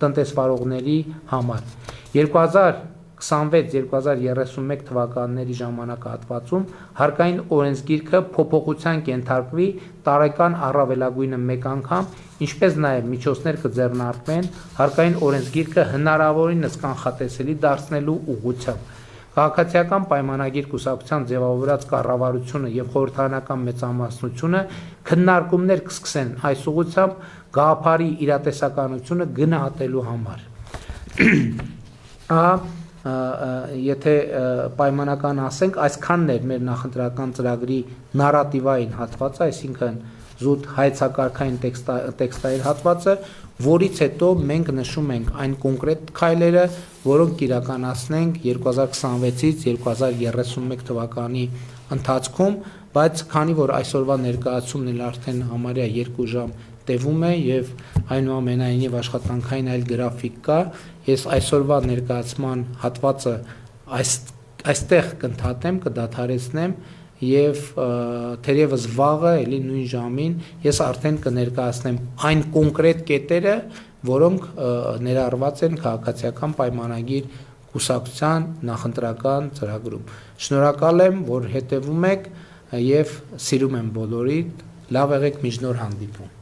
տնտեսվարողների համար։ 26-2031 թվականների ժամանակահատվածում հարկային օրենսգիրքը փոփոխության կենթարկվի տարեկան առավելագույնը 1 անգամ, ինչպես նաև միջոցներ կձեռնարկվեն հարկային օրենսգիրքը հնարավորինս կանխատեսելի դարձնելու ուղղությամբ։ Քաղաքացիական պայմանագիր կուսակցության ձևավորած կառավարությունը եւ խորհրդարանական մեծամասնությունը քննարկումներ կսկսեն այս ուղղությամբ գաղափարի իրատեսականությունը գնահատելու համար։ Եթե պայմանական ասենք, այսքանն էր մեր նախընտրական ծրագրի նարատիվային հատվածը, այսինքն զուտ հայեցակարգային տեքստային հատվածը, որից հետո մենք նշում ենք այն կոնկրետ քայլերը, որոնք կիրականացնենք 2026-ից 2031 թվականի ընթացքում, բայց քանի որ այսօրվա ներկայացումն էլ արդեն համարյա 2 ժամ տևում է եւ այնուամենայնիվ աշխատանքային այլ գրաֆիկ կա, ես այսօրվա ներկայացման հատվածը այստեղ կընդհատեմ, կդադարեցնեմ եւ թերևս վաղը էլի նույն ժամին ես արդեն կներկայացնեմ այն կոնկրետ կետերը, որոնք ներառված են քաղաքացիական պայմանագիր կուսակցության նախընտրական ծրագրում։ Շնորհակալ եմ, որ հետևում եք եւ սիրում եմ բոլորին, լավ եղեք, միջնոր հանդիպում։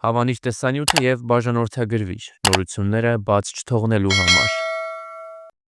Հավանիչ տեսանյութը եւ բաժանորդագրվիչ նորությունները բաց չթողնելու համար